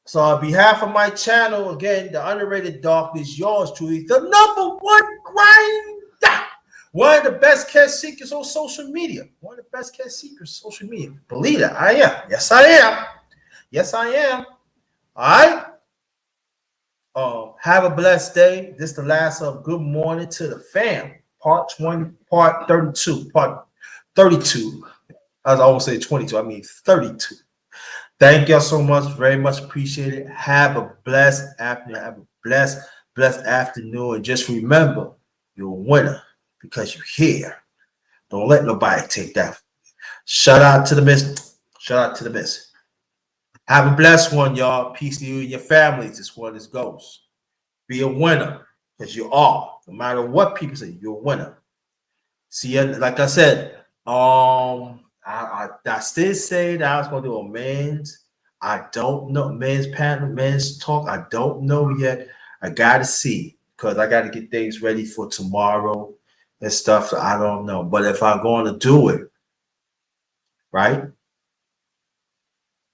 So on behalf of my channel, again, the Underrated Darkness, yours truly, the number one grinder. One of the best cat seekers on social media. One of the best cat seekers on social media. Believe that. I am. Yes, I am. Yes, I am. All right. Have a blessed day. This is the last of Good Morning to the Fam. Part 20, part 32. Part 32. As I always say 22, I mean 32. Thank y'all so much. Very much appreciated. Have a blessed afternoon. Have a blessed afternoon. And just remember, you're a winner because you're here. Don't let nobody take that. Shout out to the miss. Shout out to the miss. Have a blessed one, y'all. Peace to you and your families. This one is Ghost. Be a winner, because you are. No matter what people say, you're a winner. See, like I said, I still say that I was gonna do a men's. I don't know men's panel, men's talk. I don't know yet. I gotta see because I gotta get things ready for tomorrow and stuff. I don't know, but if I'm going to do it, right,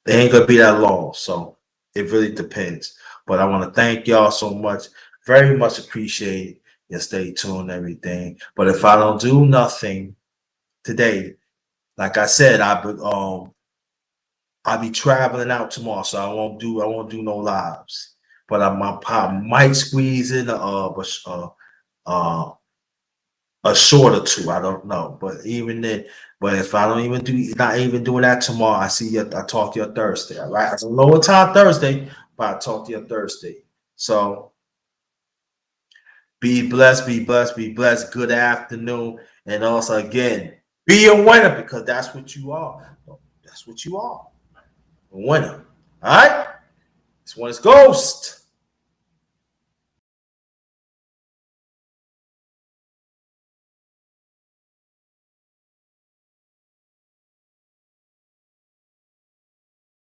it ain't gonna be that long. So it really depends. But I want to thank y'all so much. Very much appreciate you. Stay tuned and everything. But if I don't do nothing today, like I said, I'll be traveling out tomorrow, so I won't do no lives. But I might squeeze in uh, a short or two. I don't know. But even then, but if I don't even do not even doing that tomorrow, I see you. I talk to you Thursday. All right. I don't know what time Thursday, but I talk to you Thursday. So be blessed, be blessed, be blessed. Good afternoon. And also again, be a winner because that's what you are. That's what you are. A winner. All right? This one is Ghost.